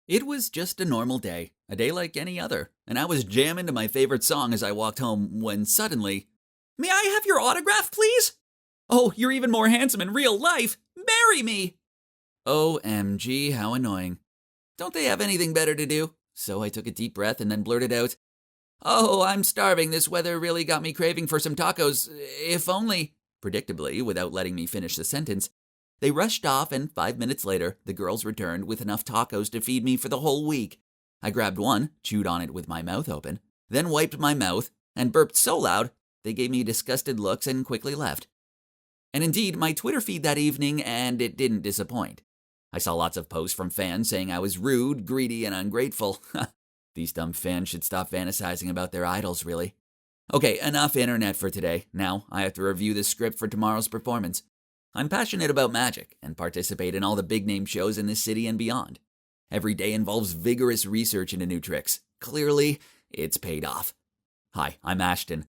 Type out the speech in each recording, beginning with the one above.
It was just a normal day, a day like any other, and I was jamming to my favorite song as I walked home when suddenly, "May I have your autograph, please? Oh, you're even more handsome in real life. Marry me!" OMG, how annoying. Don't they have anything better to do? So I took a deep breath and then blurted out, "Oh, I'm starving. This weather really got me craving for some tacos. If only." Predictably, without letting me finish the sentence, they rushed off, and 5 minutes later, the girls returned with enough tacos to feed me for the whole week. I grabbed one, chewed on it with my mouth open, then wiped my mouth, and burped so loud, they gave me disgusted looks and quickly left. And indeed, my Twitter feed that evening, and it didn't disappoint. I saw lots of posts from fans saying I was rude, greedy, and ungrateful. These dumb fans should stop fantasizing about their idols, really. Okay, enough internet for today. Now, I have to review the script for tomorrow's performance. I'm passionate about magic and participate in all the big-name shows in this city and beyond. Every day involves vigorous research into new tricks. Clearly, it's paid off. Hi, I'm Ashton,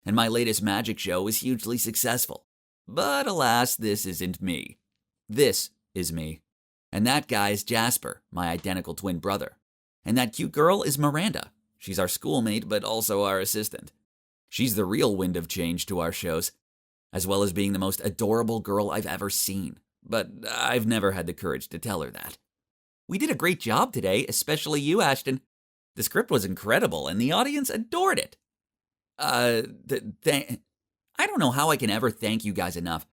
and my latest magic show was hugely successful. But alas, this isn't me. This is me. And that guy's Jasper, my identical twin brother. And that cute girl is Miranda. She's our schoolmate, but also our assistant. She's the real wind of change to our shows, as well as being the most adorable girl I've ever seen. But I've never had the courage to tell her that. We did a great job today, especially you, Ashton. The script was incredible, and the audience adored it. I don't know how I can ever thank you guys enough.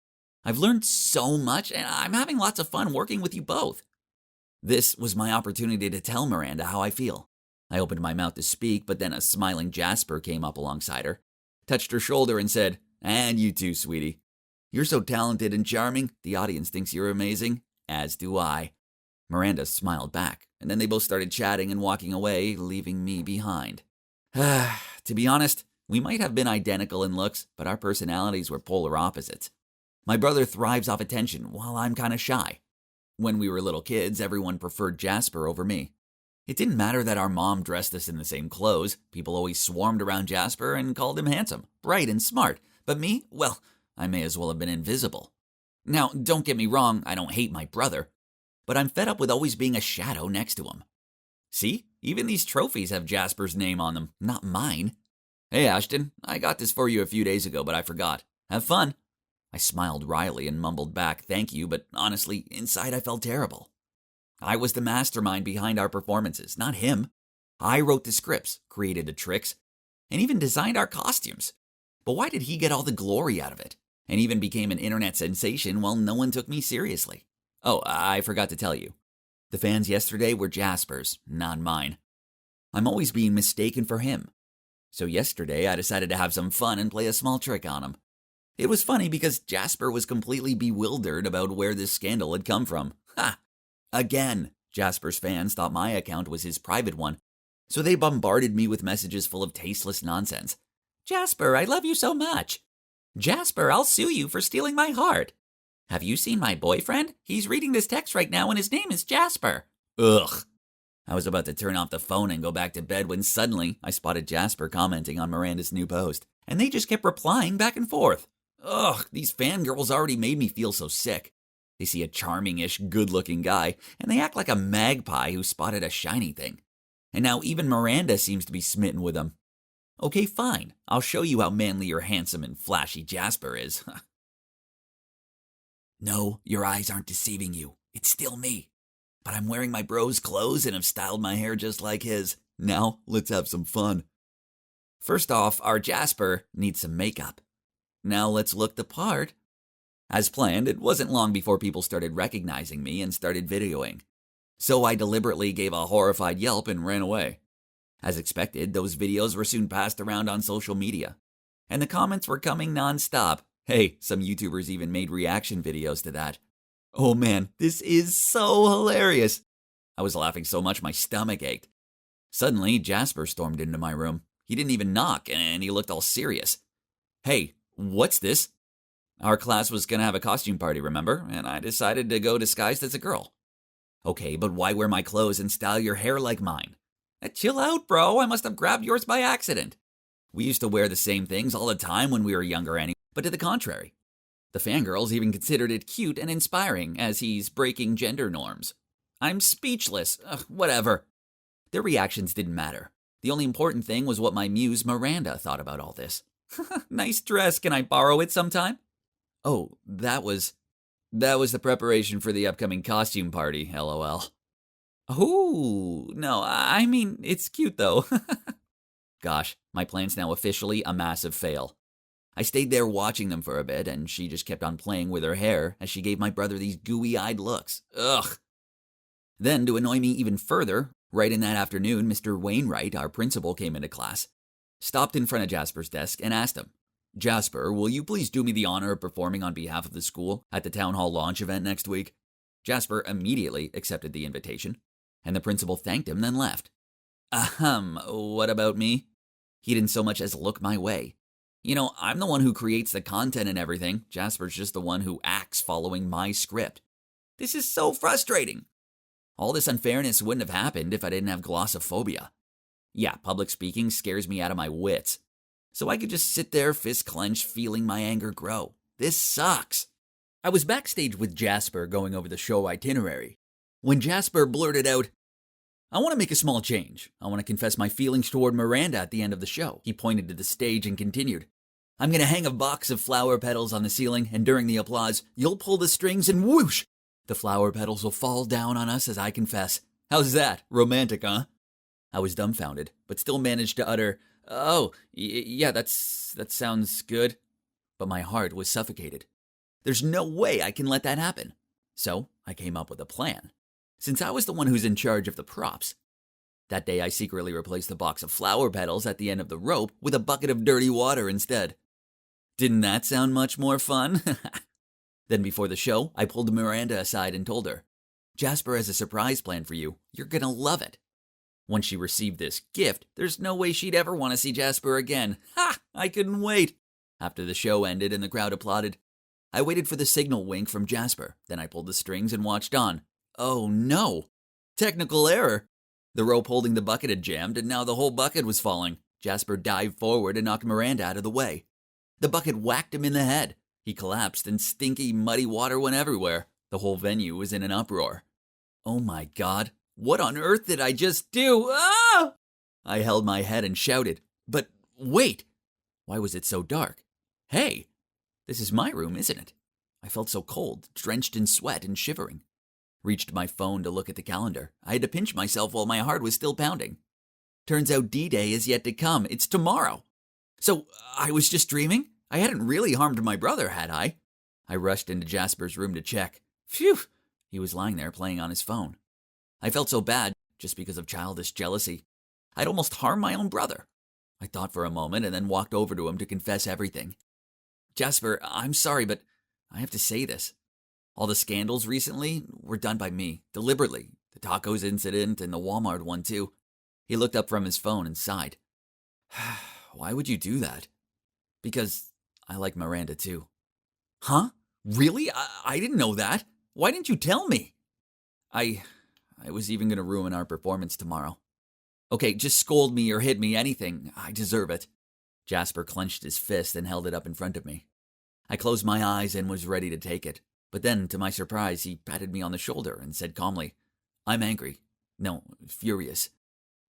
I've learned so much, and I'm having lots of fun working with you both. This was my opportunity to tell Miranda how I feel. I opened my mouth to speak, but then a smiling Jasper came up alongside her, touched her shoulder, and said, "And you too, sweetie. You're so talented and charming, the audience thinks you're amazing, as do I." Miranda smiled back, and then they both started chatting and walking away, leaving me behind. To be honest, we might have been identical in looks, but our personalities were polar opposites. My brother thrives off attention, while I'm kind of shy. When we were little kids, everyone preferred Jasper over me. It didn't matter that our mom dressed us in the same clothes. People always swarmed around Jasper and called him handsome, bright, and smart. But me, well, I may as well have been invisible. Now, don't get me wrong, I don't hate my brother, but I'm fed up with always being a shadow next to him. See, even these trophies have Jasper's name on them, not mine. "Hey, Ashton, I got this for you a few days ago, but I forgot. Have fun." I smiled wryly and mumbled back, "Thank you," but honestly, inside I felt terrible. I was the mastermind behind our performances, not him. I wrote the scripts, created the tricks, and even designed our costumes. But why did he get all the glory out of it, and even became an internet sensation while no one took me seriously? Oh, I forgot to tell you. The fans yesterday were Jasper's, not mine. I'm always being mistaken for him. So yesterday I decided to have some fun and play a small trick on him. It was funny because Jasper was completely bewildered about where this scandal had come from. Ha! Again, Jasper's fans thought my account was his private one, so they bombarded me with messages full of tasteless nonsense. "Jasper, I love you so much." "Jasper, I'll sue you for stealing my heart." "Have you seen my boyfriend? He's reading this text right now and his name is Jasper." Ugh. I was about to turn off the phone and go back to bed when suddenly I spotted Jasper commenting on Miranda's new post, and they just kept replying back and forth. Ugh, these fangirls already made me feel so sick. They see a charming-ish, good-looking guy, and they act like a magpie who spotted a shiny thing. And now even Miranda seems to be smitten with him. Okay, fine. I'll show you how manly or handsome and flashy Jasper is. No, your eyes aren't deceiving you. It's still me. But I'm wearing my bro's clothes and have styled my hair just like his. Now, let's have some fun. First off, our Jasper needs some makeup. Now let's look the part. As planned, it wasn't long before people started recognizing me and started videoing. So I deliberately gave a horrified yelp and ran away. As expected, those videos were soon passed around on social media. And the comments were coming non-stop. Hey, some YouTubers even made reaction videos to that. Oh man, this is so hilarious. I was laughing so much my stomach ached. Suddenly, Jasper stormed into my room. He didn't even knock, and he looked all serious. "Hey, what's this?" Our class was going to have a costume party, remember? And I decided to go disguised as a girl. "Okay, but why wear my clothes and style your hair like mine?" Chill out, bro. I must have grabbed yours by accident. We used to wear the same things all the time when we were younger anyway, but to the contrary. The fangirls even considered it cute and inspiring, as he's breaking gender norms. I'm speechless. Ugh, whatever. Their reactions didn't matter. The only important thing was what my muse Miranda thought about all this. Nice dress, can I borrow it sometime? Oh, that was the preparation for the upcoming costume party, lol. Ooh, no, I mean, it's cute though. Gosh, my plan's now officially a massive fail. I stayed there watching them for a bit, and she just kept on playing with her hair as she gave my brother these gooey-eyed looks. Ugh. Then, to annoy me even further, right in that afternoon, Mr. Wainwright, our principal, came into class, stopped in front of Jasper's desk, and asked him, "Jasper, will you please do me the honor of performing on behalf of the school at the town hall launch event next week?" Jasper immediately accepted the invitation, and the principal thanked him, then left. What about me? He didn't so much as look my way. You know, I'm the one who creates the content and everything. Jasper's just the one who acts following my script. This is so frustrating. All this unfairness wouldn't have happened if I didn't have glossophobia. Yeah, public speaking scares me out of my wits. So I could just sit there, fist clenched, feeling my anger grow. This sucks. I was backstage with Jasper going over the show itinerary when Jasper blurted out, "I want to make a small change. I want to confess my feelings toward Miranda at the end of the show." He pointed to the stage and continued, "I'm going to hang a box of flower petals on the ceiling, and during the applause, you'll pull the strings and whoosh! The flower petals will fall down on us as I confess. How's that? Romantic, huh?" I was dumbfounded, but still managed to utter, "Oh, yeah, that sounds good." But my heart was suffocated. There's no way I can let that happen. So I came up with a plan. Since I was the one who's in charge of the props, that day I secretly replaced the box of flower petals at the end of the rope with a bucket of dirty water instead. Didn't that sound much more fun? Then before the show, I pulled Miranda aside and told her, "Jasper has a surprise plan for you. You're gonna love it." Once she received this gift, there's no way she'd ever want to see Jasper again. Ha! I couldn't wait. After the show ended and the crowd applauded, I waited for the signal wink from Jasper. Then I pulled the strings and watched on. Oh no! Technical error! The rope holding the bucket had jammed, and now the whole bucket was falling. Jasper dived forward and knocked Miranda out of the way. The bucket whacked him in the head. He collapsed, and stinky, muddy water went everywhere. The whole venue was in an uproar. Oh my God, what on earth did I just do? Ah! I held my head and shouted. But wait! Why was it so dark? Hey! This is my room, isn't it? I felt so cold, drenched in sweat and shivering. Reached my phone to look at the calendar. I had to pinch myself while my heart was still pounding. Turns out D-Day is yet to come. It's tomorrow. So I was just dreaming? I hadn't really harmed my brother, had I? I rushed into Jasper's room to check. Phew! He was lying there playing on his phone. I felt so bad just because of childish jealousy. I'd almost harmed my own brother. I thought for a moment and then walked over to him to confess everything. "Jasper, I'm sorry, but I have to say this. All the scandals recently were done by me, deliberately. The tacos incident and the Walmart one, too." He looked up from his phone and sighed. "Why would you do that?" "Because I like Miranda, too." "Huh? Really? I didn't know that. Why didn't you tell me?" I was even going to ruin our performance tomorrow." "Okay, just scold me or hit me, anything. I deserve it." Jasper clenched his fist and held it up in front of me. I closed my eyes and was ready to take it. But then, to my surprise, he patted me on the shoulder and said calmly, "I'm angry. No, furious.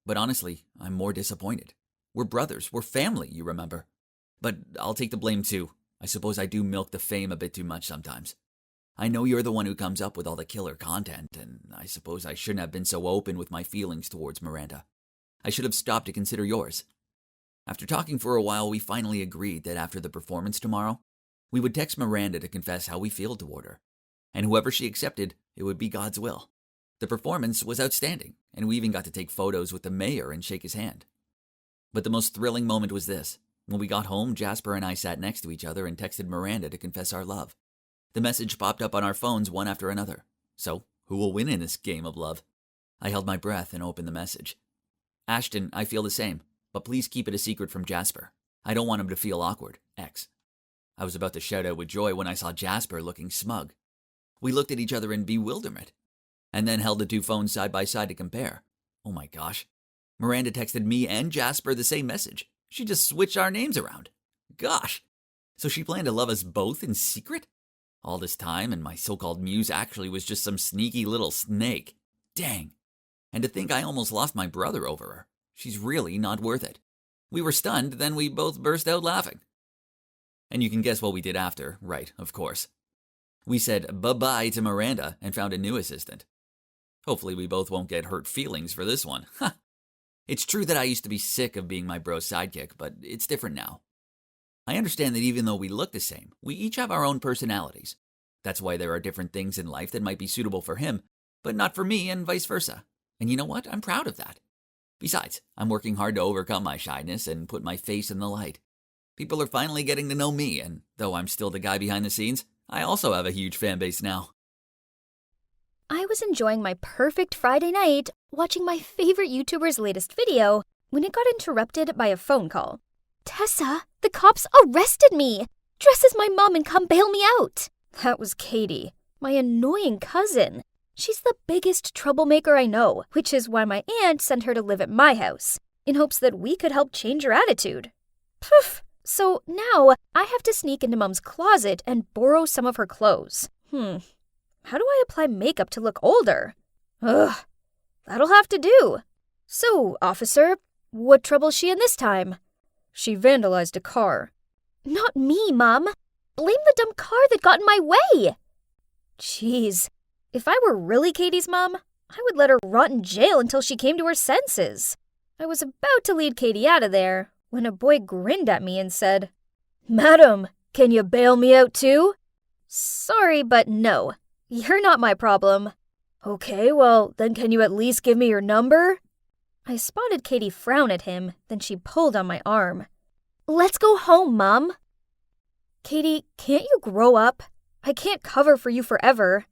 But honestly, I'm more disappointed. We're brothers. We're family, you remember. But I'll take the blame too. I suppose I do milk the fame a bit too much sometimes. I know you're the one who comes up with all the killer content, and I suppose I shouldn't have been so open with my feelings towards Miranda. I should have stopped to consider yours." After talking for a while, we finally agreed that after the performance tomorrow, we would text Miranda to confess how we feel toward her. And whoever she accepted, it would be God's will. The performance was outstanding, and we even got to take photos with the mayor and shake his hand. But the most thrilling moment was this. When we got home, Jasper and I sat next to each other and texted Miranda to confess our love. The message popped up on our phones one after another. So, who will win in this game of love? I held my breath and opened the message. "Ashton, I feel the same, but please keep it a secret from Jasper. I don't want him to feel awkward. X." I was about to shout out with joy when I saw Jasper looking smug. We looked at each other in bewilderment, and then held the two phones side by side to compare. Oh my gosh. Miranda texted me and Jasper the same message. She just switched our names around. Gosh. So she planned to love us both in secret? All this time, and my so-called muse actually was just some sneaky little snake. Dang. And to think I almost lost my brother over her. She's really not worth it. We were stunned, then we both burst out laughing. And you can guess what we did after, right, of course. We said bye-bye to Miranda and found a new assistant. Hopefully we both won't get hurt feelings for this one. It's true that I used to be sick of being my bro's sidekick, but it's different now. I understand that even though we look the same, we each have our own personalities. That's why there are different things in life that might be suitable for him, but not for me and vice versa. And you know what? I'm proud of that. Besides, I'm working hard to overcome my shyness and put my face in the light. People are finally getting to know me, and though I'm still the guy behind the scenes, I also have a huge fan base now. I was enjoying my perfect Friday night watching my favorite YouTuber's latest video when it got interrupted by a phone call. Tessa, the cops arrested me! Dress as my mom and come bail me out! That was Katie, my annoying cousin. She's the biggest troublemaker I know, which is why my aunt sent her to live at my house, in hopes that we could help change her attitude. Poof! So now I have to sneak into Mom's closet and borrow some of her clothes. How do I apply makeup to look older? Ugh, that'll have to do. So, officer, what trouble's she in this time? She vandalized a car. Not me, Mom. Blame the dumb car that got in my way. Jeez, if I were really Katie's mom, I would let her rot in jail until she came to her senses. I was about to lead Katie out of there when a boy grinned at me and said, Madam, can you bail me out too? Sorry, but no. You're not my problem. Okay, well, then can you at least give me your number? I spotted Katie frown at him, then she pulled on my arm. Let's go home, Mom. Katie, can't you grow up? I can't cover for you forever.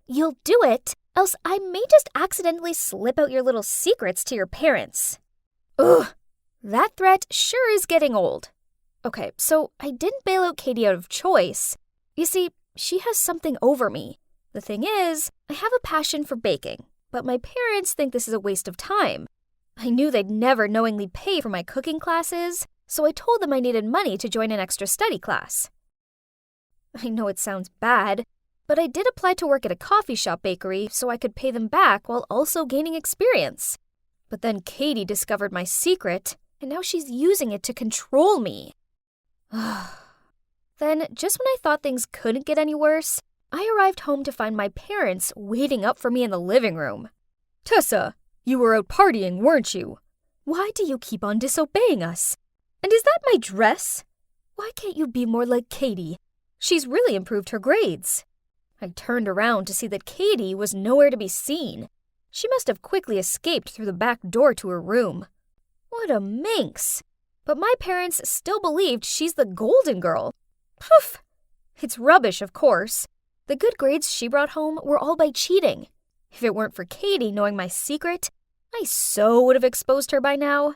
You'll do it, else I may just accidentally slip out your little secrets to your parents. Ugh, that threat sure is getting old. Okay, so I didn't bail out Katie out of choice. You see, she has something over me. The thing is, I have a passion for baking, but my parents think this is a waste of time. I knew they'd never knowingly pay for my cooking classes, so I told them I needed money to join an extra study class. I know it sounds bad, but I did apply to work at a coffee shop bakery so I could pay them back while also gaining experience. But then Katie discovered my secret, and now she's using it to control me. Then, just when I thought things couldn't get any worse, I arrived home to find my parents waiting up for me in the living room. Tessa, you were out partying, weren't you? Why do you keep on disobeying us? And is that my dress? Why can't you be more like Katie? She's really improved her grades. I turned around to see that Katie was nowhere to be seen. She must have quickly escaped through the back door to her room. What a minx! But my parents still believed she's the golden girl. Poof! It's rubbish, of course. The good grades she brought home were all by cheating. If it weren't for Katie knowing my secret, I so would have exposed her by now.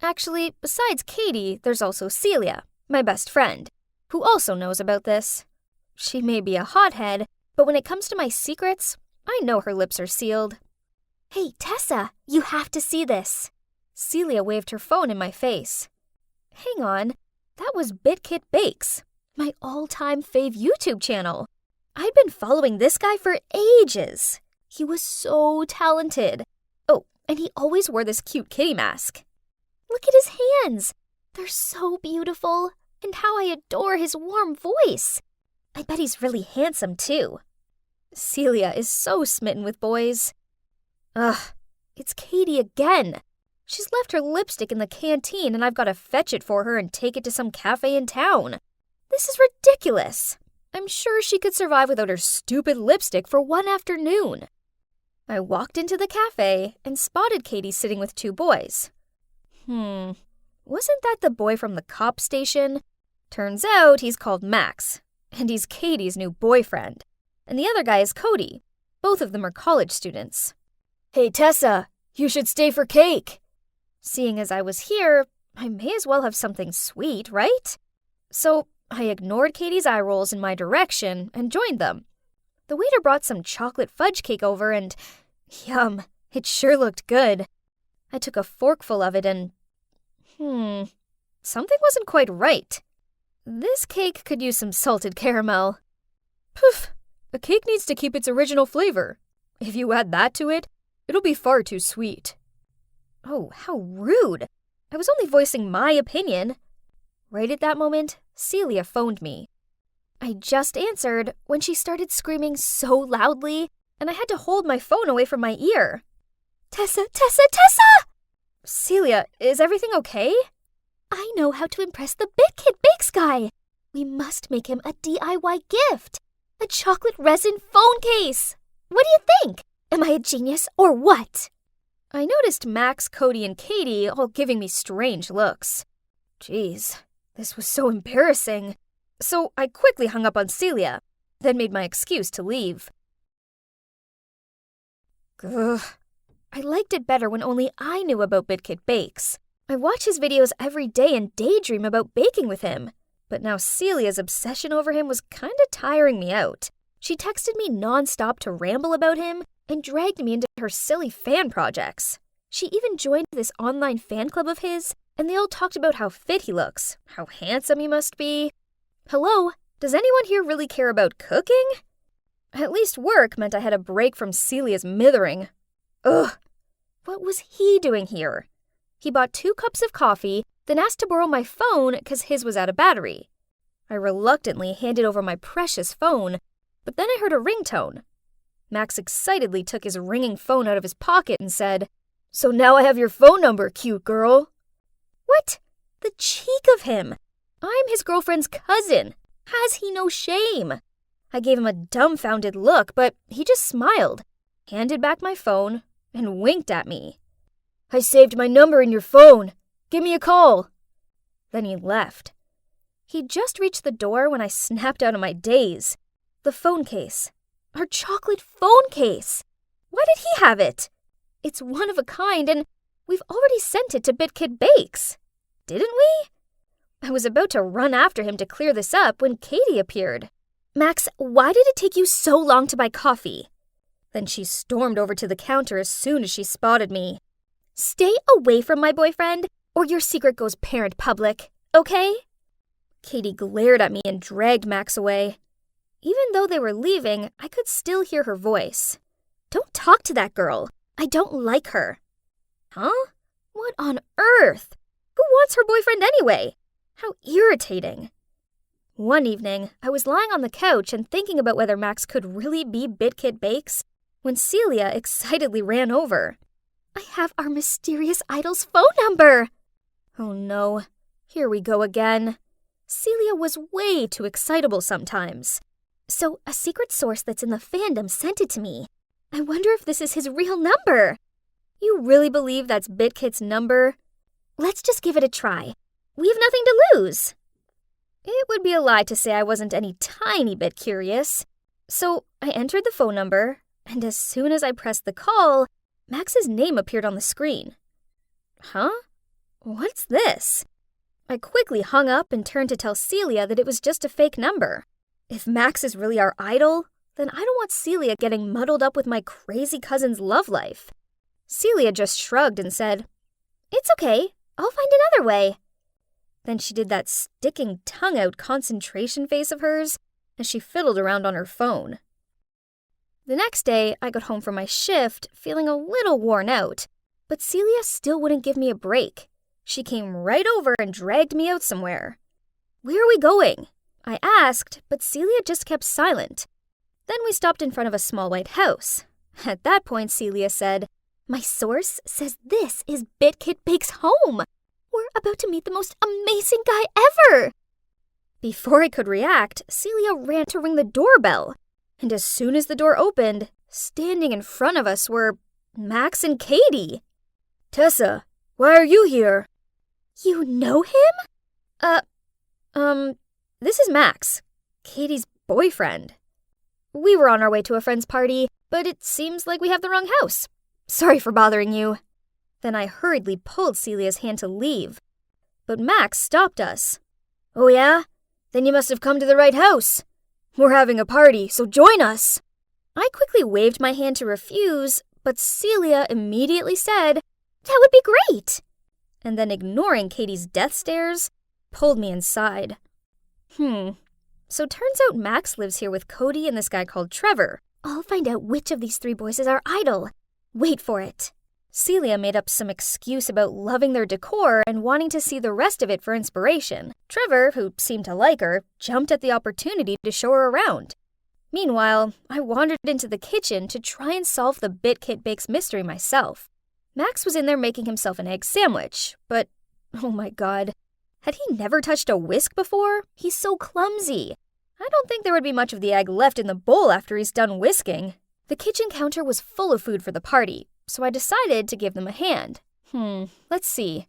Actually, besides Katie, there's also Celia, my best friend, who also knows about this. She may be a hothead, but when it comes to my secrets, I know her lips are sealed. Hey, Tessa, you have to see this. Celia waved her phone in my face. Hang on, that was BitKit Bakes, my all-time fave YouTube channel. I'd been following this guy for ages. He was so talented. Oh, and he always wore this cute kitty mask. Look at his hands. They're so beautiful. And how I adore his warm voice. I bet he's really handsome, too. Celia is so smitten with boys. Ugh, it's Katie again. She's left her lipstick in the canteen and I've got to fetch it for her and take it to some cafe in town. This is ridiculous. I'm sure she could survive without her stupid lipstick for one afternoon. I walked into the cafe and spotted Katie sitting with two boys. Wasn't that the boy from the cop station? Turns out he's called Max, and he's Katie's new boyfriend. And the other guy is Cody. Both of them are college students. Hey, Tessa, you should stay for cake. Seeing as I was here, I may as well have something sweet, right? So I ignored Katie's eye rolls in my direction and joined them. The waiter brought some chocolate fudge cake over and, yum, it sure looked good. I took a forkful of it and, something wasn't quite right. This cake could use some salted caramel. Poof, a cake needs to keep its original flavor. If you add that to it, it'll be far too sweet. Oh, how rude. I was only voicing my opinion. Right at that moment, Celia phoned me. I just answered when she started screaming so loudly, and I had to hold my phone away from my ear. Tessa, Tessa, Tessa! Celia, is everything okay? I know how to impress the BitKit Bakes guy. We must make him a DIY gift. A chocolate resin phone case. What do you think? Am I a genius or what? I noticed Max, Cody, and Katie all giving me strange looks. Jeez, this was so embarrassing. So I quickly hung up on Celia, then made my excuse to leave. Ugh. I liked it better when only I knew about BitKit Bakes. I watch his videos every day and daydream about baking with him. But now Celia's obsession over him was kinda tiring me out. She texted me nonstop to ramble about him and dragged me into her silly fan projects. She even joined this online fan club of his, and they all talked about how fit he looks, how handsome he must be. Hello, does anyone here really care about cooking? At least work meant I had a break from Celia's mithering. Ugh, what was he doing here? He bought 2 cups of coffee, then asked to borrow my phone because his was out of battery. I reluctantly handed over my precious phone, but then I heard a ringtone. Max excitedly took his ringing phone out of his pocket and said, "So now I have your phone number, cute girl." What? The cheek of him! I'm his girlfriend's cousin. Has he no shame? I gave him a dumbfounded look, but he just smiled, handed back my phone, and winked at me. "I saved my number in your phone. Give me a call." Then he left. He just reached the door when I snapped out of my daze. The phone case. Our chocolate phone case. Why did he have it? It's one of a kind, and we've already sent it to BitKit Bakes. Didn't we? I was about to run after him to clear this up when Katie appeared. "Max, why did it take you so long to buy coffee?" Then she stormed over to the counter as soon as she spotted me. "Stay away from my boyfriend, or your secret goes parent public, okay?" Katie glared at me and dragged Max away. Even though they were leaving, I could still hear her voice. "Don't talk to that girl. I don't like her." Huh? What on earth? Who wants her boyfriend anyway? How irritating. One evening, I was lying on the couch and thinking about whether Max could really be BitKit Bakes when Celia excitedly ran over. "I have our mysterious idol's phone number!" Oh no, here we go again. Celia was way too excitable sometimes. "So, a secret source that's in the fandom sent it to me. I wonder if this is his real number." You really believe that's BitKit's number? Let's just give it a try. We have nothing to lose. It would be a lie to say I wasn't any tiny bit curious. So I entered the phone number, and as soon as I pressed the call, Max's name appeared on the screen. Huh? What's this? I quickly hung up and turned to tell Celia that it was just a fake number. If Max is really our idol, then I don't want Celia getting muddled up with my crazy cousin's love life. Celia just shrugged and said, "It's okay, I'll find another way." Then she did that sticking tongue-out concentration face of hers as she fiddled around on her phone. The next day, I got home from my shift feeling a little worn out, but Celia still wouldn't give me a break. She came right over and dragged me out somewhere. "Where are we going?" I asked, but Celia just kept silent. Then we stopped in front of a small white house. At that point, Celia said, "My source says this is BitKit Bakes' home. We're about to meet the most amazing guy ever." Before I could react, Celia ran to ring the doorbell. And as soon as the door opened, standing in front of us were Max and Katie. "Tessa, why are you here?" "You know him?" This is Max, Katie's boyfriend. We were on our way to a friend's party, but it seems like we have the wrong house. Sorry for bothering you." Then I hurriedly pulled Celia's hand to leave. But Max stopped us. "Oh yeah? Then you must have come to the right house. We're having a party, so join us." I quickly waved my hand to refuse, but Celia immediately said, "That would be great." And then, ignoring Katie's death stares, pulled me inside. So turns out Max lives here with Cody and this guy called Trevor, I'll find out which of these 3 boys is our idol. Wait for it. Celia made up some excuse about loving their decor and wanting to see the rest of it for inspiration. Trevor, who seemed to like her, jumped at the opportunity to show her around. Meanwhile, I wandered into the kitchen to try and solve the BitKit Bakes mystery myself. Max was in there making himself an egg sandwich, but oh my god. Had he never touched a whisk before? He's so clumsy. I don't think there would be much of the egg left in the bowl after he's done whisking. The kitchen counter was full of food for the party, so I decided to give them a hand. Let's see.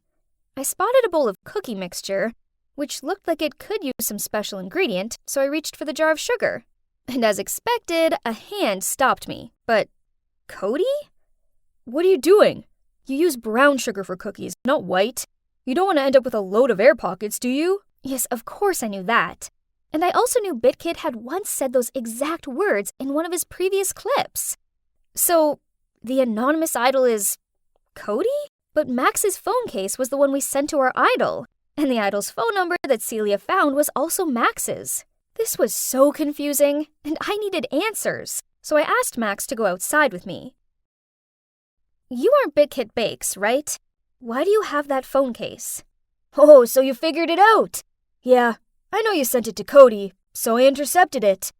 I spotted a bowl of cookie mixture, which looked like it could use some special ingredient, so I reached for the jar of sugar. And as expected, a hand stopped me. But, Cody? What are you doing? You use brown sugar for cookies, not white. You don't want to end up with a load of air pockets, do you? Yes, of course I knew that. And I also knew BitKit had once said those exact words in one of his previous clips. So, the anonymous idol is Cody? But Max's phone case was the one we sent to our idol, and the idol's phone number that Celia found was also Max's. This was so confusing, and I needed answers, so I asked Max to go outside with me. You aren't BitKit Bakes, right? Why do you have that phone case? Oh, so you figured it out? Yeah, I know you sent it to Cody, so I intercepted it.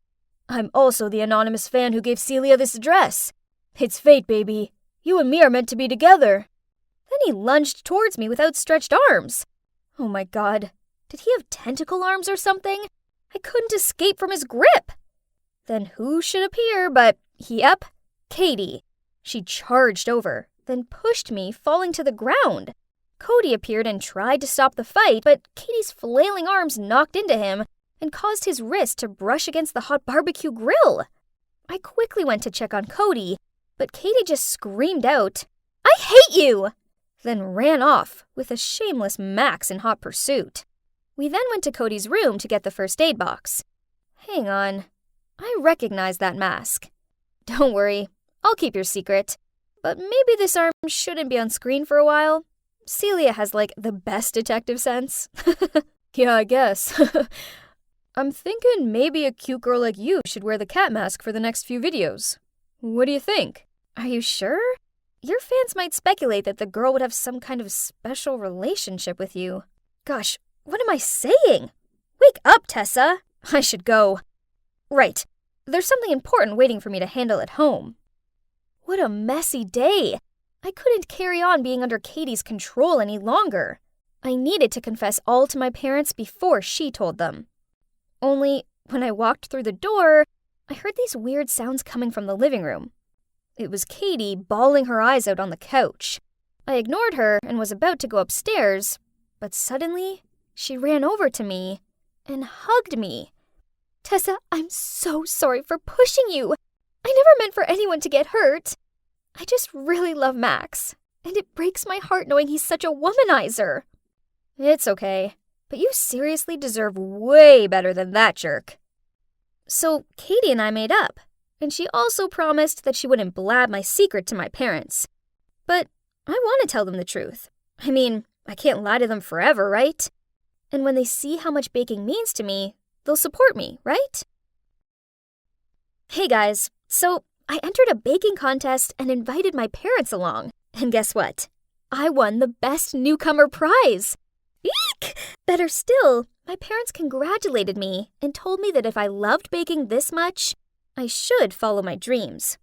I'm also the anonymous fan who gave Celia this address. It's fate, baby. You and me are meant to be together. Then he lunged towards me with outstretched arms. Oh my god, did he have tentacle arms or something? I couldn't escape from his grip. Then who should appear but, yep, Katie. She charged over, then pushed me, falling to the ground. Cody appeared and tried to stop the fight, but Katie's flailing arms knocked into him and caused his wrist to brush against the hot barbecue grill. I quickly went to check on Cody, but Katie just screamed out, "I hate you!" then ran off with a shameless Max in hot pursuit. We then went to Cody's room to get the first aid box. Hang on, I recognize that mask. Don't worry, I'll keep your secret. But maybe this arm shouldn't be on screen for a while. Celia has, the best detective sense. Yeah, I guess. I'm thinking maybe a cute girl like you should wear the cat mask for the next few videos. What do you think? Are you sure? Your fans might speculate that the girl would have some kind of special relationship with you. Gosh, what am I saying? Wake up, Tessa. I should go. Right. There's something important waiting for me to handle at home. What a messy day. I couldn't carry on being under Katie's control any longer. I needed to confess all to my parents before she told them. Only, when I walked through the door, I heard these weird sounds coming from the living room. It was Katie bawling her eyes out on the couch. I ignored her and was about to go upstairs, but suddenly, she ran over to me and hugged me. Tessa, I'm so sorry for pushing you. I never meant for anyone to get hurt. I just really love Max, and it breaks my heart knowing he's such a womanizer. It's okay, but you seriously deserve way better than that jerk. So Katie and I made up, and she also promised that she wouldn't blab my secret to my parents. But I want to tell them the truth. I mean, I can't lie to them forever, right? And when they see how much baking means to me, they'll support me, right? Hey guys, so I entered a baking contest and invited my parents along. And guess what? I won the Best Newcomer prize. Eek! Better still, my parents congratulated me and told me that if I loved baking this much, I should follow my dreams.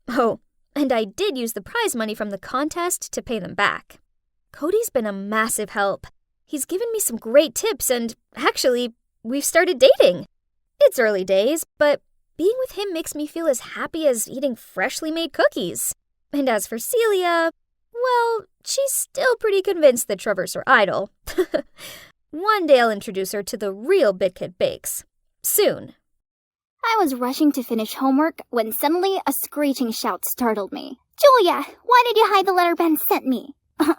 Oh, and I did use the prize money from the contest to pay them back. Cody's been a massive help. He's given me some great tips and, actually, we've started dating. It's early days, but being with him makes me feel as happy as eating freshly made cookies. And as for Celia, well, she's still pretty convinced that Trevor's her idol. One day I'll introduce her to the real BitKit Bakes. Soon. I was rushing to finish homework when suddenly a screeching shout startled me. Julia, why did you hide the letter Ben sent me?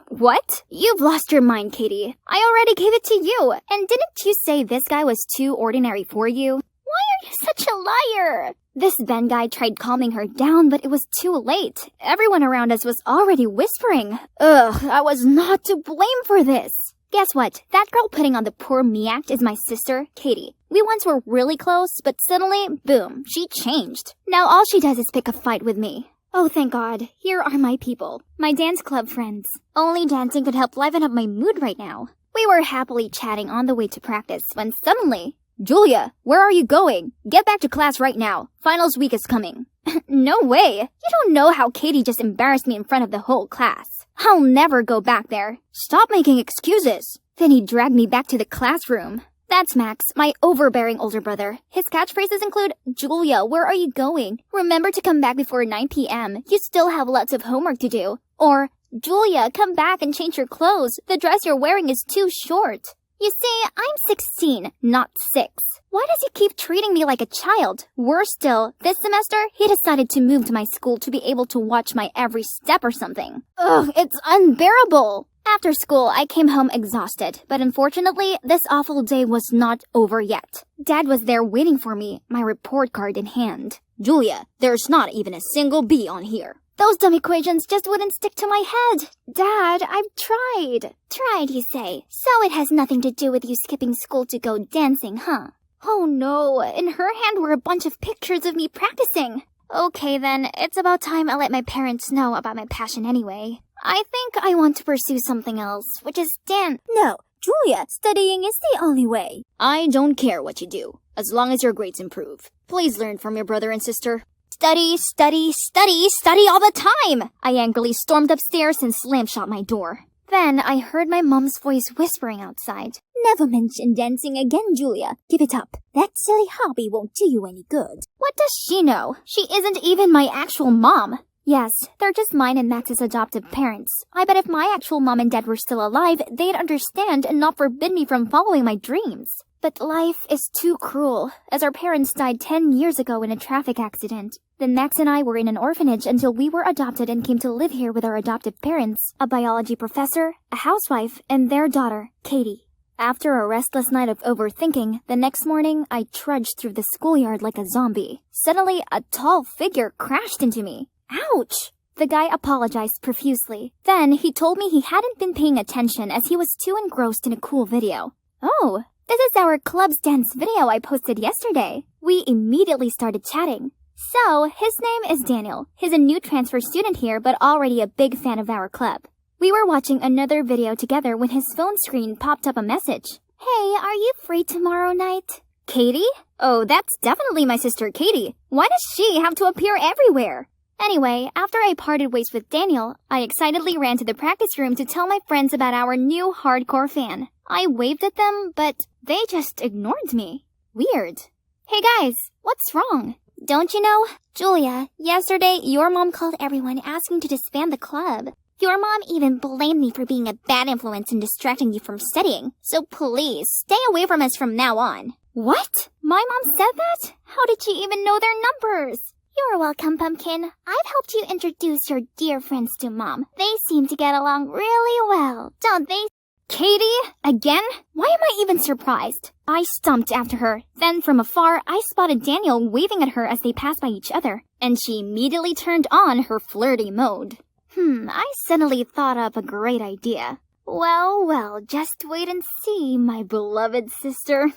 What? You've lost your mind, Katie. I already gave it to you. And didn't you say this guy was too ordinary for you? Why are you such a liar? This Ben guy tried calming her down, but it was too late. Everyone around us was already whispering. Ugh, I was not to blame for this. Guess what? That girl putting on the poor me act is my sister, Katie. We once were really close, but suddenly, boom, she changed. Now all she does is pick a fight with me. Oh, thank God. Here are my people. My dance club friends. Only dancing could help liven up my mood right now. We were happily chatting on the way to practice when suddenly, Julia, where are you going? Get back to class right now. Finals week is coming. No way. You don't know how Katie just embarrassed me in front of the whole class. I'll never go back there. Stop making excuses. Then he dragged me back to the classroom. That's Max, my overbearing older brother. His catchphrases include, Julia, where are you going? Remember to come back before 9 p.m. You still have lots of homework to do. Or, Julia, come back and change your clothes. The dress you're wearing is too short. You see, I'm 16, not 6. Why does he keep treating me like a child? Worse still, this semester, he decided to move to my school to be able to watch my every step or something. Ugh, it's unbearable. After school, I came home exhausted, but unfortunately, this awful day was not over yet. Dad was there waiting for me, my report card in hand. Julia, there's not even a single B on here. Those dumb equations just wouldn't stick to my head. Dad, I've tried. Tried, you say? So it has nothing to do with you skipping school to go dancing, huh? Oh no, in her hand were a bunch of pictures of me practicing. Okay then, it's about time I let my parents know about my passion anyway. I think I want to pursue something else, which is dance. No, Julia, studying is the only way. I don't care what you do, as long as your grades improve. Please learn from your brother and sister. Study, study, study, study all the time! I angrily stormed upstairs and slammed shut my door. Then I heard my mom's voice whispering outside. Never mention dancing again, Julia. Give it up. That silly hobby won't do you any good. What does she know? She isn't even my actual mom. Yes, they're just mine and Max's adoptive parents. I bet if my actual mom and dad were still alive, they'd understand and not forbid me from following my dreams. But life is too cruel, as our parents died 10 years ago in a traffic accident. Then Max and I were in an orphanage until we were adopted and came to live here with our adoptive parents, a biology professor, a housewife, and their daughter, Katie. After a restless night of overthinking, the next morning I trudged through the schoolyard like a zombie. Suddenly, a tall figure crashed into me. Ouch! The guy apologized profusely. Then he told me he hadn't been paying attention as he was too engrossed in a cool video. Oh, this is our club's dance video I posted yesterday. We immediately started chatting. So, his name is Daniel. He's a new transfer student here, but already a big fan of our club. We were watching another video together when his phone screen popped up a message. Hey, are you free tomorrow night? Katie? Oh, that's definitely my sister Katie. Why does she have to appear everywhere? Anyway, after I parted ways with Daniel, I excitedly ran to the practice room to tell my friends about our new hardcore fan. I waved at them, but they just ignored me. Weird. Hey guys, what's wrong? Don't you know? Julia, yesterday your mom called everyone asking to disband the club. Your mom even blamed me for being a bad influence and distracting you from studying. So please, stay away from us from now on. What? My mom said that? How did she even know their numbers? You're welcome, Pumpkin. I've helped you introduce your dear friends to Mom. They seem to get along really well, don't they? Katie? Again? Why am I even surprised? I stumped after her. Then from afar, I spotted Daniel waving at her as they passed by each other, and she immediately turned on her flirty mode. I suddenly thought up a great idea. Well, just wait and see, my beloved sister.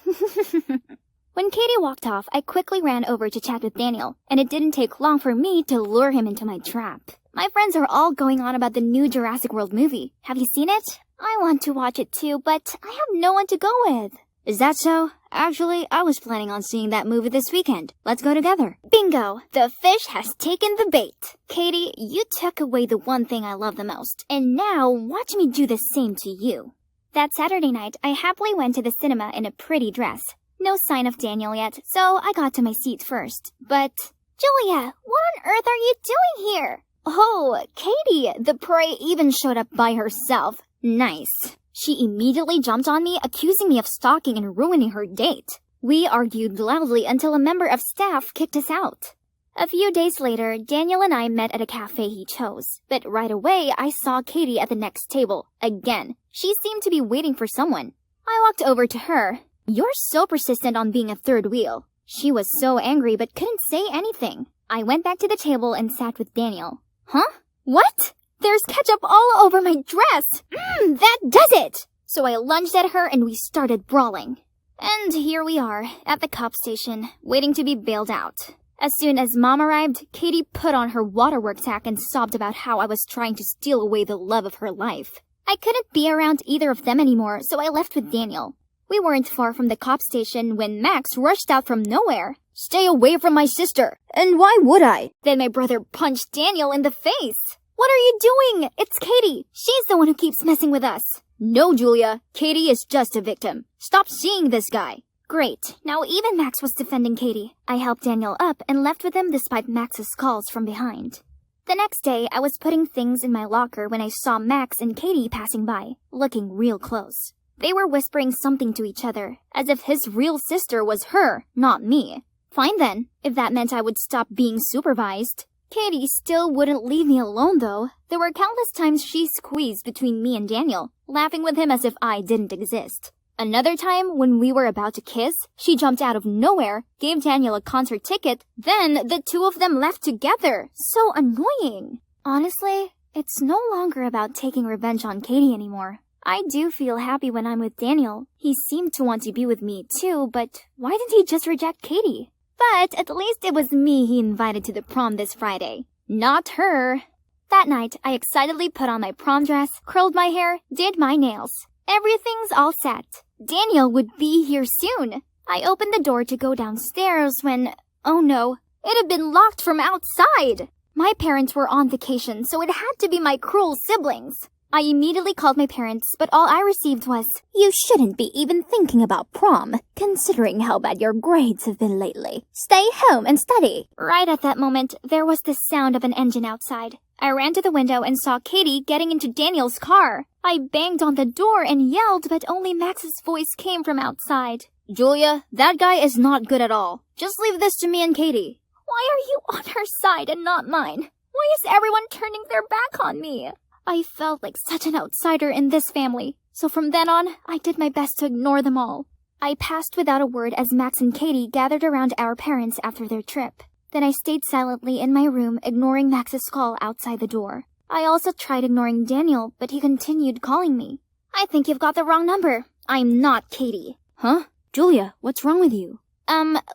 When Katie walked off, I quickly ran over to chat with Daniel, and it didn't take long for me to lure him into my trap. My friends are all going on about the new Jurassic World movie. Have you seen it? I want to watch it too, but I have no one to go with. Is that so? Actually, I was planning on seeing that movie this weekend. Let's go together. Bingo! The fish has taken the bait. Katie, you took away the one thing I love the most, and now watch me do the same to you. That Saturday night, I happily went to the cinema in a pretty dress. No sign of Daniel yet, so I got to my seat first. But, Julia, what on earth are you doing here? Oh, Katie, the prey even showed up by herself. Nice. She immediately jumped on me, accusing me of stalking and ruining her date. We argued loudly until a member of staff kicked us out. A few days later, Daniel and I met at a cafe he chose. But right away, I saw Katie at the next table. Again. She seemed to be waiting for someone. I walked over to her. You're so persistent on being a third wheel. She was so angry but couldn't say anything. I went back to the table and sat with Daniel. Huh? What? There's ketchup all over my dress! That does it! So I lunged at her and we started brawling. And here we are, at the cop station, waiting to be bailed out. As soon as Mom arrived, Katie put on her waterworks act and sobbed about how I was trying to steal away the love of her life. I couldn't be around either of them anymore, so I left with Daniel. We weren't far from the cop station when Max rushed out from nowhere. "Stay away from my sister!" "And why would I?" Then my brother punched Daniel in the face. "What are you doing? It's Katie. She's the one who keeps messing with us." "No, Julia. Katie is just a victim. Stop seeing this guy." Great. Now even Max was defending Katie. I helped Daniel up and left with him despite Max's calls from behind. The next day, I was putting things in my locker when I saw Max and Katie passing by, looking real close. They were whispering something to each other, as if his real sister was her, not me. Fine then, if that meant I would stop being supervised. Katie still wouldn't leave me alone though. There were countless times she squeezed between me and Daniel, laughing with him as if I didn't exist. Another time, when we were about to kiss, she jumped out of nowhere, gave Daniel a concert ticket, then the two of them left together. So annoying. Honestly, it's no longer about taking revenge on Katie anymore. I do feel happy when I'm with Daniel. He seemed to want to be with me too, but why didn't he just reject Katie? But at least it was me he invited to the prom this Friday, not her. That night, I excitedly put on my prom dress, curled my hair, did my nails. Everything's all set. Daniel would be here soon. I opened the door to go downstairs when, oh no, it had been locked from outside. My parents were on vacation, so it had to be my cruel siblings. I immediately called my parents, but all I received was, "You shouldn't be even thinking about prom, considering how bad your grades have been lately. Stay home and study." Right at that moment, there was the sound of an engine outside. I ran to the window and saw Katie getting into Daniel's car. I banged on the door and yelled, but only Max's voice came from outside. "Julia, that guy is not good at all. Just leave this to me and Katie." Why are you on her side and not mine? Why is everyone turning their back on me? I felt like such an outsider in this family, so from then on, I did my best to ignore them all. I passed without a word as Max and Katie gathered around our parents after their trip. Then I stayed silently in my room, ignoring Max's call outside the door. I also tried ignoring Daniel, but he continued calling me. "I think you've got the wrong number. I'm not Katie." "Huh? Julia, what's wrong with you?"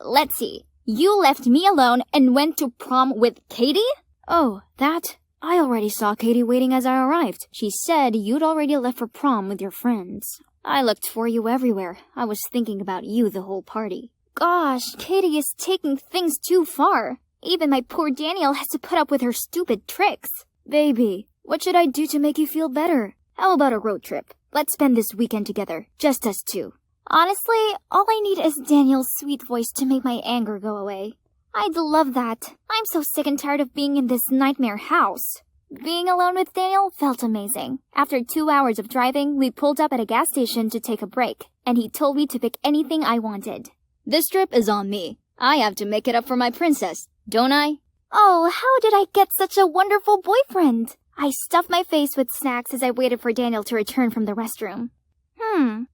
Let's see. You left me alone and went to prom with Katie?" "Oh, that? I already saw Katie waiting as I arrived. She said you'd already left for prom with your friends. I looked for you everywhere. I was thinking about you the whole party." Gosh, Katie is taking things too far. Even my poor Daniel has to put up with her stupid tricks. "Baby, what should I do to make you feel better? How about a road trip? Let's spend this weekend together, just us two." Honestly, all I need is Daniel's sweet voice to make my anger go away. I'd love that. I'm so sick and tired of being in this nightmare house. Being alone with Daniel felt amazing. After 2 hours of driving, we pulled up at a gas station to take a break, and he told me to pick anything I wanted. "This trip is on me. I have to make it up for my princess, don't I?" Oh, how did I get such a wonderful boyfriend? I stuffed my face with snacks as I waited for Daniel to return from the restroom.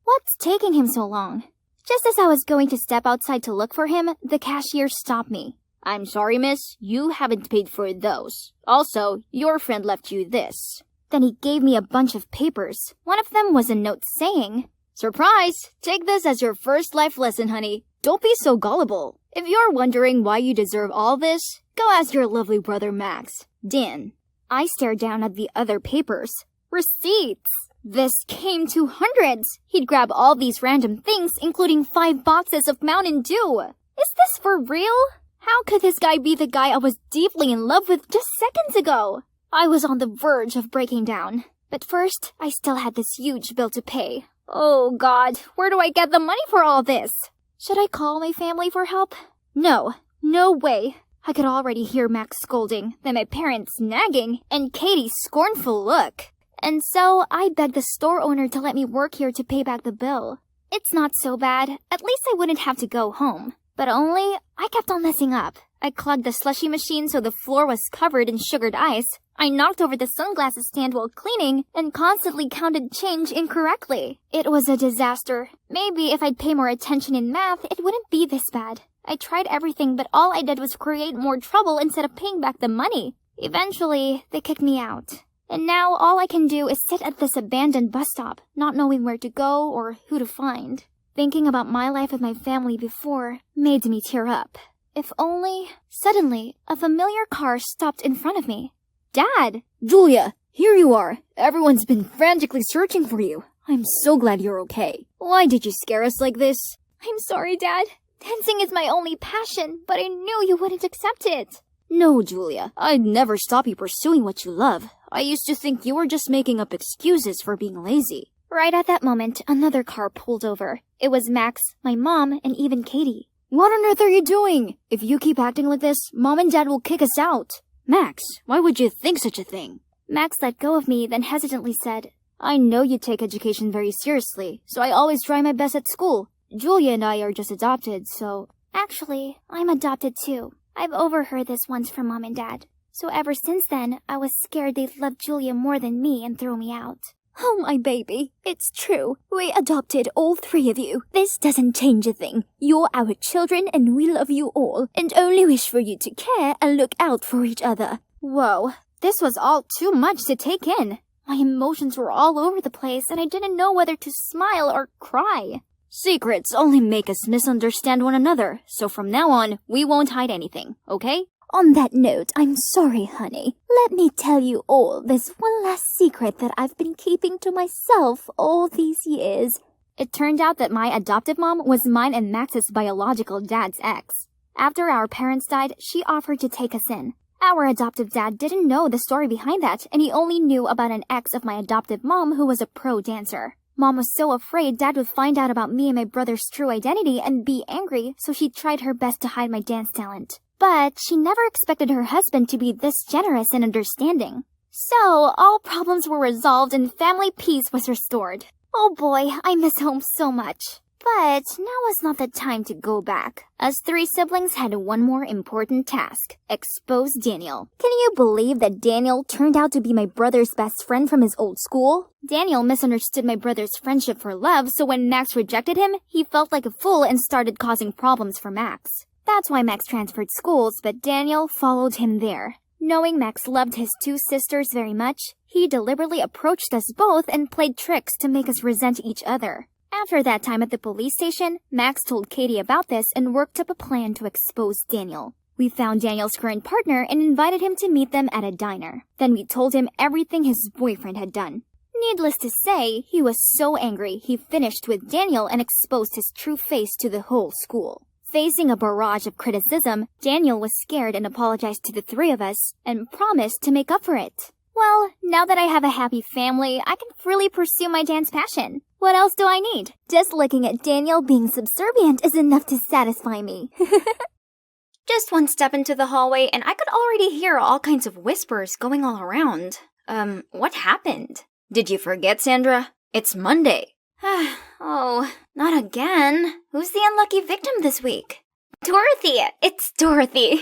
What's taking him so long? Just as I was going to step outside to look for him, the cashier stopped me. "I'm sorry, miss. You haven't paid for those. Also, your friend left you this." Then he gave me a bunch of papers. One of them was a note saying, "Surprise! Take this as your first life lesson, honey. Don't be so gullible. If you're wondering why you deserve all this, go ask your lovely brother Max. Dan." I stared down at the other papers. Receipts! This came to hundreds. He'd grab all these random things, including 5 boxes of Mountain Dew. Is this for real? How could this guy be the guy I was deeply in love with just seconds ago? I was on the verge of breaking down. But first, I still had this huge bill to pay. Oh God, where do I get the money for all this? Should I call my family for help? No way. I could already hear Max scolding, then my parents nagging, and Katie's scornful look. And so I begged the store owner to let me work here to pay back the bill. It's not so bad. At least I wouldn't have to go home. But only, I kept on messing up. I clogged the slushy machine so the floor was covered in sugared ice. I knocked over the sunglasses stand while cleaning and constantly counted change incorrectly. It was a disaster. Maybe if I'd pay more attention in math, it wouldn't be this bad. I tried everything, but all I did was create more trouble instead of paying back the money. Eventually, they kicked me out. And now all I can do is sit at this abandoned bus stop, not knowing where to go or who to find. Thinking about my life with my family before made me tear up. If only... Suddenly, a familiar car stopped in front of me. Dad! Julia, here you are. Everyone's been frantically searching for you. I'm so glad you're okay. Why did you scare us like this? I'm sorry, Dad. Dancing is my only passion, but I knew you wouldn't accept it. No, Julia. I'd never stop you pursuing what you love. I used to think you were just making up excuses for being lazy. Right at that moment, another car pulled over. It was Max, my mom, and even Katie. What on earth are you doing? If you keep acting like this, Mom and Dad will kick us out. Max, why would you think such a thing? Max let go of me, then hesitantly said, I know you take education very seriously, so I always try my best at school. Julia and I are just adopted, so... Actually, I'm adopted too. I've overheard this once from Mom and Dad. So ever since then, I was scared they'd love Julia more than me and throw me out. Oh, my baby, it's true. We adopted all three of you. This doesn't change a thing. You're our children and we love you all, and only wish for you to care and look out for each other. Whoa, this was all too much to take in. My emotions were all over the place and I didn't know whether to smile or cry. Secrets only make us misunderstand one another, so from now on, we won't hide anything, okay? On that note, I'm sorry, honey. Let me tell you all this one last secret that I've been keeping to myself all these years. It turned out that my adoptive mom was mine and Max's biological dad's ex. After our parents died, she offered to take us in. Our adoptive dad didn't know the story behind that, and he only knew about an ex of my adoptive mom who was a pro dancer. Mom was so afraid Dad would find out about me and my brother's true identity and be angry, so she tried her best to hide my dance talent. But she never expected her husband to be this generous and understanding. So, all problems were resolved and family peace was restored. Oh boy, I miss home so much. But now is not the time to go back. Us three siblings had one more important task. Expose Daniel. Can you believe that Daniel turned out to be my brother's best friend from his old school? Daniel misunderstood my brother's friendship for love, so when Max rejected him, he felt like a fool and started causing problems for Max. That's why Max transferred schools, but Daniel followed him there. Knowing Max loved his two sisters very much, he deliberately approached us both and played tricks to make us resent each other. After that time at the police station, Max told Katie about this and worked up a plan to expose Daniel. We found Daniel's current partner and invited him to meet them at a diner. Then we told him everything his boyfriend had done. Needless to say, he was so angry he finished with Daniel and exposed his true face to the whole school. Facing a barrage of criticism, Daniel was scared and apologized to the three of us and promised to make up for it. Well, now that I have a happy family, I can freely pursue my dance passion. What else do I need? Just looking at Daniel being subservient is enough to satisfy me. Just one step into the hallway and I could already hear all kinds of whispers going all around. What happened? Did you forget, Sandra? It's Monday. Oh, not again. Who's the unlucky victim this week? Dorothy! It's Dorothy!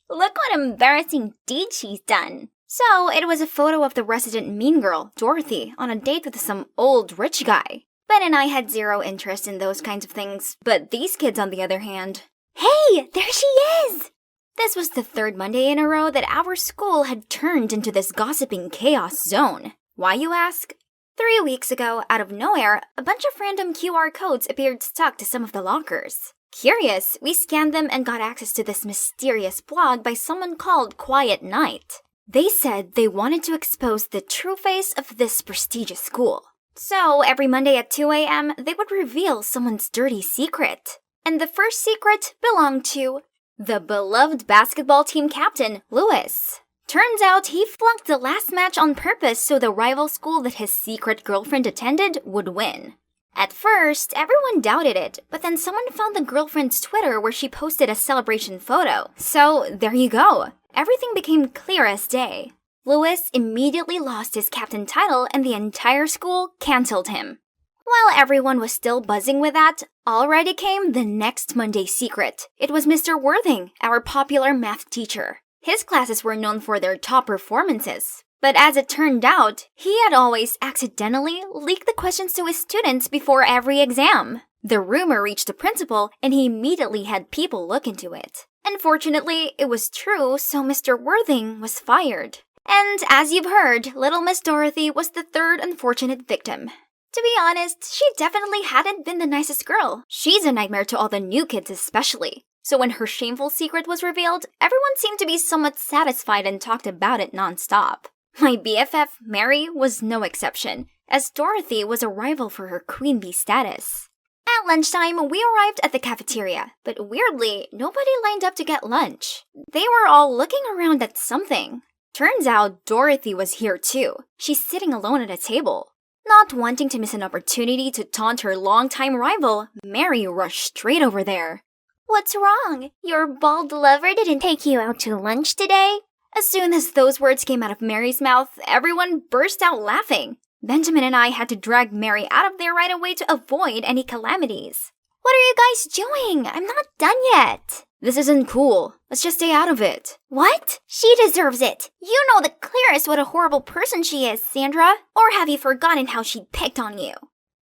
Look what embarrassing deed she's done. So, it was a photo of the resident mean girl, Dorothy, on a date with some old rich guy. Ben and I had zero interest in those kinds of things, but these kids on the other hand... Hey, there she is! This was the third Monday in a row that our school had turned into this gossiping chaos zone. Why, you ask? 3 weeks ago, out of nowhere, a bunch of random QR codes appeared stuck to some of the lockers. Curious, we scanned them and got access to this mysterious blog by someone called Quiet Night. They said they wanted to expose the true face of this prestigious school. So, every Monday at 2 a.m., they would reveal someone's dirty secret. And the first secret belonged to the beloved basketball team captain, Lewis. Turns out he flunked the last match on purpose so the rival school that his secret girlfriend attended would win. At first, everyone doubted it, but then someone found the girlfriend's Twitter where she posted a celebration photo. So, there you go. Everything became clear as day. Lewis immediately lost his captain title and the entire school cancelled him. While everyone was still buzzing with that, already came the next Monday secret. It was Mr. Worthing, our popular math teacher. His classes were known for their top performances. But as it turned out, he had always accidentally leaked the questions to his students before every exam. The rumor reached the principal, and he immediately had people look into it. Unfortunately, it was true, so Mr. Worthing was fired. And as you've heard, little Miss Dorothy was the third unfortunate victim. To be honest, she definitely hadn't been the nicest girl. She's a nightmare to all the new kids especially. So when her shameful secret was revealed, everyone seemed to be somewhat satisfied and talked about it nonstop. My BFF, Mary, was no exception, as Dorothy was a rival for her queen bee status. At lunchtime, we arrived at the cafeteria, but weirdly, nobody lined up to get lunch. They were all looking around at something. Turns out Dorothy was here too. She's sitting alone at a table. Not wanting to miss an opportunity to taunt her longtime rival, Mary rushed straight over there. What's wrong? Your bald lover didn't take you out to lunch today? As soon as those words came out of Mary's mouth, everyone burst out laughing. Benjamin and I had to drag Mary out of there right away to avoid any calamities. What are you guys doing? I'm not done yet. This isn't cool. Let's just stay out of it. What? She deserves it. You know the clearest what a horrible person she is, Sandra. Or have you forgotten how she picked on you?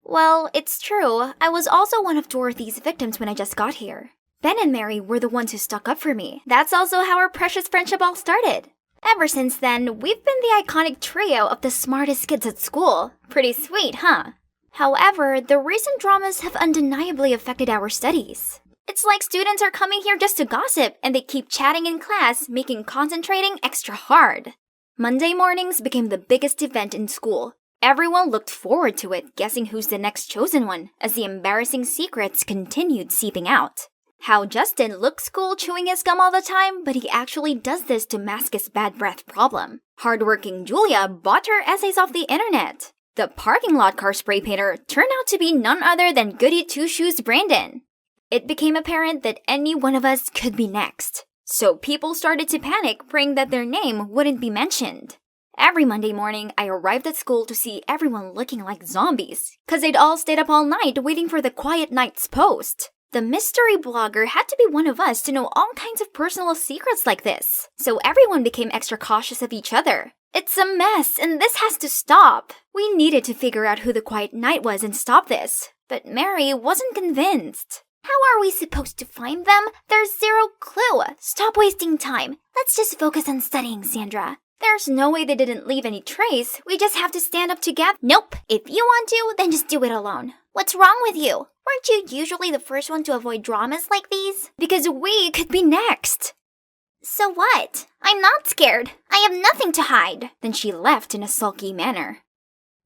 Well, it's true. I was also one of Dorothy's victims when I just got here. Ben and Mary were the ones who stuck up for me. That's also how our precious friendship all started. Ever since then, we've been the iconic trio of the smartest kids at school. Pretty sweet, huh? However, the recent dramas have undeniably affected our studies. It's like students are coming here just to gossip, and they keep chatting in class, making concentrating extra hard. Monday mornings became the biggest event in school. Everyone looked forward to it, guessing who's the next chosen one, as the embarrassing secrets continued seeping out. How Justin looks cool chewing his gum all the time, but he actually does this to mask his bad breath problem. Hardworking Julia bought her essays off the internet. The parking lot car spray painter turned out to be none other than Goody Two-Shoes Brandon. It became apparent that any one of us could be next. So people started to panic, praying that their name wouldn't be mentioned. Every Monday morning, I arrived at school to see everyone looking like zombies, cause they'd all stayed up all night waiting for the Quiet Nights post. The mystery blogger had to be one of us to know all kinds of personal secrets like this, so everyone became extra cautious of each other. It's a mess, and this has to stop. We needed to figure out who the Quiet Night was and stop this, but Mary wasn't convinced. How are we supposed to find them? There's zero clue. Stop wasting time. Let's just focus on studying, Sandra. There's no way they didn't leave any trace. We just have to stand up together. Nope. If you want to, then just do it alone. What's wrong with you? Weren't you usually the first one to avoid dramas like these? Because we could be next. So what? I'm not scared. I have nothing to hide. Then she left in a sulky manner.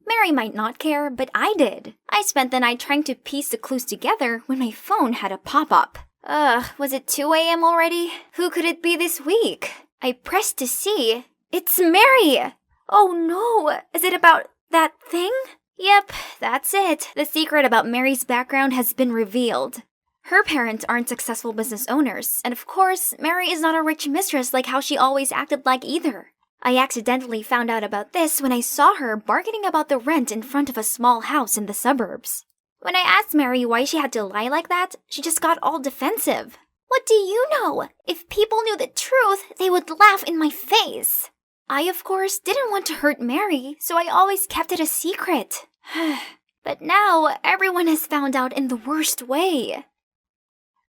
Mary might not care, but I did. I spent the night trying to piece the clues together when my phone had a pop-up. Was it 2 a.m. already? Who could it be this week? I pressed to see. It's Mary! Oh no, is it about that thing? Yep, that's it. The secret about Mary's background has been revealed. Her parents aren't successful business owners, and of course, Mary is not a rich mistress like how she always acted like either. I accidentally found out about this when I saw her bargaining about the rent in front of a small house in the suburbs. When I asked Mary why she had to lie like that, she just got all defensive. What do you know? If people knew the truth, they would laugh in my face. I, of course, didn't want to hurt Mary, so I always kept it a secret. But now, everyone has found out in the worst way.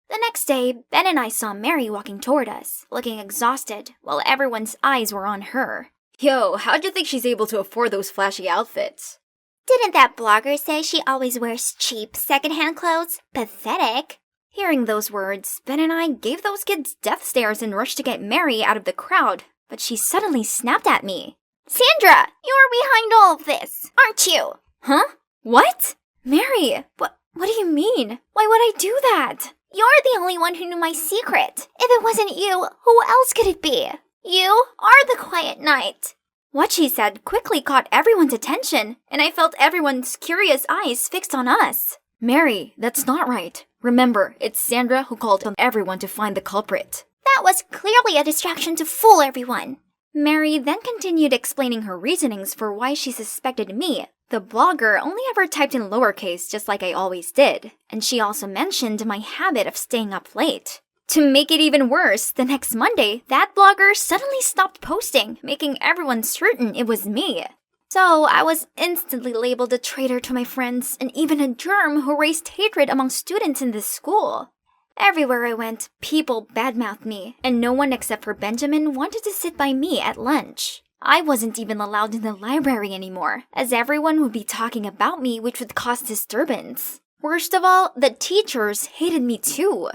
The next day, Ben and I saw Mary walking toward us, looking exhausted, while everyone's eyes were on her. Yo, how'd you think she's able to afford those flashy outfits? Didn't that blogger say she always wears cheap secondhand clothes? Pathetic. Hearing those words, Ben and I gave those kids death stares and rushed to get Mary out of the crowd, but she suddenly snapped at me. Sandra, you're behind all of this, aren't you? Huh? What? Mary, what do you mean? Why would I do that? You're the only one who knew my secret. If it wasn't you, who else could it be? You are the Quiet Night. What she said quickly caught everyone's attention, and I felt everyone's curious eyes fixed on us. Mary, that's not right. Remember, it's Sandra who called on everyone to find the culprit. That was clearly a distraction to fool everyone. Mary then continued explaining her reasonings for why she suspected me. The blogger only ever typed in lowercase just like I always did, and she also mentioned my habit of staying up late. To make it even worse, the next Monday, that blogger suddenly stopped posting, making everyone certain it was me. So I was instantly labeled a traitor to my friends and even a germ who raised hatred among students in this school. Everywhere I went, people badmouthed me, and no one except for Benjamin wanted to sit by me at lunch. I wasn't even allowed in the library anymore, as everyone would be talking about me, which would cause disturbance. Worst of all, the teachers hated me too.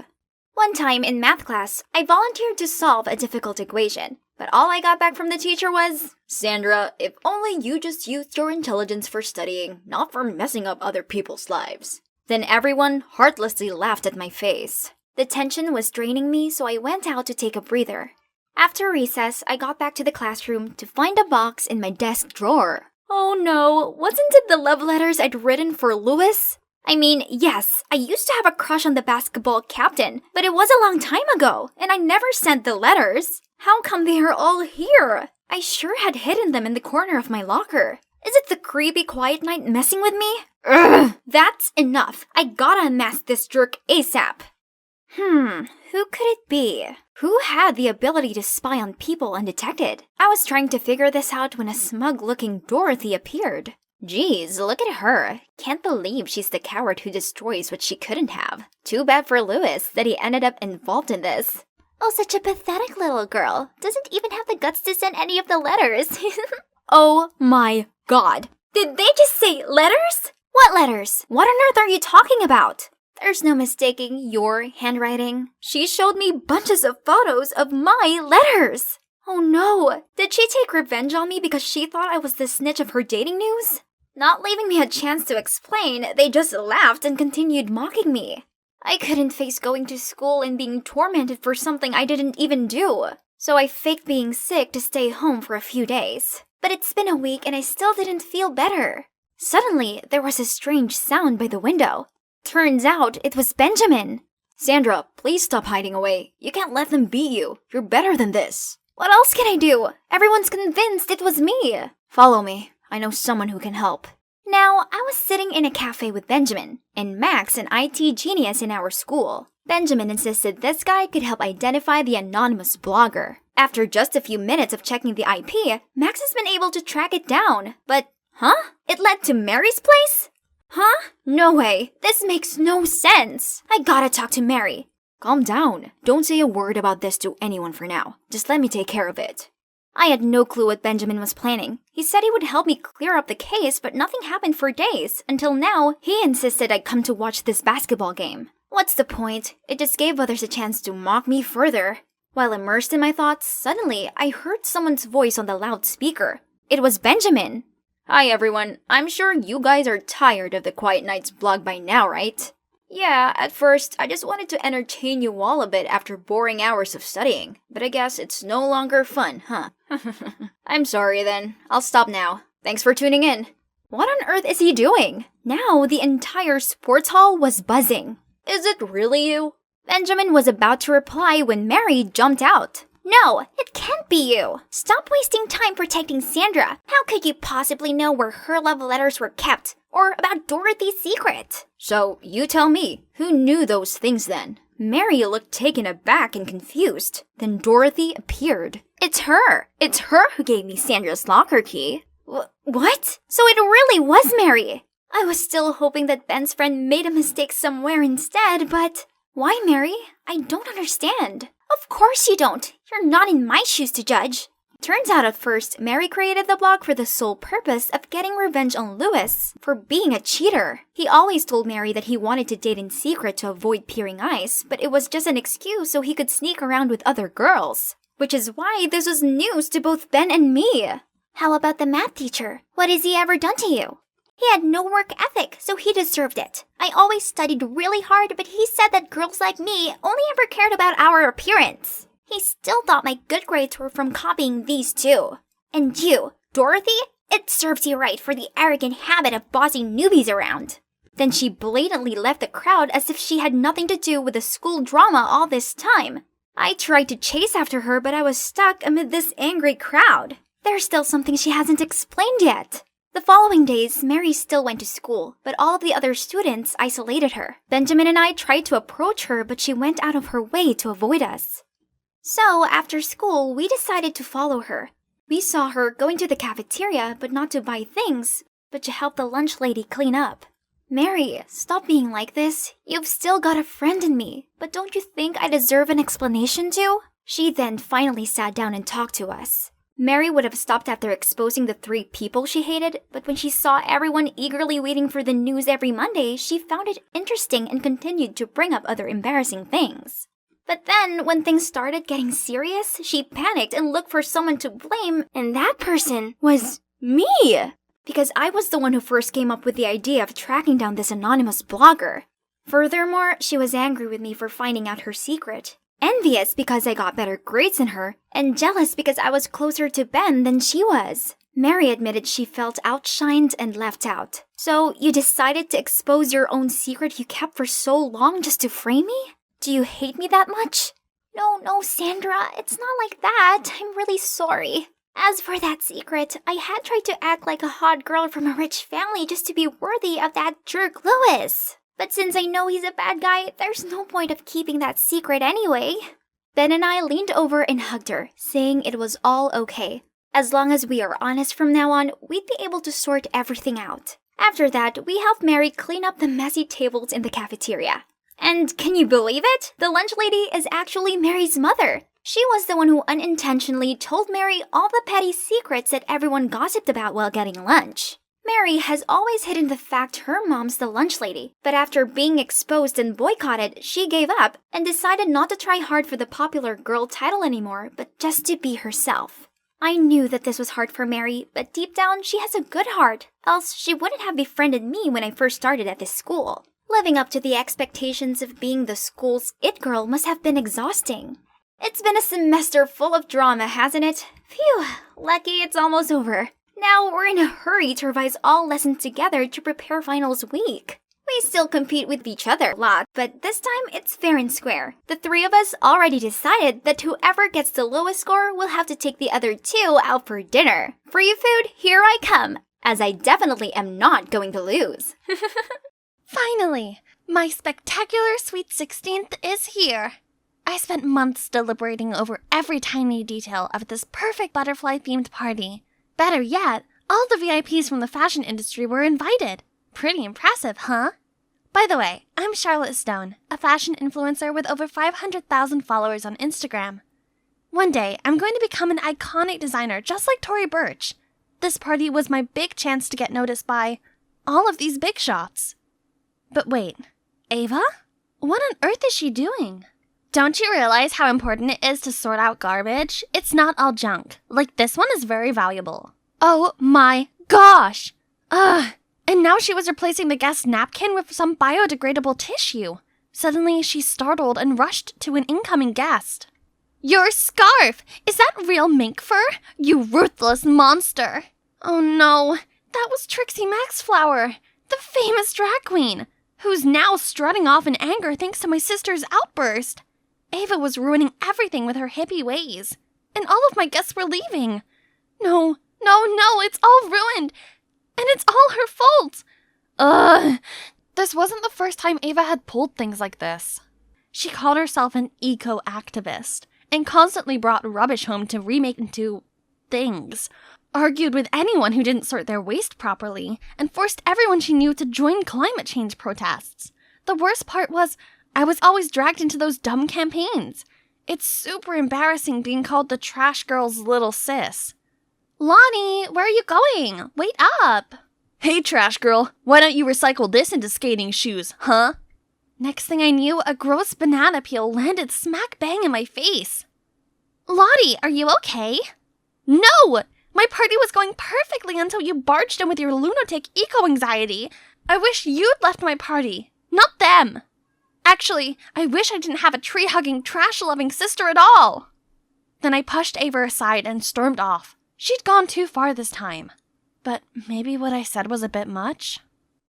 One time in math class, I volunteered to solve a difficult equation, but all I got back from the teacher was, "Sandra, if only you just used your intelligence for studying, not for messing up other people's lives." Then everyone heartlessly laughed at my face. The tension was draining me, so I went out to take a breather. After recess, I got back to the classroom to find a box in my desk drawer. Oh no, wasn't it the love letters I'd written for Louis? I mean, yes, I used to have a crush on the basketball captain, but it was a long time ago, and I never sent the letters. How come they are all here? I sure had hidden them in the corner of my locker. Is it the creepy quiet night messing with me? Ugh, that's enough. I gotta unmask this jerk ASAP. Who could it be? Who had the ability to spy on people undetected? I was trying to figure this out when a smug-looking Dorothy appeared. Geez, look at her. Can't believe she's the coward who destroys what she couldn't have. Too bad for Louis that he ended up involved in this. Oh, such a pathetic little girl. Doesn't even have the guts to send any of the letters. Oh my god. Did they just say letters? What letters? What on earth are you talking about? There's no mistaking your handwriting. She showed me bunches of photos of my letters. Oh no, did she take revenge on me because she thought I was the snitch of her dating news? Not leaving me a chance to explain, they just laughed and continued mocking me. I couldn't face going to school and being tormented for something I didn't even do. So I faked being sick to stay home for a few days. But it's been a week and I still didn't feel better. Suddenly, there was a strange sound by the window. Turns out it was Benjamin. Sandra, please stop hiding away. You can't let them beat you. You're better than this. What else can I do? Everyone's convinced it was me. Follow me. I know someone who can help. Now, I was sitting in a cafe with Benjamin, and Max, an IT genius in our school. Benjamin insisted this guy could help identify the anonymous blogger. After just a few minutes of checking the IP, Max has been able to track it down. But, it led to Mary's place? No way. This makes no sense. I gotta talk to Mary. Calm down. Don't say a word about this to anyone for now. Just let me take care of it. I had no clue what Benjamin was planning. He said he would help me clear up the case, but nothing happened for days. Until now, he insisted I'd come to watch this basketball game. What's the point? It just gave others a chance to mock me further. While immersed in my thoughts, suddenly I heard someone's voice on the loudspeaker. It was Benjamin. Hi everyone, I'm sure you guys are tired of the Quiet Nights blog by now, right? Yeah, at first, I just wanted to entertain you all a bit after boring hours of studying, but I guess it's no longer fun, huh? I'm sorry then, I'll stop now. Thanks for tuning in. What on earth is he doing? Now the entire sports hall was buzzing. Is it really you? Benjamin was about to reply when Mary jumped out. No, it can't be you. Stop wasting time protecting Sandra. How could you possibly know where her love letters were kept? Or about Dorothy's secret? So, you tell me, who knew those things then? Mary looked taken aback and confused. Then Dorothy appeared. It's her. It's her who gave me Sandra's locker key. What? So it really was Mary. I was still hoping that Ben's friend made a mistake somewhere instead, but... Why, Mary? I don't understand. Of course you don't. You're not in my shoes to judge. Turns out at first, Mary created the blog for the sole purpose of getting revenge on Louis for being a cheater. He always told Mary that he wanted to date in secret to avoid peering eyes, but it was just an excuse so he could sneak around with other girls. Which is why this was news to both Ben and me. How about the math teacher? What has he ever done to you? He had no work ethic, so he deserved it. I always studied really hard, but he said that girls like me only ever cared about our appearance. He still thought my good grades were from copying these two. And you, Dorothy, it serves you right for the arrogant habit of bossing newbies around. Then she blatantly left the crowd as if she had nothing to do with the school drama all this time. I tried to chase after her, but I was stuck amid this angry crowd. There's still something she hasn't explained yet. The following days, Mary still went to school, but all of the other students isolated her. Benjamin and I tried to approach her, but she went out of her way to avoid us. So, after school, we decided to follow her. We saw her going to the cafeteria, but not to buy things, but to help the lunch lady clean up. Mary, stop being like this. You've still got a friend in me, but don't you think I deserve an explanation too? She then finally sat down and talked to us. Mary would have stopped after exposing the 3 people she hated, but when she saw everyone eagerly waiting for the news every Monday, she found it interesting and continued to bring up other embarrassing things. But then, when things started getting serious, she panicked and looked for someone to blame, and that person was me! Because I was the one who first came up with the idea of tracking down this anonymous blogger. Furthermore, she was angry with me for finding out her secret. Envious because I got better grades than her, and jealous because I was closer to Ben than she was. Mary admitted she felt outshined and left out. So, you decided to expose your own secret you kept for so long just to frame me? Do you hate me that much? No, Sandra, it's not like that. I'm really sorry. As for that secret, I had tried to act like a hot girl from a rich family just to be worthy of that jerk Louis. But since I know he's a bad guy, there's no point of keeping that secret anyway. Ben and I leaned over and hugged her, saying it was all okay. As long as we are honest from now on, we'd be able to sort everything out. After that, we helped Mary clean up the messy tables in the cafeteria. And can you believe it? The lunch lady is actually Mary's mother. She was the one who unintentionally told Mary all the petty secrets that everyone gossiped about while getting lunch. Mary has always hidden the fact her mom's the lunch lady, but after being exposed and boycotted, she gave up and decided not to try hard for the popular girl title anymore, but just to be herself. I knew that this was hard for Mary, but deep down she has a good heart, else she wouldn't have befriended me when I first started at this school. Living up to the expectations of being the school's it girl must have been exhausting. It's been a semester full of drama, hasn't it? Phew, lucky it's almost over. Now we're in a hurry to revise all lessons together to prepare finals week. We still compete with each other a lot, but this time it's fair and square. The 3 of us already decided that whoever gets the lowest score will have to take the other 2 out for dinner. Free food, here I come, as I definitely am not going to lose. Finally, my spectacular sweet 16th is here. I spent months deliberating over every tiny detail of this perfect butterfly-themed party. Better yet, all the VIPs from the fashion industry were invited. Pretty impressive, huh? By the way, I'm Charlotte Stone, a fashion influencer with over 500,000 followers on Instagram. One day, I'm going to become an iconic designer just like Tory Burch. This party was my big chance to get noticed by all of these big shots. But wait, Ava? What on earth is she doing? Don't you realize how important it is to sort out garbage? It's not all junk. Like, this one is very valuable. Oh my gosh! Ugh! And now she was replacing the guest napkin with some biodegradable tissue. Suddenly, she's startled and rushed to an incoming guest. Your scarf! Is that real mink fur? You ruthless monster! Oh no, that was Trixie Maxflower, the famous drag queen, who's now strutting off in anger thanks to my sister's outburst. Ava was ruining everything with her hippie ways, and all of my guests were leaving. No, it's all ruined, and it's all her fault. Ugh. This wasn't the first time Ava had pulled things like this. She called herself an eco-activist, and constantly brought rubbish home to remake into things, argued with anyone who didn't sort their waste properly, and forced everyone she knew to join climate change protests. The worst part was, I was always dragged into those dumb campaigns. It's super embarrassing being called the trash girl's little sis. Lonnie, where are you going? Wait up! Hey, trash girl, why don't you recycle this into skating shoes, huh? Next thing I knew, a gross banana peel landed smack bang in my face. Lottie, are you okay? No! My party was going perfectly until you barged in with your lunatic eco-anxiety. I wish you'd left my party, not them. Actually, I wish I didn't have a tree-hugging, trash-loving sister at all. Then I pushed Ava aside and stormed off. She'd gone too far this time. But maybe what I said was a bit much?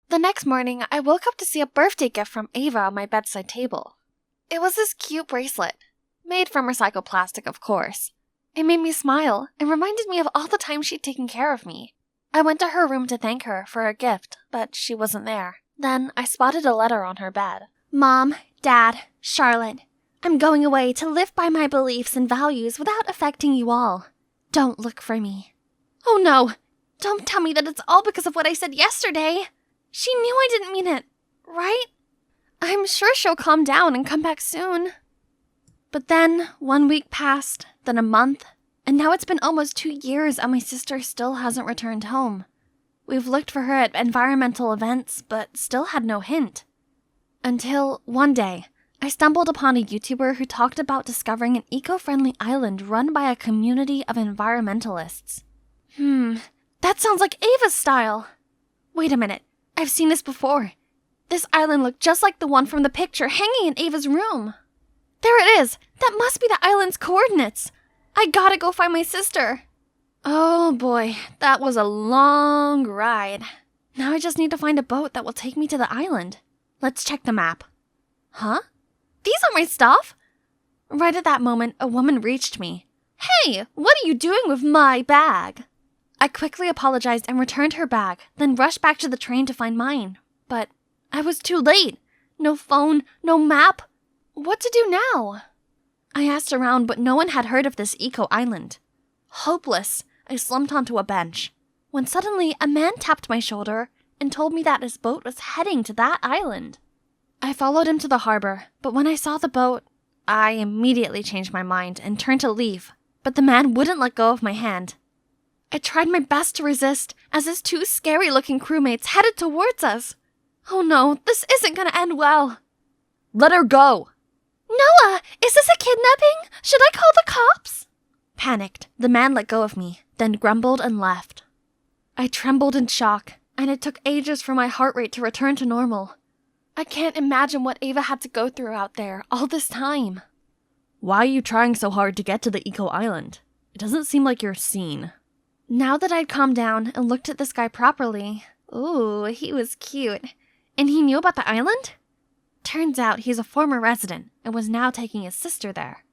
The next morning, I woke up to see a birthday gift from Ava on my bedside table. It was this cute bracelet, made from recycled plastic, of course. It made me smile and reminded me of all the time she'd taken care of me. I went to her room to thank her for her gift, but she wasn't there. Then I spotted a letter on her bed. Mom, Dad, Charlotte, I'm going away to live by my beliefs and values without affecting you all. Don't look for me. Oh no, don't tell me that it's all because of what I said yesterday. She knew I didn't mean it, right? I'm sure she'll calm down and come back soon. But then 1 week passed, then a month, And now it's been almost 2 years and my sister still hasn't returned home. We've looked for her at environmental events, but still had no hint. Until one day, I stumbled upon a YouTuber who talked about discovering an eco-friendly island run by a community of environmentalists. That sounds like Ava's style. Wait a minute, I've seen this before. This island looked just like the one from the picture hanging in Ava's room. There it is! That must be the island's coordinates! I gotta go find my sister! Oh boy, that was a long ride. Now I just need to find a boat that will take me to the island. Let's check the map. Huh? These aren't my stuff! Right at that moment, a woman reached me. Hey, what are you doing with my bag? I quickly apologized and returned her bag, then rushed back to the train to find mine. But I was too late. No phone, no map. What to do now? I asked around, but no one had heard of this eco-island. Hopeless, I slumped onto a bench, when suddenly a man tapped my shoulder and told me that his boat was heading to that island. I followed him to the harbor, but when I saw the boat, I immediately changed my mind and turned to leave, but the man wouldn't let go of my hand. I tried my best to resist as his 2 scary-looking crewmates headed towards us. Oh no, this isn't gonna end well. Let her go! Noah, is this a kidnapping? Should I call the cops? Panicked, the man let go of me, then grumbled and left. I trembled in shock, and it took ages for my heart rate to return to normal. I can't imagine what Ava had to go through out there all this time. Why are you trying so hard to get to the eco-island? It doesn't seem like you're seen. Now that I'd calmed down and looked at this guy properly, ooh, he was cute. And he knew about the island? Turns out he's a former resident and was now taking his sister there.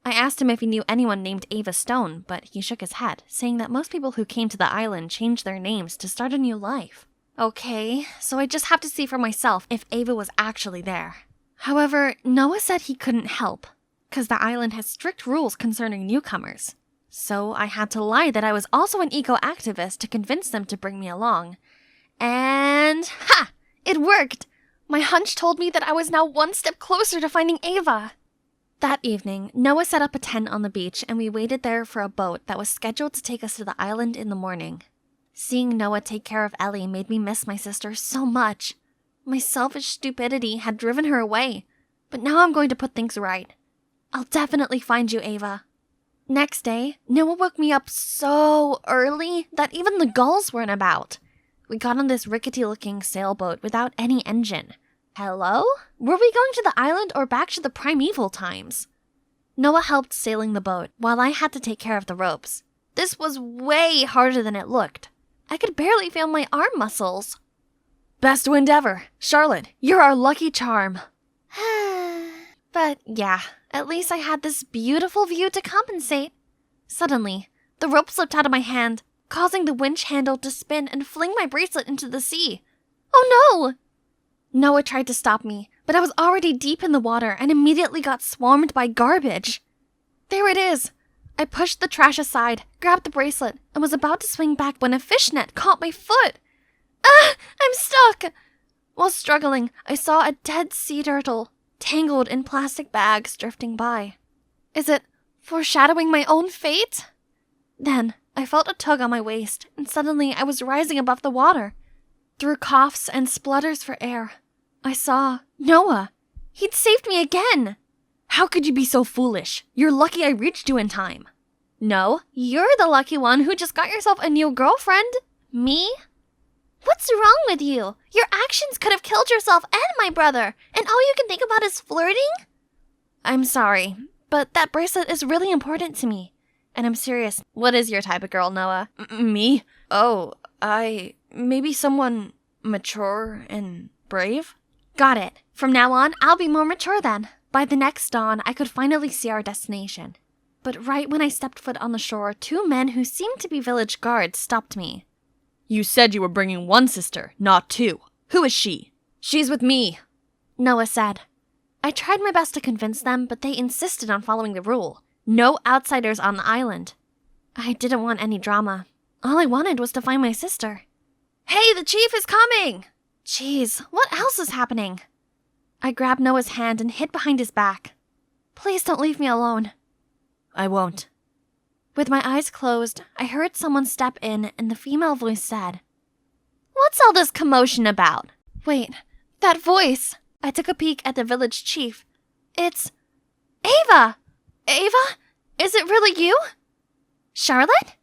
I asked him if he knew anyone named Ava Stone, but he shook his head, saying that most people who came to the island changed their names to start a new life. Okay, so I just have to see for myself if Ava was actually there. However, Noah said he couldn't help, because the island has strict rules concerning newcomers. So I had to lie that I was also an eco-activist to convince them to bring me along. And ha! It worked! My hunch told me that I was now one step closer to finding Ava. That evening, Noah set up a tent on the beach and we waited there for a boat that was scheduled to take us to the island in the morning. Seeing Noah take care of Ellie made me miss my sister so much. My selfish stupidity had driven her away, but now I'm going to put things right. I'll definitely find you, Ava. Next day, Noah woke me up so early that even the gulls weren't about. We got on this rickety-looking sailboat without any engine. Hello? Were we going to the island or back to the primeval times? Noah helped sailing the boat, while I had to take care of the ropes. This was way harder than it looked. I could barely feel my arm muscles. Best wind ever. Charlotte, you're our lucky charm. But yeah, at least I had this beautiful view to compensate. Suddenly, the rope slipped out of my hand, causing the winch handle to spin and fling my bracelet into the sea. Oh no! Noah tried to stop me, but I was already deep in the water and immediately got swarmed by garbage. There it is! I pushed the trash aside, grabbed the bracelet, and was about to swing back when a fishnet caught my foot. Ah! I'm stuck! While struggling, I saw a dead sea turtle, tangled in plastic bags drifting by. Is it foreshadowing my own fate? Then, I felt a tug on my waist, and suddenly I was rising above the water. Through coughs and splutters for air, I saw Noah. He'd saved me again. How could you be so foolish? You're lucky I reached you in time. No, you're the lucky one who just got yourself a new girlfriend. Me? What's wrong with you? Your actions could have killed yourself and my brother, and all you can think about is flirting? I'm sorry, but that bracelet is really important to me. And I'm serious. What is your type of girl, Noah? Me? Oh, maybe someone mature and brave? Got it. From now on, I'll be more mature then. By the next dawn, I could finally see our destination. But right when I stepped foot on the shore, 2 men who seemed to be village guards stopped me. You said you were bringing one sister, not 2. Who is she? She's with me, Noah said. I tried my best to convince them, but they insisted on following the rule. No outsiders on the island. I didn't want any drama. All I wanted was to find my sister. Hey, the chief is coming! Jeez, what else is happening? I grabbed Noah's hand and hid behind his back. Please don't leave me alone. I won't. With my eyes closed, I heard someone step in and the female voice said, "What's all this commotion about?" Wait, that voice! I took a peek at the village chief. It's Ava! Ava? Is it really you? Charlotte?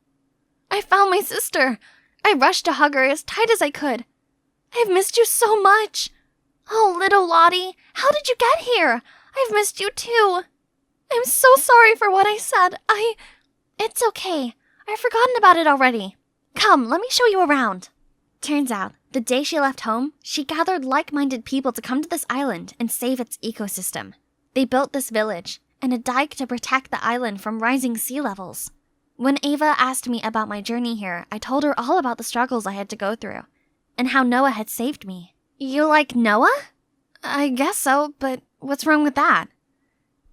I found my sister. I rushed to hug her as tight as I could. I've missed you so much. Oh, little Lottie, how did you get here? I've missed you too. I'm so sorry for what I said. It's okay. I've forgotten about it already. Come, let me show you around. Turns out, the day she left home, she gathered like-minded people to come to this island and save its ecosystem. They built this village and a dike to protect the island from rising sea levels. When Ava asked me about my journey here, I told her all about the struggles I had to go through and how Noah had saved me. You like Noah? I guess so, but what's wrong with that?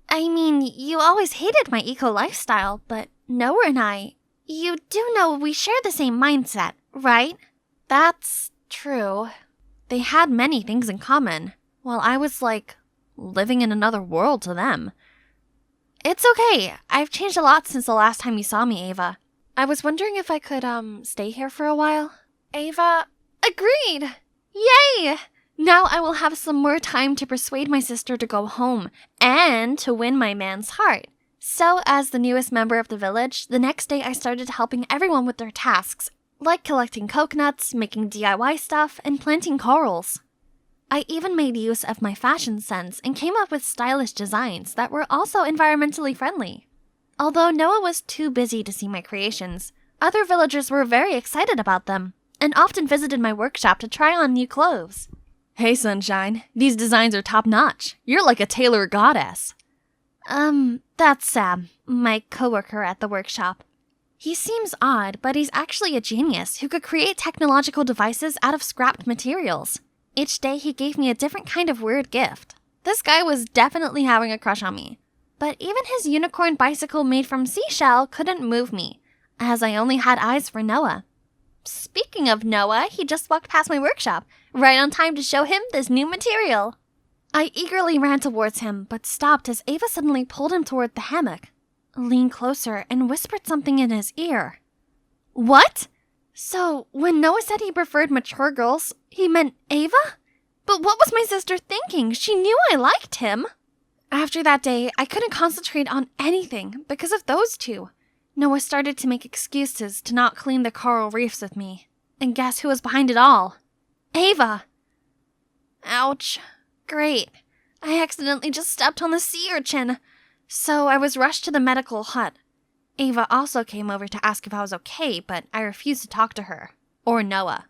I mean, you always hated my eco lifestyle, but Noah and you do know we share the same mindset, right? That's true. They had many things in common, while I was like living in another world to them. It's okay. I've changed a lot since the last time you saw me, Ava. I was wondering if I could, stay here for a while. Ava agreed! Yay! Now I will have some more time to persuade my sister to go home and to win my man's heart. So, as the newest member of the village, the next day I started helping everyone with their tasks, like collecting coconuts, making DIY stuff, and planting corals. I even made use of my fashion sense and came up with stylish designs that were also environmentally friendly. Although Noah was too busy to see my creations, other villagers were very excited about them and often visited my workshop to try on new clothes. Hey, Sunshine, these designs are top-notch. You're like a tailor goddess. That's Sam, my coworker at the workshop. He seems odd, but he's actually a genius who could create technological devices out of scrapped materials. Each day he gave me a different kind of weird gift. This guy was definitely having a crush on me. But even his unicorn bicycle made from seashell couldn't move me, as I only had eyes for Noah. Speaking of Noah, he just walked past my workshop, right on time to show him this new material. I eagerly ran towards him, but stopped as Ava suddenly pulled him toward the hammock, leaned closer, and whispered something in his ear. What? So, when Noah said he preferred mature girls, he meant Ava? But what was my sister thinking? She knew I liked him. After that day, I couldn't concentrate on anything because of those two. Noah started to make excuses to not clean the coral reefs with me. And guess who was behind it all? Ava! Ouch. Great. I accidentally just stepped on the sea urchin. So I was rushed to the medical hut. Ava also came over to ask if I was okay, but I refused to talk to her. Or Noah.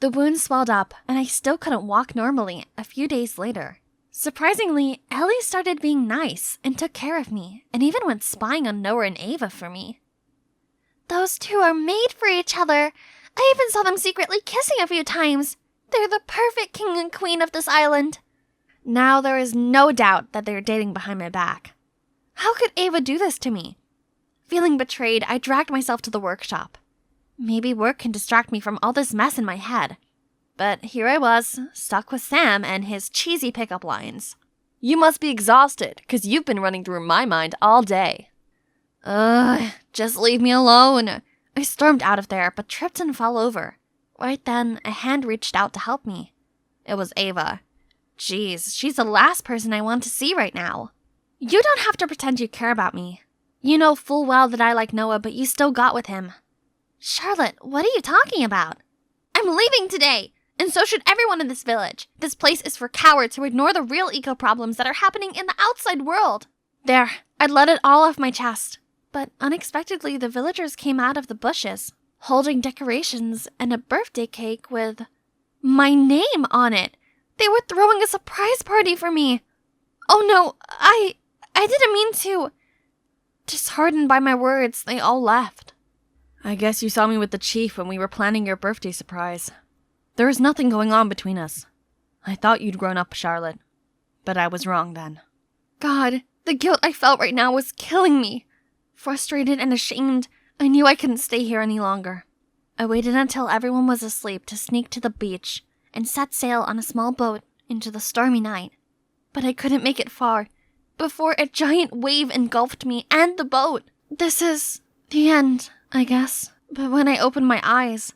The wound swelled up, and I still couldn't walk normally a few days later. Surprisingly, Ellie started being nice and took care of me, and even went spying on Noah and Ava for me. Those two are made for each other. I even saw them secretly kissing a few times. They're the perfect king and queen of this island. Now there is no doubt that they're dating behind my back. How could Ava do this to me? Feeling betrayed, I dragged myself to the workshop. Maybe work can distract me from all this mess in my head. But here I was, stuck with Sam and his cheesy pickup lines. You must be exhausted, 'cause you've been running through my mind all day. Just leave me alone. I stormed out of there, but tripped and fell over. Right then, a hand reached out to help me. It was Ava. Jeez, she's the last person I want to see right now. You don't have to pretend you care about me. You know full well that I like Noah, but you still got with him. Charlotte, what are you talking about? I'm leaving today, and so should everyone in this village. This place is for cowards who ignore the real eco-problems that are happening in the outside world. There, I'd let it all off my chest. But unexpectedly, the villagers came out of the bushes, holding decorations and a birthday cake with my name on it. They were throwing a surprise party for me. Oh no, I didn't mean to. Disheartened by my words, they all left. I guess you saw me with the chief when we were planning your birthday surprise. There is nothing going on between us. I thought you'd grown up, Charlotte, but I was wrong then. God, the guilt I felt right now was killing me. Frustrated and ashamed, I knew I couldn't stay here any longer. I waited until everyone was asleep to sneak to the beach and set sail on a small boat into the stormy night. But I couldn't make it far before a giant wave engulfed me and the boat. This is The end, I guess. But when I opened my eyes,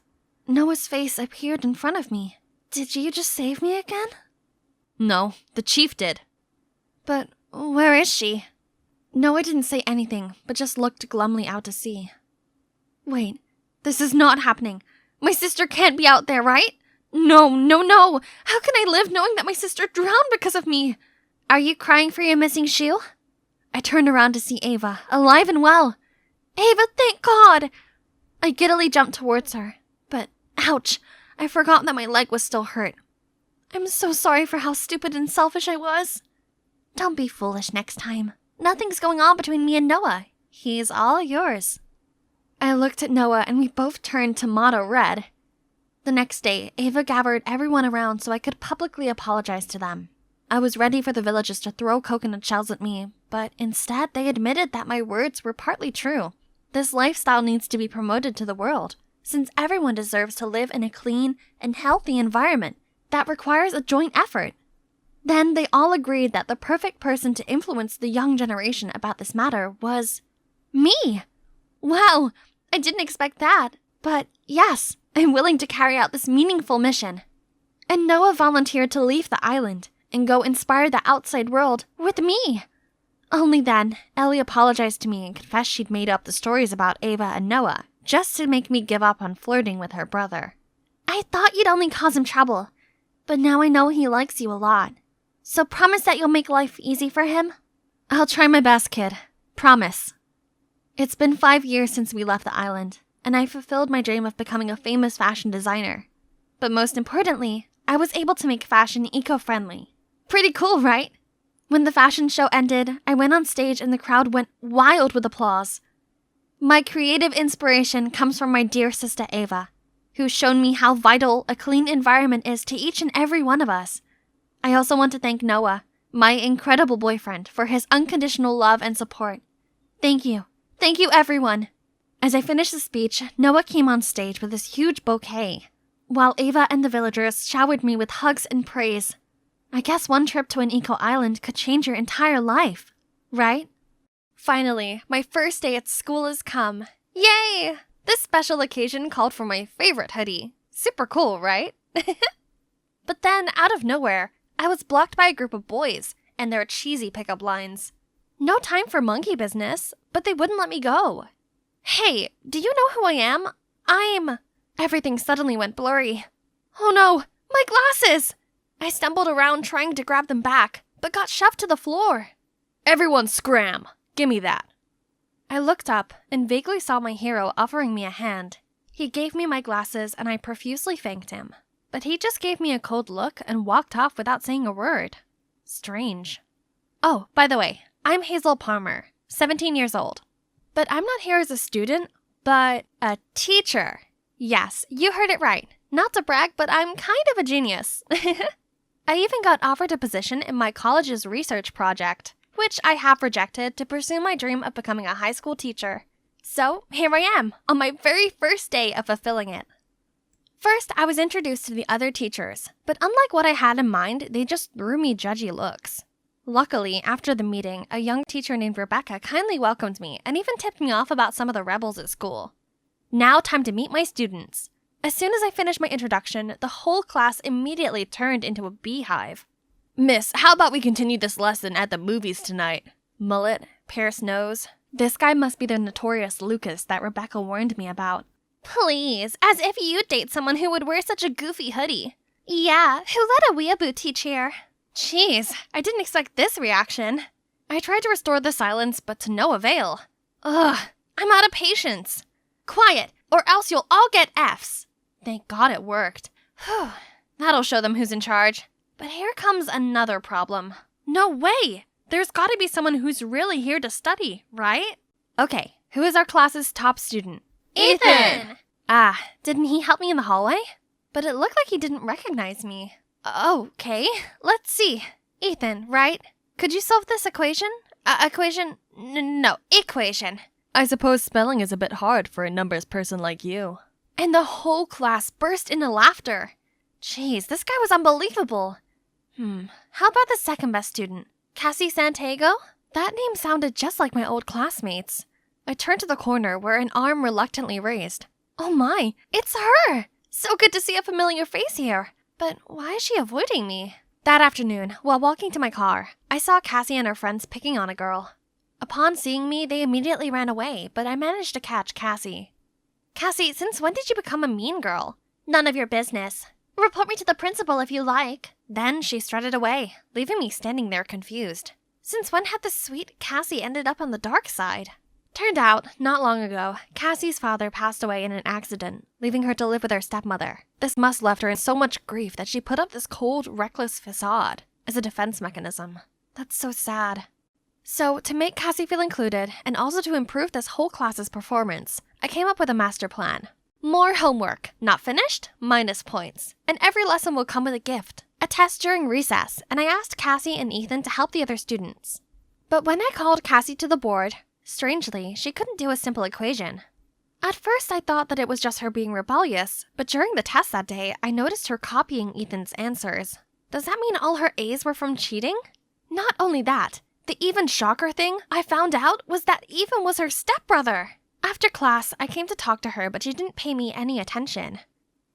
Noah's face appeared in front of me. Did you just save me again? No, the chief did. But where is she? Noah didn't say anything, but just looked glumly out to sea. Wait, this is not happening. My sister can't be out there, right? No. How can I live knowing that my sister drowned because of me? Are you crying for your missing shoe? I turned around to see Ava, alive and well. Ava, thank God! I giddily jumped towards her, but ouch, I forgot that my leg was still hurt. I'm so sorry for how stupid and selfish I was. Don't be foolish next time. Nothing's going on between me and Noah. He's all yours. I looked at Noah and we both turned tomato red. The next day, Ava gathered everyone around so I could publicly apologize to them. I was ready for the villagers to throw coconut shells at me, but instead they admitted that my words were partly true. This lifestyle needs to be promoted to the world, since everyone deserves to live in a clean and healthy environment that requires a joint effort. Then they all agreed that the perfect person to influence the young generation about this matter was me. Wow, I didn't expect that, but yes, I'm willing to carry out this meaningful mission. And Noah volunteered to leave the island and go inspire the outside world with me. Only then, Ellie apologized to me and confessed she'd made up the stories about Ava and Noah just to make me give up on flirting with her brother. I thought you'd only cause him trouble, but now I know he likes you a lot. So promise that you'll make life easy for him? I'll try my best, kid. Promise. It's been 5 years since we left the island, and I fulfilled my dream of becoming a famous fashion designer. But most importantly, I was able to make fashion eco-friendly. Pretty cool, right? When the fashion show ended, I went on stage and the crowd went wild with applause. My creative inspiration comes from my dear sister Ava, who's shown me how vital a clean environment is to each and every one of us. I also want to thank Noah, my incredible boyfriend, for his unconditional love and support. Thank you. Thank you, everyone. As I finished the speech, Noah came on stage with this huge bouquet, while Ava and the villagers showered me with hugs and praise. I guess one trip to an eco-island could change your entire life, right? Finally, my first day at school has come. Yay! This special occasion called for my favorite hoodie. Super cool, right? But then, out of nowhere, I was blocked by a group of boys and their cheesy pickup lines. No time for monkey business, but they wouldn't let me go. Hey, do you know who I am? Everything suddenly went blurry. Oh no, my glasses! I stumbled around trying to grab them back, but got shoved to the floor. Everyone scram! Gimme that. I looked up and vaguely saw my hero offering me a hand. He gave me my glasses and I profusely thanked him. But he just gave me a cold look and walked off without saying a word. Strange. Oh, by the way, I'm Hazel Palmer, 17 years old. But I'm not here as a student, but a teacher. Yes, you heard it right. Not to brag, but I'm kind of a genius. I even got offered a position in my college's research project, which I have rejected to pursue my dream of becoming a high school teacher. So here I am, on my very first day of fulfilling it. First, I was introduced to the other teachers, but unlike what I had in mind, they just threw me judgy looks. Luckily, after the meeting, a young teacher named Rebecca kindly welcomed me and even tipped me off about some of the rebels at school. Now, time to meet my students. As soon as I finished my introduction, the whole class immediately turned into a beehive. Miss, how about we continue this lesson at the movies tonight? Mullet, pierced nose. This guy must be the notorious Lucas that Rebecca warned me about. Please, as if you'd date someone who would wear such a goofy hoodie. Yeah, who let a weeaboo teach here? Jeez, I didn't expect this reaction. I tried to restore the silence, but to no avail. Ugh, I'm out of patience. Quiet, or else you'll all get Fs. Thank God it worked. Whew, that'll show them who's in charge. But here comes another problem. No way! There's gotta be someone who's really here to study, right? Okay, who is our class's top student? Ethan! Ah, didn't he help me in the hallway? But it looked like he didn't recognize me. Okay, let's see. Ethan, right? Could you solve this equation? Equation? No, equation. I suppose spelling is a bit hard for a numbers person like you. And the whole class burst into laughter. Jeez, this guy was unbelievable. How about the second best student? Cassie Santiago? That name sounded just like my old classmates. I turned to the corner where an arm reluctantly raised. Oh my, it's her! So good to see a familiar face here. But why is she avoiding me? That afternoon, while walking to my car, I saw Cassie and her friends picking on a girl. Upon seeing me, they immediately ran away, but I managed to catch Cassie. Cassie, since when did you become a mean girl? None of your business. Report me to the principal if you like. Then she strutted away, leaving me standing there confused. Since when had the sweet Cassie ended up on the dark side? Turned out, not long ago, Cassie's father passed away in an accident, leaving her to live with her stepmother. This must left her in so much grief that she put up this cold, reckless facade as a defense mechanism. That's so sad. So, to make Cassie feel included, and also to improve this whole class's performance, I came up with a master plan. More homework. Not finished? Minus points. And every lesson will come with a gift. A test during recess, and I asked Cassie and Ethan to help the other students. But when I called Cassie to the board, strangely, she couldn't do a simple equation. At first, I thought that it was just her being rebellious, but during the test that day, I noticed her copying Ethan's answers. Does that mean all her A's were from cheating? Not only that, the even shocker thing I found out was that Ethan was her stepbrother. After class, I came to talk to her, but she didn't pay me any attention.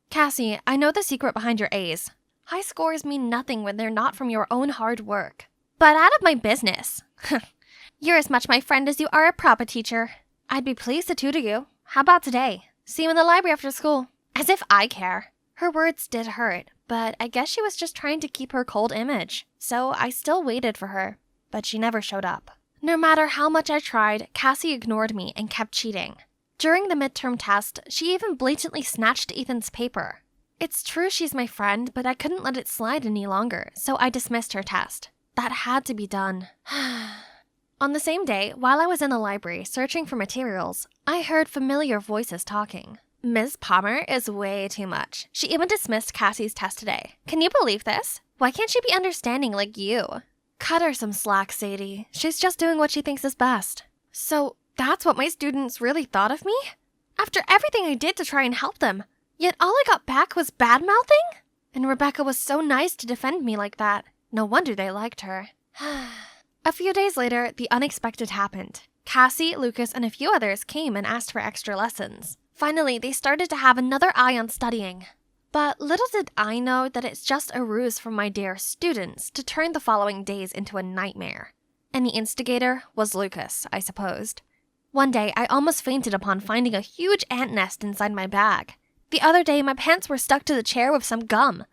Cassie, I know the secret behind your A's. High scores mean nothing when they're not from your own hard work. But out of my business. You're as much my friend as you are a proper teacher. I'd be pleased to tutor you. How about today? See you in the library after school. As if I care. Her words did hurt, but I guess she was just trying to keep her cold image. So I still waited for her, but she never showed up. No matter how much I tried, Cassie ignored me and kept cheating. During the midterm test, she even blatantly snatched Ethan's paper. It's true she's my friend, but I couldn't let it slide any longer, so I dismissed her test. That had to be done. On the same day, while I was in the library searching for materials, I heard familiar voices talking. Ms. Palmer is way too much. She even dismissed Cassie's test today. Can you believe this? Why can't she be understanding like you? Cut her some slack, Sadie. She's just doing what she thinks is best. So, that's what my students really thought of me? After everything I did to try and help them, yet all I got back was bad-mouthing? And Rebecca was so nice to defend me like that. No wonder they liked her. A few days later, the unexpected happened. Cassie, Lucas, and a few others came and asked for extra lessons. Finally, they started to have another eye on studying. But little did I know that it's just a ruse from my dear students to turn the following days into a nightmare. And the instigator was Lucas, I supposed. One day, I almost fainted upon finding a huge ant nest inside my bag. The other day, my pants were stuck to the chair with some gum.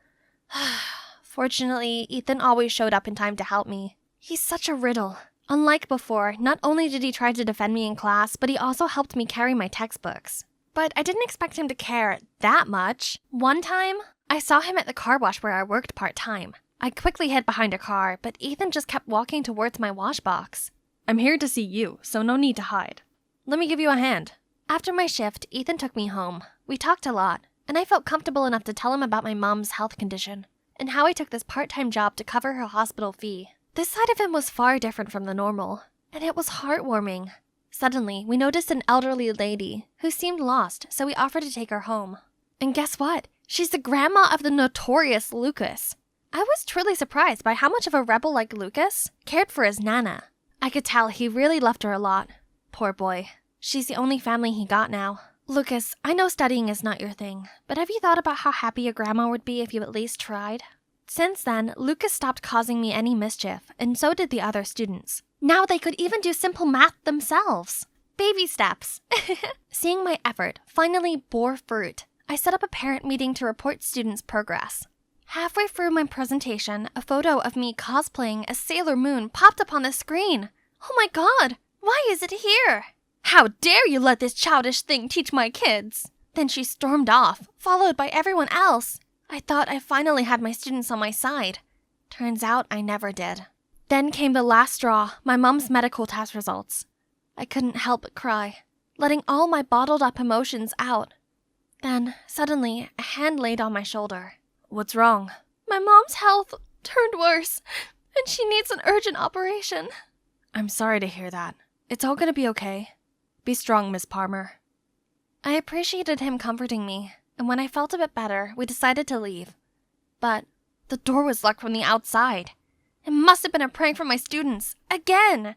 Fortunately, Ethan always showed up in time to help me. He's such a riddle. Unlike before, not only did he try to defend me in class, but he also helped me carry my textbooks. But I didn't expect him to care that much. One time, I saw him at the car wash where I worked part-time. I quickly hid behind a car, but Ethan just kept walking towards my wash box. I'm here to see you, so no need to hide. Let me give you a hand. After my shift, Ethan took me home. We talked a lot, and I felt comfortable enough to tell him about my mom's health condition, and how I took this part-time job to cover her hospital fee. This side of him was far different from the normal, and it was heartwarming. Suddenly, we noticed an elderly lady who seemed lost, so we offered to take her home. And guess what? She's the grandma of the notorious Lucas. I was truly surprised by how much of a rebel like Lucas cared for his Nana. I could tell he really loved her a lot. Poor boy. She's the only family he got now. Lucas, I know studying is not your thing, but have you thought about how happy your grandma would be if you at least tried? Since then, Lucas stopped causing me any mischief, and so did the other students. Now they could even do simple math themselves. Baby steps. Seeing my effort finally bore fruit, I set up a parent meeting to report students' progress. Halfway through my presentation, a photo of me cosplaying as Sailor Moon popped up on the screen. Oh my god, why is it here? How dare you let this childish thing teach my kids? Then she stormed off, followed by everyone else. I thought I finally had my students on my side. Turns out I never did. Then came the last straw, my mom's medical test results. I couldn't help but cry, letting all my bottled up emotions out. Then, suddenly, a hand laid on my shoulder. What's wrong? My mom's health turned worse, and she needs an urgent operation. I'm sorry to hear that. It's all gonna be okay. Be strong, Miss Palmer. I appreciated him comforting me, and when I felt a bit better, we decided to leave. But the door was locked from the outside. It must have been a prank from my students. Again!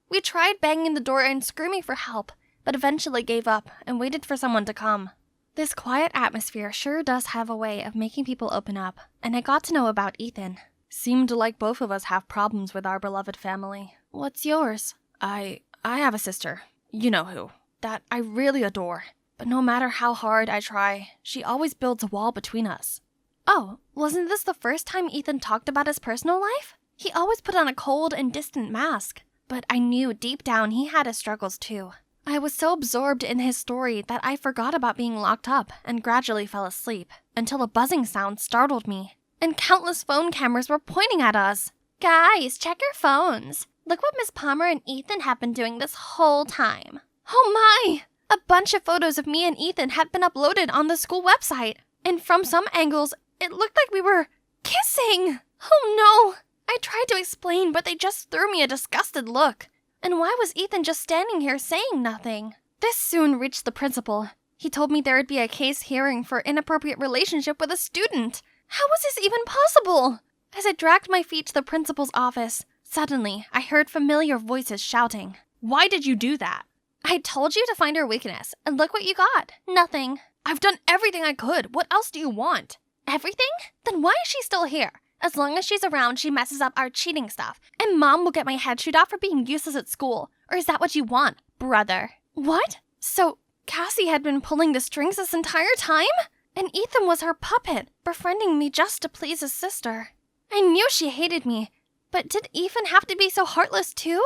We tried banging the door and screaming for help, but eventually gave up and waited for someone to come. This quiet atmosphere sure does have a way of making people open up, and I got to know about Ethan. Seemed like both of us have problems with our beloved family. What's yours? I have a sister. You know who. That I really adore. But no matter how hard I try, she always builds a wall between us. Oh, wasn't this the first time Ethan talked about his personal life? He always put on a cold and distant mask. But I knew deep down he had his struggles too. I was so absorbed in his story that I forgot about being locked up and gradually fell asleep, until a buzzing sound startled me, and countless phone cameras were pointing at us. Guys, check your phones. Look what Miss Palmer and Ethan have been doing this whole time. Oh my! A bunch of photos of me and Ethan had been uploaded on the school website, and from some angles, it looked like we were kissing. Oh no! I tried to explain, but they just threw me a disgusted look. And why was Ethan just standing here saying nothing? This soon reached the principal. He told me there would be a case hearing for inappropriate relationship with a student. How was this even possible? As I dragged my feet to the principal's office, suddenly I heard familiar voices shouting. Why did you do that? I told you to find her weakness, and look what you got. Nothing. I've done everything I could. What else do you want? Everything? Then why is she still here? As long as she's around, she messes up our cheating stuff, and Mom will get my head chewed off for being useless at school. Or is that what you want, brother? What? So, Cassie had been pulling the strings this entire time? And Ethan was her puppet, befriending me just to please his sister. I knew she hated me, but did Ethan have to be so heartless too?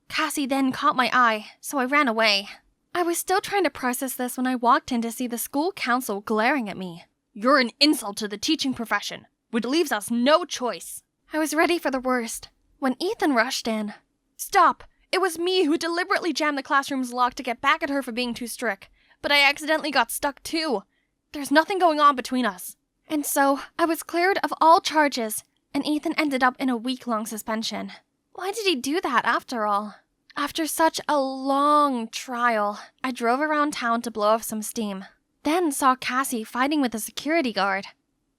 Cassie then caught my eye, so I ran away. I was still trying to process this when I walked in to see the school council glaring at me. You're an insult to the teaching profession, which leaves us no choice. I was ready for the worst when Ethan rushed in. Stop! It was me who deliberately jammed the classroom's lock to get back at her for being too strict, but I accidentally got stuck too. There's nothing going on between us. And so, I was cleared of all charges, and Ethan ended up in a week-long suspension. Why did he do that after all? After such a long trial, I drove around town to blow off some steam, then saw Cassie fighting with a security guard.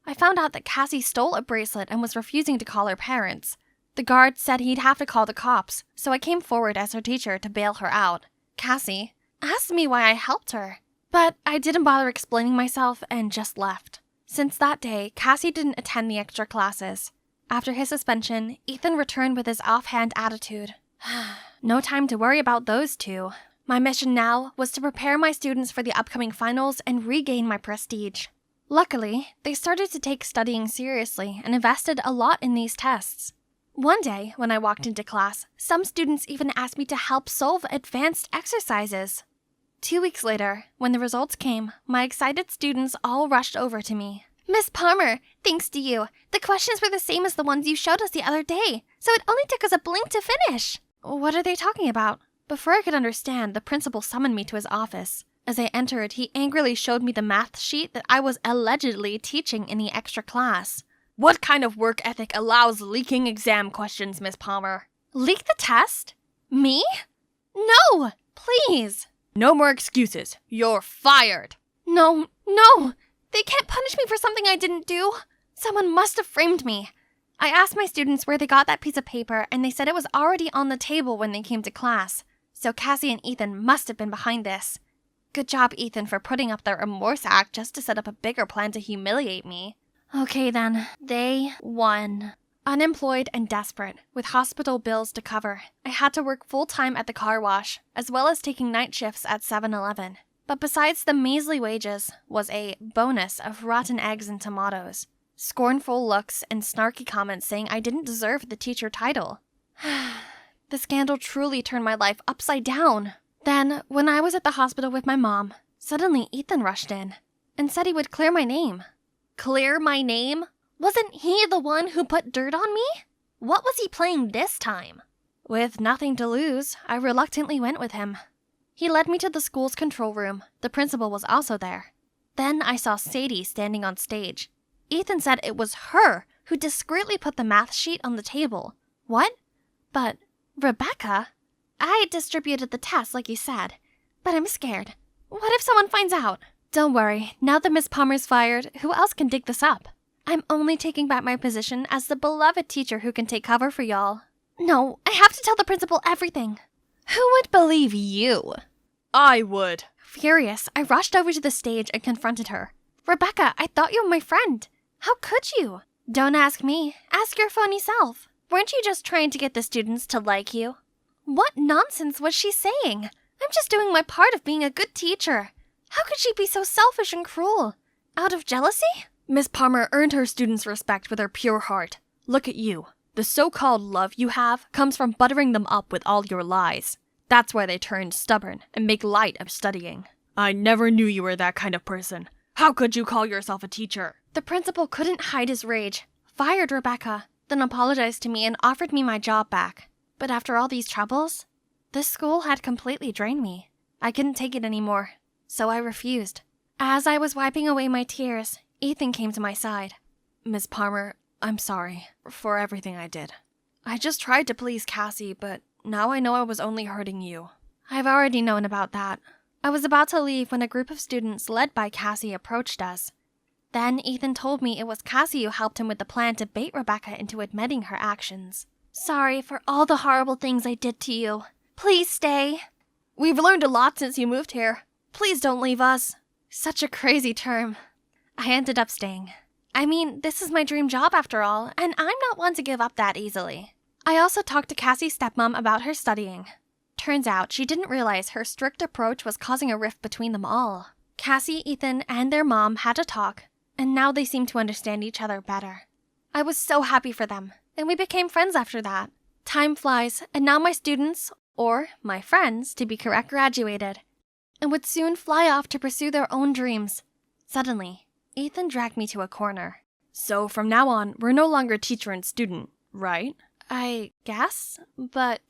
I found out that Cassie stole a bracelet and was refusing to call her parents. The guard said he'd have to call the cops, so I came forward as her teacher to bail her out. Cassie asked me why I helped her, but I didn't bother explaining myself and just left. Since that day, Cassie didn't attend the extra classes. After his suspension, Ethan returned with his offhand attitude. No time to worry about those two. My mission now was to prepare my students for the upcoming finals and regain my prestige. Luckily, they started to take studying seriously and invested a lot in these tests. One day, when I walked into class, some students even asked me to help solve advanced exercises. 2 weeks later, when the results came, my excited students all rushed over to me. Miss Palmer, thanks to you, the questions were the same as the ones you showed us the other day, so it only took us a blink to finish. What are they talking about? Before I could understand, the principal summoned me to his office. As I entered, he angrily showed me the math sheet that I was allegedly teaching in the extra class. What kind of work ethic allows leaking exam questions, Miss Palmer? Leak the test? Me? No! Please! No more excuses. You're fired. No! They can't punish me for something I didn't do. Someone must have framed me. I asked my students where they got that piece of paper, and they said it was already on the table when they came to class. So Cassie and Ethan must have been behind this. Good job, Ethan, for putting up their remorse act just to set up a bigger plan to humiliate me. Okay then, they won. Unemployed and desperate, with hospital bills to cover, I had to work full-time at the car wash, as well as taking night shifts at 7-Eleven. But besides the measly wages was a bonus of rotten eggs and tomatoes, scornful looks, and snarky comments saying I didn't deserve the teacher title. The scandal truly turned my life upside down. Then, when I was at the hospital with my mom, suddenly Ethan rushed in and said he would clear my name. Clear my name? Wasn't he the one who put dirt on me? What was he playing this time? With nothing to lose, I reluctantly went with him. He led me to the school's control room. The principal was also there. Then I saw Sadie standing on stage. Ethan said it was her who discreetly put the math sheet on the table. What? But, Rebecca? I distributed the test like you said, but I'm scared. What if someone finds out? Don't worry, now that Miss Palmer's fired, who else can dig this up? I'm only taking back my position as the beloved teacher who can take cover for y'all. No, I have to tell the principal everything. Who would believe you? I would. Furious, I rushed over to the stage and confronted her. Rebecca, I thought you were my friend. How could you? Don't ask me. Ask your phony self. Weren't you just trying to get the students to like you? What nonsense was she saying? I'm just doing my part of being a good teacher. How could she be so selfish and cruel? Out of jealousy? Miss Palmer earned her students' respect with her pure heart. Look at you. The so-called love you have comes from buttering them up with all your lies. That's why they turned stubborn and make light of studying. I never knew you were that kind of person. How could you call yourself a teacher? The principal couldn't hide his rage, fired Rebecca, then apologized to me and offered me my job back. But after all these troubles, this school had completely drained me. I couldn't take it anymore, so I refused. As I was wiping away my tears, Ethan came to my side. Miss Palmer, I'm sorry for everything I did. I just tried to please Cassie, but now I know I was only hurting you. I've already known about that. I was about to leave when a group of students led by Cassie approached us. Then Ethan told me it was Cassie who helped him with the plan to bait Rebecca into admitting her actions. Sorry for all the horrible things I did to you. Please stay. We've learned a lot since you moved here. Please don't leave us. Such a crazy term. I ended up staying. I mean, this is my dream job after all, and I'm not one to give up that easily. I also talked to Cassie's stepmom about her studying. Turns out she didn't realize her strict approach was causing a rift between them all. Cassie, Ethan, and their mom had a talk, and now they seem to understand each other better. I was so happy for them, and we became friends after that. Time flies, and now my students, or my friends, to be correct, graduated, and would soon fly off to pursue their own dreams. Suddenly, Ethan dragged me to a corner. So from now on, we're no longer teacher and student, right? I guess, but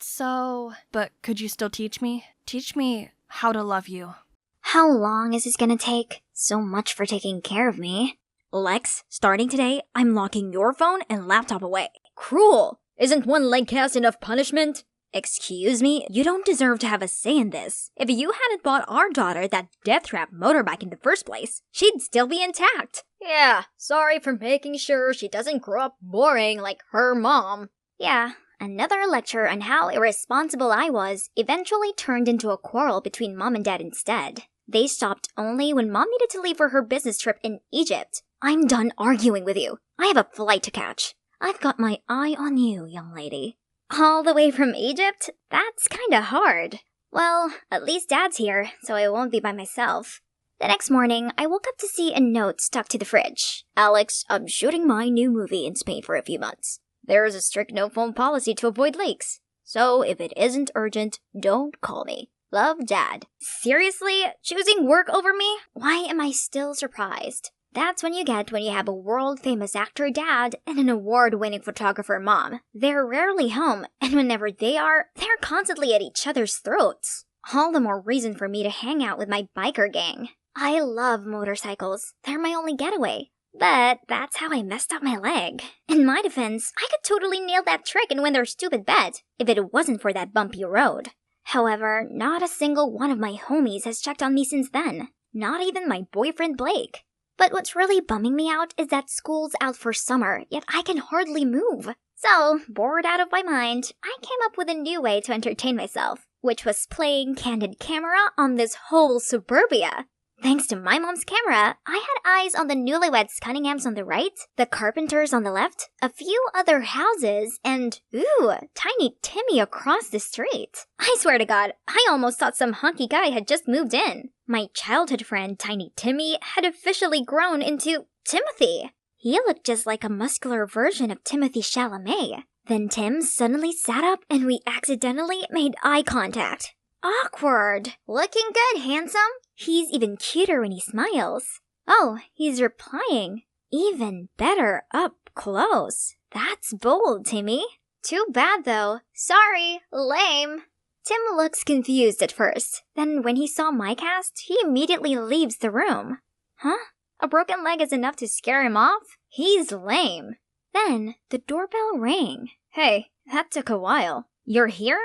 could you still teach me? Teach me how to love you. How long is this gonna take? So much for taking care of me. Lex, starting today, I'm locking your phone and laptop away. Cruel! Isn't one leg cast enough punishment? Excuse me, you don't deserve to have a say in this. If you hadn't bought our daughter that death trap motorbike in the first place, she'd still be intact. Yeah, sorry for making sure she doesn't grow up boring like her mom. Yeah, another lecture on how irresponsible I was eventually turned into a quarrel between Mom and Dad instead. They stopped only when Mom needed to leave for her business trip in Egypt. I'm done arguing with you. I have a flight to catch. I've got my eye on you, young lady. All the way from Egypt? That's kinda hard. Well, at least Dad's here, so I won't be by myself. The next morning, I woke up to see a note stuck to the fridge. Alex, I'm shooting my new movie in Spain for a few months. There is a strict no-phone policy to avoid leaks. So if it isn't urgent, don't call me. Love, Dad. Seriously? Choosing work over me? Why am I still surprised? That's what you get when you have a world-famous actor dad and an award-winning photographer mom. They're rarely home, and whenever they are, they're constantly at each other's throats. All the more reason for me to hang out with my biker gang. I love motorcycles. They're my only getaway. But that's how I messed up my leg. In my defense, I could totally nail that trick and win their stupid bet if it wasn't for that bumpy road. However, not a single one of my homies has checked on me since then. Not even my boyfriend Blake. But what's really bumming me out is that school's out for summer, yet I can hardly move. So, bored out of my mind, I came up with a new way to entertain myself, which was playing candid camera on this whole suburbia. Thanks to my mom's camera, I had eyes on the newlyweds Cunninghams on the right, the Carpenters on the left, a few other houses, and, ooh, Tiny Timmy across the street. I swear to God, I almost thought some hunky guy had just moved in. My childhood friend Tiny Timmy had officially grown into Timothy. He looked just like a muscular version of Timothy Chalamet. Then Tim suddenly sat up and we accidentally made eye contact. Awkward. Looking good, handsome? He's even cuter when he smiles. Oh, he's replying. Even better up close. That's bold, Timmy. Too bad, though. Sorry, lame. Tim looks confused at first. Then when he saw my cast, he immediately leaves the room. Huh? A broken leg is enough to scare him off? He's lame. Then the doorbell rang. Hey, that took a while. You're here?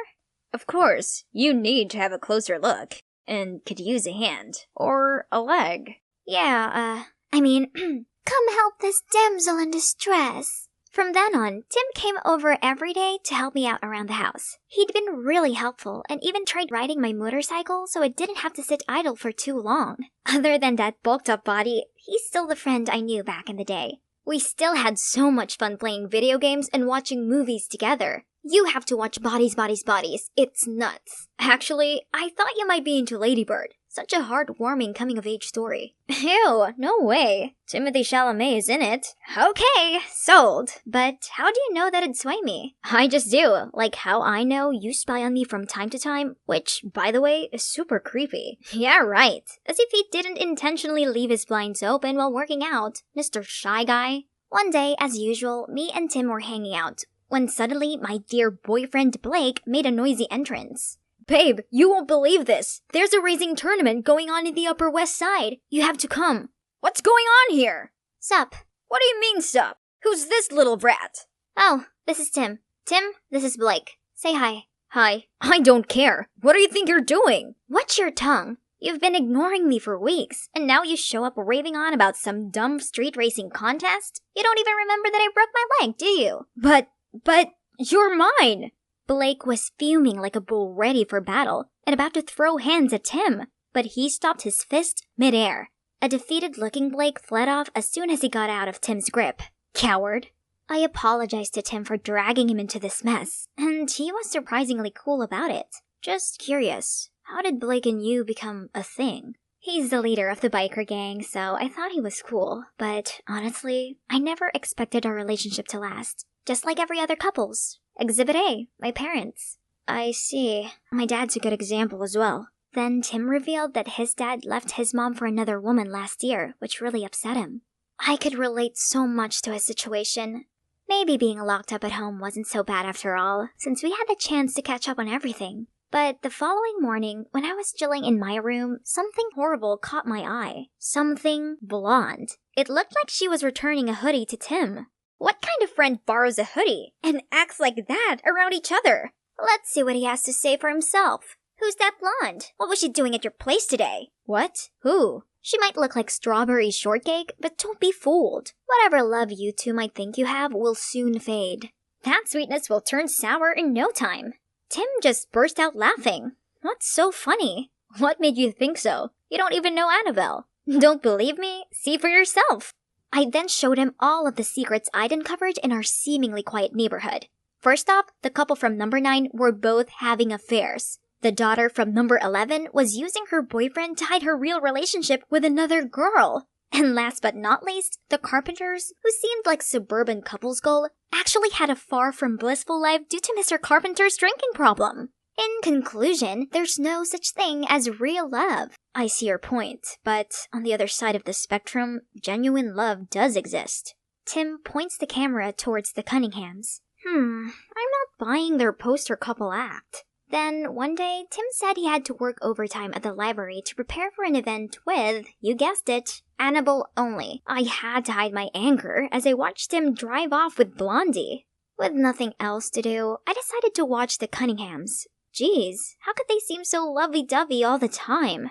Of course, you need to have a closer look, and could use a hand, or a leg. Yeah, come help this damsel in distress. From then on, Tim came over every day to help me out around the house. He'd been really helpful and even tried riding my motorcycle so it didn't have to sit idle for too long. Other than that bulked up body, he's still the friend I knew back in the day. We still had so much fun playing video games and watching movies together. You have to watch Bodies, Bodies, Bodies. It's nuts. Actually, I thought you might be into Lady Bird. Such a heartwarming coming-of-age story. Ew, no way. Timothée Chalamet is in it. Okay, sold. But how do you know that it'd sway me? I just do. Like how I know you spy on me from time to time, which, by the way, is super creepy. Yeah, right. As if he didn't intentionally leave his blinds open while working out, Mr. Shy Guy. One day, as usual, me and Tim were hanging out, when suddenly my dear boyfriend Blake made a noisy entrance. Babe, you won't believe this. There's a racing tournament going on in the Upper West Side. You have to come. What's going on here? Sup? What do you mean, sup? Who's this little brat? Oh, this is Tim. Tim, this is Blake. Say hi. Hi. I don't care. What do you think you're doing? Watch your tongue. You've been ignoring me for weeks, and now you show up raving on about some dumb street racing contest? You don't even remember that I broke my leg, do you? But, you're mine! Blake was fuming like a bull ready for battle and about to throw hands at Tim, but he stopped his fist midair. A defeated-looking Blake fled off as soon as he got out of Tim's grip. Coward. I apologized to Tim for dragging him into this mess, and he was surprisingly cool about it. Just curious, how did Blake and you become a thing? He's the leader of the biker gang, so I thought he was cool, but honestly, I never expected our relationship to last. Just like every other couple's. Exhibit A, my parents. I see. My dad's a good example as well. Then Tim revealed that his dad left his mom for another woman last year, which really upset him. I could relate so much to his situation. Maybe being locked up at home wasn't so bad after all, since we had the chance to catch up on everything. But the following morning, when I was chilling in my room, something horrible caught my eye. Something blonde. It looked like she was returning a hoodie to Tim. What kind of friend borrows a hoodie and acts like that around each other? Let's see what he has to say for himself. Who's that blonde? What was she doing at your place today? What? Who? She might look like strawberry shortcake, but don't be fooled. Whatever love you two might think you have will soon fade. That sweetness will turn sour in no time. Tim just burst out laughing. What's so funny? What made you think so? You don't even know Annabelle. Don't believe me? See for yourself. I then showed him all of the secrets I'd uncovered in our seemingly quiet neighborhood. First off, the couple from number 9 were both having affairs. The daughter from number 11 was using her boyfriend to hide her real relationship with another girl. And last but not least, the Carpenters, who seemed like suburban couples goal, actually had a far from blissful life due to Mr. Carpenter's drinking problem. In conclusion, there's no such thing as real love. I see your point, but on the other side of the spectrum, genuine love does exist. Tim points the camera towards the Cunninghams. I'm not buying their poster couple act. Then, one day, Tim said he had to work overtime at the library to prepare for an event with, you guessed it, Annabelle only. I had to hide my anger as I watched him drive off with Blondie. With nothing else to do, I decided to watch the Cunninghams. Geez, how could they seem so lovey-dovey all the time?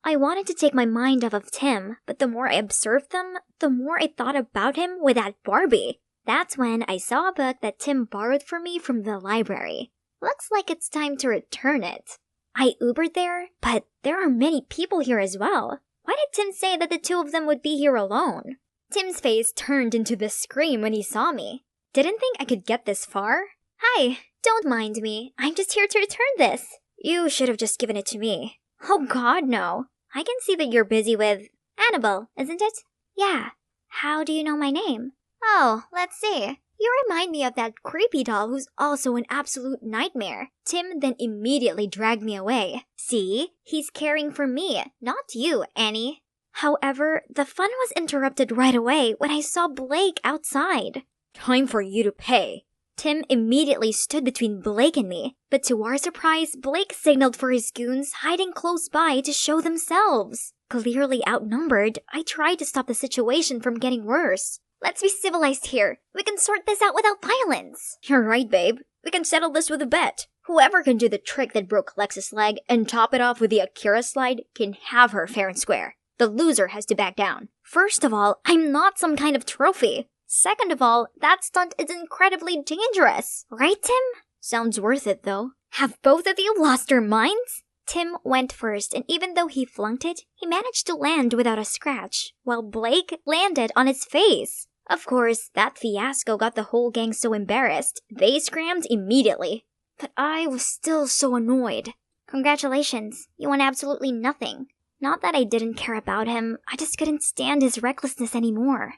I wanted to take my mind off of Tim, but the more I observed them, the more I thought about him with that Barbie. That's when I saw a book that Tim borrowed for me from the library. Looks like it's time to return it. I Ubered there, but there are many people here as well. Why did Tim say that the two of them would be here alone? Tim's face turned into the scream when he saw me. Didn't think I could get this far? Hi, don't mind me. I'm just here to return this. You should have just given it to me. Oh god, no. I can see that you're busy with Annabelle, isn't it? Yeah. How do you know my name? Oh, let's see. You remind me of that creepy doll who's also an absolute nightmare. Tim then immediately dragged me away. See? He's caring for me, not you, Annie. However, the fun was interrupted right away when I saw Blake outside. Time for you to pay. Tim immediately stood between Blake and me, but to our surprise, Blake signaled for his goons hiding close by to show themselves. Clearly outnumbered, I tried to stop the situation from getting worse. Let's be civilized here. We can sort this out without violence. You're right, babe. We can settle this with a bet. Whoever can do the trick that broke Lex's leg and top it off with the Akira slide can have her fair and square. The loser has to back down. First of all, I'm not some kind of trophy. Second of all, that stunt is incredibly dangerous. Right, Tim? Sounds worth it, though. Have both of you lost your minds? Tim went first, and even though he flunked it, he managed to land without a scratch, while Blake landed on his face. Of course, that fiasco got the whole gang so embarrassed, they scrammed immediately. But I was still so annoyed. Congratulations, you won absolutely nothing. Not that I didn't care about him, I just couldn't stand his recklessness anymore.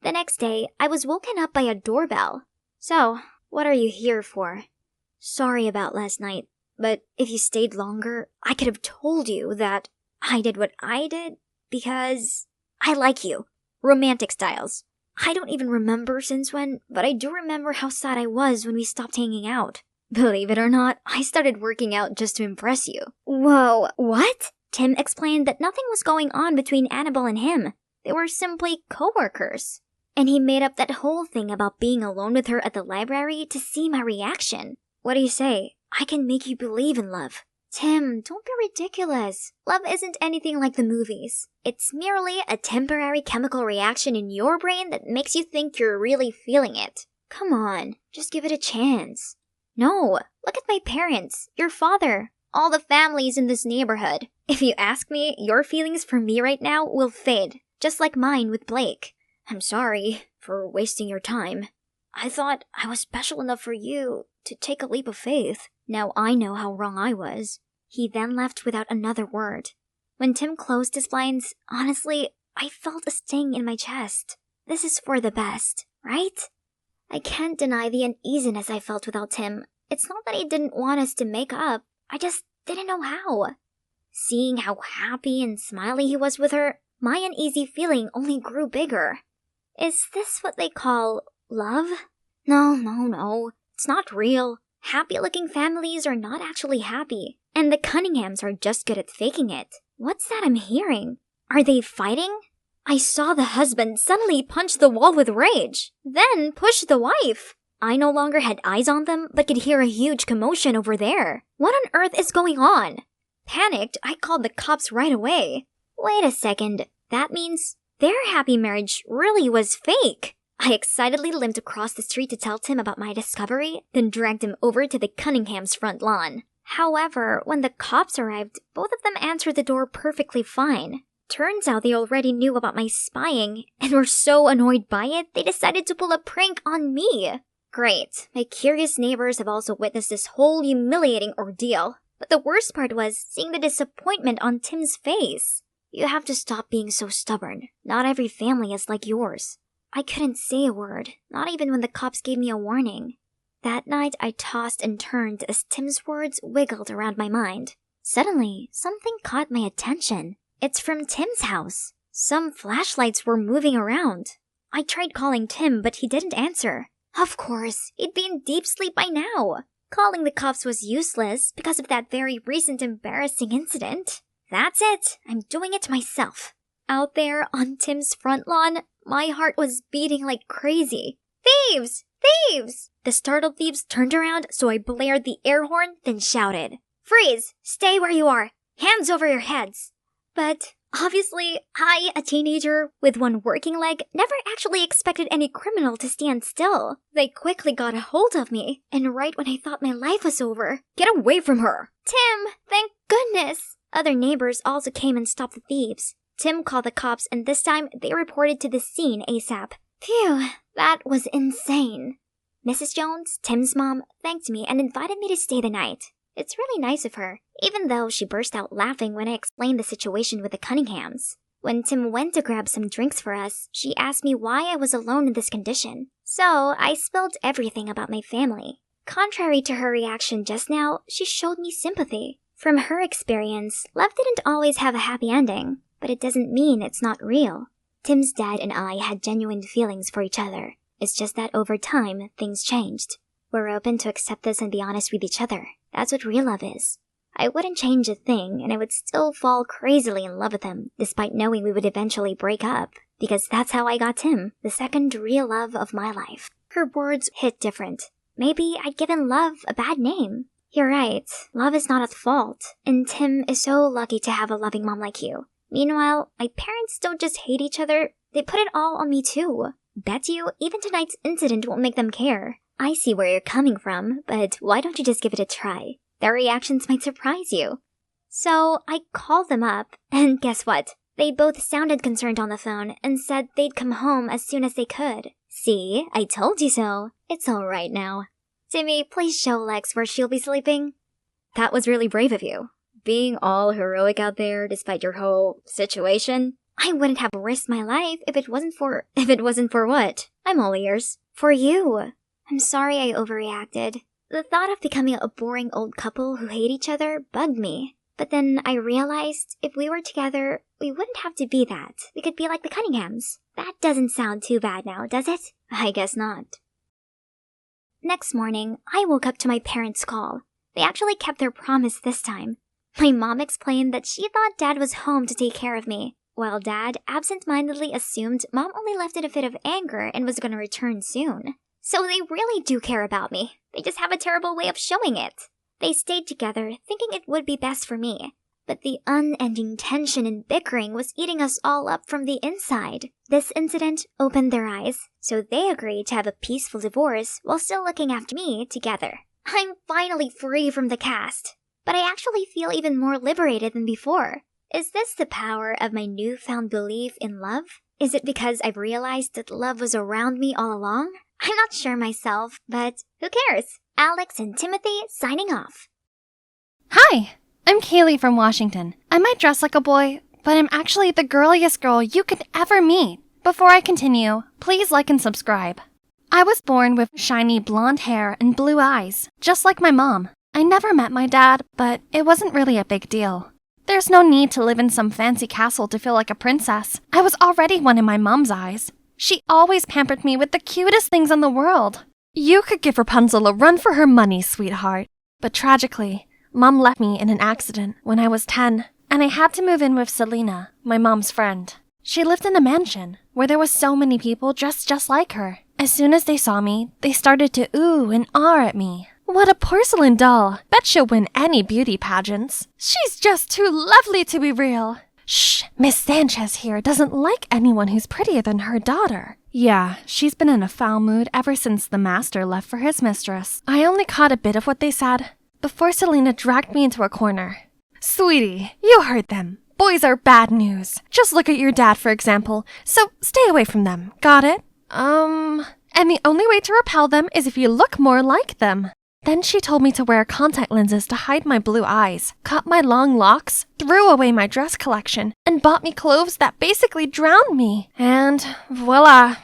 The next day, I was woken up by a doorbell. So, what are you here for? Sorry about last night, but if you stayed longer, I could have told you that I did what I did because I like you. Romantic styles. I don't even remember since when, but I do remember how sad I was when we stopped hanging out. Believe it or not, I started working out just to impress you. Whoa, what? Tim explained that nothing was going on between Annabelle and him. They were simply co-workers. And he made up that whole thing about being alone with her at the library to see my reaction. What do you say? I can make you believe in love. Tim, don't be ridiculous. Love isn't anything like the movies. It's merely a temporary chemical reaction in your brain that makes you think you're really feeling it. Come on, just give it a chance. No, look at my parents, your father, all the families in this neighborhood. If you ask me, your feelings for me right now will fade, just like mine with Blake. I'm sorry for wasting your time. I thought I was special enough for you to take a leap of faith. Now I know how wrong I was. He then left without another word. When Tim closed his blinds, honestly, I felt a sting in my chest. This is for the best, right? I can't deny the uneasiness I felt without Tim. It's not that he didn't want us to make up. I just didn't know how. Seeing how happy and smiley he was with her, my uneasy feeling only grew bigger. Is this what they call love? No. It's not real. Happy-looking families are not actually happy, and the Cunninghams are just good at faking it. What's that I'm hearing? Are they fighting? I saw the husband suddenly punch the wall with rage, then push the wife. I no longer had eyes on them, but could hear a huge commotion over there. What on earth is going on? Panicked, I called the cops right away. Wait a second, that means their happy marriage really was fake. I excitedly limped across the street to tell Tim about my discovery, then dragged him over to the Cunninghams' front lawn. However, when the cops arrived, both of them answered the door perfectly fine. Turns out they already knew about my spying, and were so annoyed by it, they decided to pull a prank on me. Great, my curious neighbors have also witnessed this whole humiliating ordeal. But the worst part was seeing the disappointment on Tim's face. You have to stop being so stubborn. Not every family is like yours. I couldn't say a word, not even when the cops gave me a warning. That night, I tossed and turned as Tim's words wiggled around my mind. Suddenly, something caught my attention. It's from Tim's house. Some flashlights were moving around. I tried calling Tim, but he didn't answer. Of course, he'd be in deep sleep by now. Calling the cops was useless because of that very recent embarrassing incident. That's it. I'm doing it myself. Out there on Tim's front lawn, my heart was beating like crazy. Thieves! Thieves! The startled thieves turned around, so I blared the air horn, then shouted, "Freeze! Stay where you are! Hands over your heads!" But obviously, I, a teenager with one working leg, never actually expected any criminal to stand still. They quickly got a hold of me, and right when I thought my life was over, "Get away from her!" Tim, thank goodness! Other neighbors also came and stopped the thieves. Tim called the cops, and this time they reported to the scene ASAP. Phew, that was insane. Mrs. Jones, Tim's mom, thanked me and invited me to stay the night. It's really nice of her, even though she burst out laughing when I explained the situation with the Cunninghams. When Tim went to grab some drinks for us, she asked me why I was alone in this condition. So I spilled everything about my family. Contrary to her reaction just now, she showed me sympathy. From her experience, love didn't always have a happy ending, but it doesn't mean it's not real. Tim's dad and I had genuine feelings for each other. It's just that over time, things changed. We're open to accept this and be honest with each other. That's what real love is. I wouldn't change a thing, and I would still fall crazily in love with him, despite knowing we would eventually break up. Because that's how I got Tim, the second real love of my life. Her words hit different. Maybe I'd given love a bad name. You're right, love is not at fault, and Tim is so lucky to have a loving mom like you. Meanwhile, my parents don't just hate each other, they put it all on me too. Bet you even tonight's incident won't make them care. I see where you're coming from, but why don't you just give it a try? Their reactions might surprise you. So I called them up, and guess what? They both sounded concerned on the phone and said they'd come home as soon as they could. See, I told you so. It's all right now. Timmy, please show Lex where she'll be sleeping. That was really brave of you. Being all heroic out there despite your whole situation. I wouldn't have risked my life if it wasn't for what? I'm all ears. For you. I'm sorry I overreacted. The thought of becoming a boring old couple who hate each other bugged me. But then I realized if we were together, we wouldn't have to be that. We could be like the Cunninghams. That doesn't sound too bad now, does it? I guess not. Next morning, I woke up to my parents' call. They actually kept their promise this time. My mom explained that she thought Dad was home to take care of me, while Dad absent-mindedly assumed Mom only left in a fit of anger and was going to return soon. So they really do care about me. They just have a terrible way of showing it. They stayed together, thinking it would be best for me. But the unending tension and bickering was eating us all up from the inside. This incident opened their eyes, so they agreed to have a peaceful divorce while still looking after me together. I'm finally free from the cast, but I actually feel even more liberated than before. Is this the power of my newfound belief in love? Is it because I've realized that love was around me all along? I'm not sure myself, but who cares? Alex and Timothy signing off. Hi, I'm Kaylee from Washington. I might dress like a boy, but I'm actually the girliest girl you could ever meet. Before I continue, please like and subscribe. I was born with shiny blonde hair and blue eyes, just like my mom. I never met my dad, but it wasn't really a big deal. There's no need to live in some fancy castle to feel like a princess. I was already one in my mom's eyes. She always pampered me with the cutest things in the world. You could give Rapunzel a run for her money, sweetheart. But tragically, Mom left me in an accident when I was 10, and I had to move in with Selena, my mom's friend. She lived in a mansion where there was so many people dressed just like her. As soon as they saw me, they started to ooh and ah at me. What a porcelain doll! Bet she'll win any beauty pageants. She's just too lovely to be real. Shh, Miss Sanchez here doesn't like anyone who's prettier than her daughter. Yeah, she's been in a foul mood ever since the master left for his mistress. I only caught a bit of what they said before Selena dragged me into a corner. Sweetie, you heard them. Boys are bad news. Just look at your dad, for example. So stay away from them. Got it? And the only way to repel them is if you look more like them. Then she told me to wear contact lenses to hide my blue eyes, cut my long locks, threw away my dress collection, and bought me clothes that basically drowned me. And voila,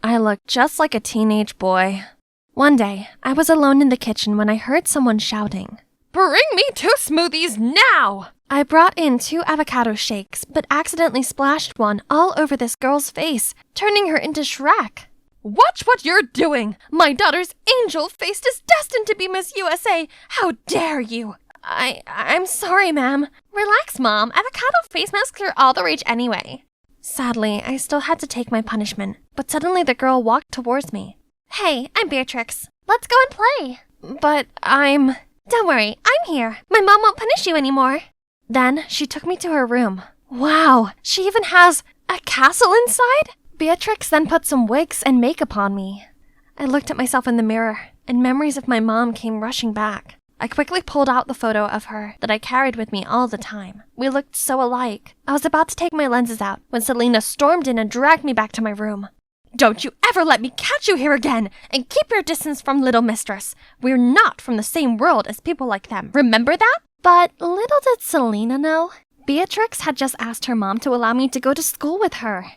I looked just like a teenage boy. One day, I was alone in the kitchen when I heard someone shouting, "Bring me 2 smoothies now!" I brought in 2 avocado shakes, but accidentally splashed one all over this girl's face, turning her into Shrek. Watch what you're doing! My daughter's angel face is destined to be Miss USA! How dare you! I'm sorry, ma'am. Relax, Mom. Avocado face masks are all the rage anyway. Sadly, I still had to take my punishment, but suddenly the girl walked towards me. Hey, I'm Beatrix. Let's go and play. But Don't worry, I'm here. My mom won't punish you anymore. Then she took me to her room. Wow, she even has a castle inside? Beatrix then put some wigs and makeup on me. I looked at myself in the mirror, and memories of my mom came rushing back. I quickly pulled out the photo of her that I carried with me all the time. We looked so alike. I was about to take my lenses out when Selena stormed in and dragged me back to my room. Don't you ever let me catch you here again, and keep your distance from Little Mistress. We're not from the same world as people like them. Remember that? But little did Selena know, Beatrix had just asked her mom to allow me to go to school with her.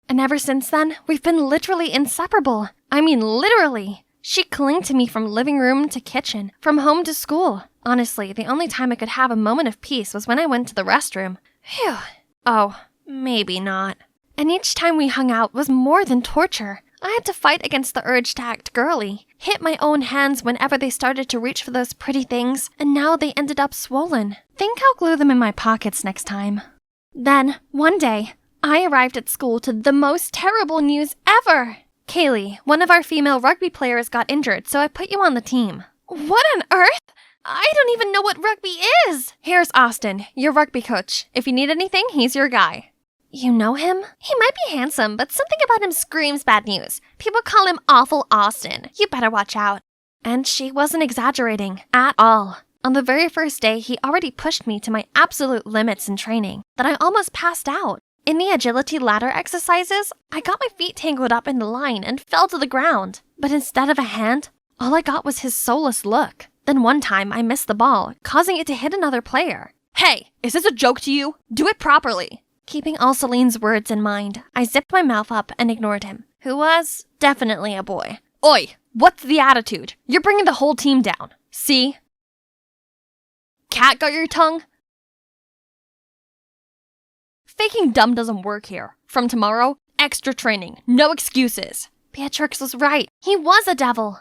And ever since then, we've been literally inseparable. I mean, literally. She clung to me from living room to kitchen, from home to school. Honestly, the only time I could have a moment of peace was when I went to the restroom. Phew. Oh, maybe not. And each time we hung out was more than torture. I had to fight against the urge to act girly, hit my own hands whenever they started to reach for those pretty things, and now they ended up swollen. Think I'll glue them in my pockets next time. Then, one day, I arrived at school to the most terrible news ever. Kaylee, one of our female rugby players, got injured, so I put you on the team. What on earth? I don't even know what rugby is. Here's Austin, your rugby coach. If you need anything, he's your guy. You know him? He might be handsome, but something about him screams bad news. People call him Awful Austin. You better watch out. And she wasn't exaggerating at all. On the very first day, he already pushed me to my absolute limits in training, that I almost passed out. In the agility ladder exercises, I got my feet tangled up in the line and fell to the ground. But instead of a hand, all I got was his soulless look. Then one time, I missed the ball, causing it to hit another player. Hey, is this a joke to you? Do it properly. Keeping all Celine's words in mind, I zipped my mouth up and ignored him, who was definitely a boy. Oi, what's the attitude? You're bringing the whole team down. See? Cat got your tongue? Faking dumb doesn't work here. From tomorrow, extra training, no excuses. Beatrix was right. He was a devil.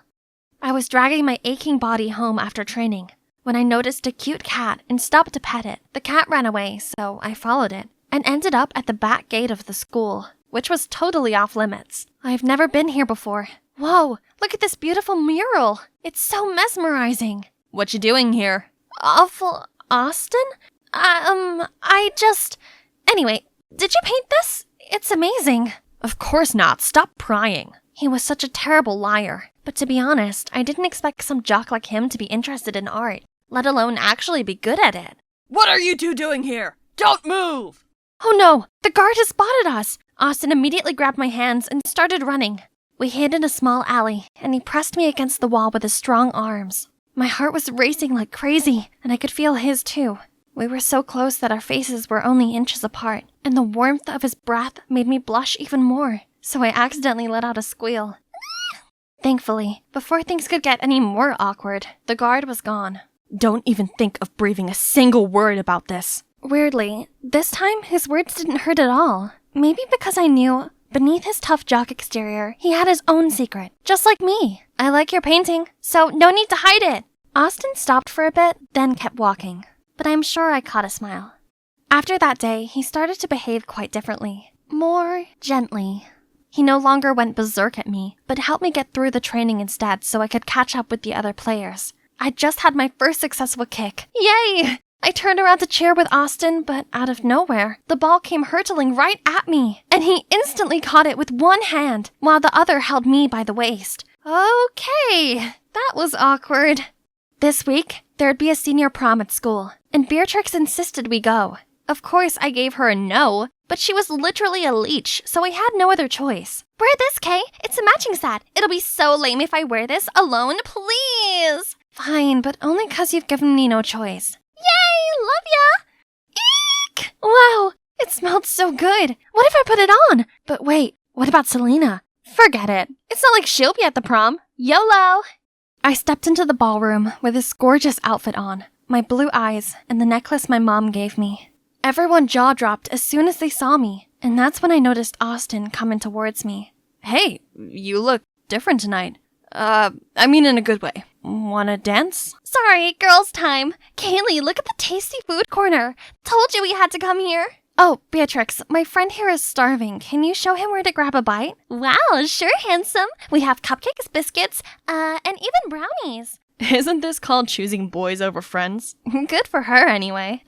I was dragging my aching body home after training when I noticed a cute cat and stopped to pet it. The cat ran away, so I followed it and ended up at the back gate of the school, which was totally off limits. I've never been here before. Whoa, look at this beautiful mural. It's so mesmerizing. What you doing here? Awful Austin? Anyway, did you paint this? It's amazing. Of course not. Stop prying. He was such a terrible liar. But to be honest, I didn't expect some jock like him to be interested in art, let alone actually be good at it. What are you two doing here? Don't move! Oh no, the guard has spotted us. Austin immediately grabbed my hands and started running. We hid in a small alley, and he pressed me against the wall with his strong arms. My heart was racing like crazy, and I could feel his too. We were so close that our faces were only inches apart, and the warmth of his breath made me blush even more, so I accidentally let out a squeal. Thankfully, before things could get any more awkward, the guard was gone. Don't even think of breathing a single word about this. Weirdly, this time his words didn't hurt at all. Maybe because I knew, beneath his tough jock exterior, he had his own secret, just like me. I like your painting, so no need to hide it. Austin stopped for a bit, then kept walking, but I'm sure I caught a smile. After that day, he started to behave quite differently, more gently. He no longer went berserk at me, but helped me get through the training instead so I could catch up with the other players. I just had my first successful kick. Yay! I turned around to cheer with Austin, but out of nowhere, the ball came hurtling right at me, and he instantly caught it with one hand, while the other held me by the waist. Okay, that was awkward. This week, there'd be a senior prom at school, and Beatrix insisted we go. Of course, I gave her a no, but she was literally a leech, so I had no other choice. Wear this, Kay. It's a matching set. It'll be so lame if I wear this alone, please. Fine, but only 'cause you've given me no choice. Yay! Love ya! Eek! Wow, it smelled so good. What if I put it on? But wait, what about Selena? Forget it. It's not like she'll be at the prom. YOLO! I stepped into the ballroom with this gorgeous outfit on, my blue eyes, and the necklace my mom gave me. Everyone jaw-dropped as soon as they saw me, and that's when I noticed Austin coming towards me. Hey, you look different tonight. I mean in a good way. Wanna dance? Sorry, girls' time. Kaylee, look at the tasty food corner. Told you we had to come here. Oh, Beatrix, my friend here is starving. Can you show him where to grab a bite? Wow, sure, handsome. We have cupcakes, biscuits, and even brownies. Isn't this called choosing boys over friends? Good for her, anyway.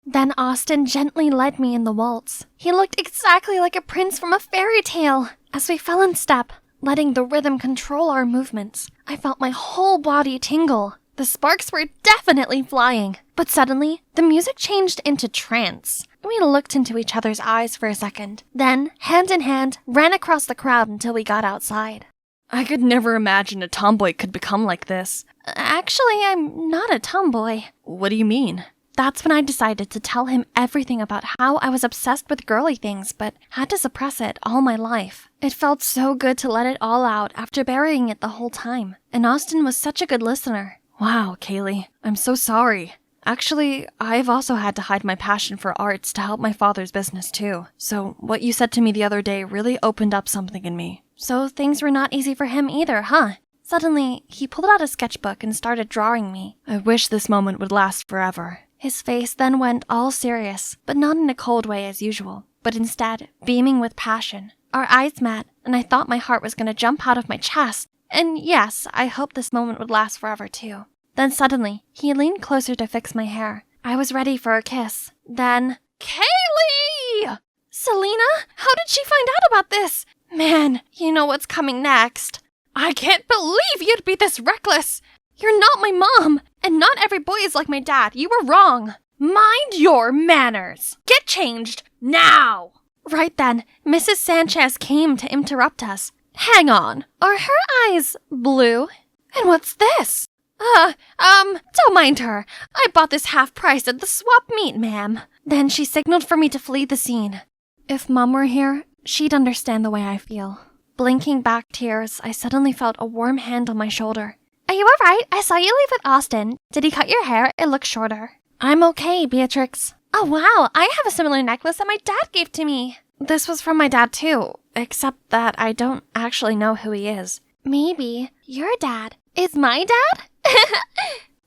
Then Austin gently led me in the waltz. He looked exactly like a prince from a fairy tale. As we fell in step, letting the rhythm control our movements, I felt my whole body tingle. The sparks were definitely flying. But suddenly, the music changed into trance. We looked into each other's eyes for a second, then, hand in hand, ran across the crowd until we got outside. I could never imagine a tomboy could become like this. Actually, I'm not a tomboy. What do you mean? That's when I decided to tell him everything about how I was obsessed with girly things but had to suppress it all my life. It felt so good to let it all out after burying it the whole time, and Austin was such a good listener. Wow, Kaylee, I'm so sorry. Actually, I've also had to hide my passion for arts to help my father's business too. So what you said to me the other day really opened up something in me. So things were not easy for him either, huh? Suddenly, he pulled out a sketchbook and started drawing me. I wish this moment would last forever. His face then went all serious, but not in a cold way as usual, but instead beaming with passion. Our eyes met, and I thought my heart was going to jump out of my chest. And yes, I hoped this moment would last forever too. Then suddenly, he leaned closer to fix my hair. I was ready for a kiss. Then, Kaylee! Selena? How did she find out about this? Man, you know what's coming next. I can't believe you'd be this reckless. You're not my mom, and not every boy is like my dad. You were wrong. Mind your manners. Get changed now. Right then, Mrs. Sanchez came to interrupt us. Hang on, are her eyes blue? And what's this? Don't mind her. I bought this half price at the swap meet, ma'am. Then she signaled for me to flee the scene. If Mom were here, she'd understand the way I feel. Blinking back tears, I suddenly felt a warm hand on my shoulder. Are you alright? I saw you leave with Austin. Did he cut your hair? It looks shorter. I'm okay, Beatrix. Oh wow, I have a similar necklace that my dad gave to me. This was from my dad too, except that I don't actually know who he is. Maybe your dad is my dad?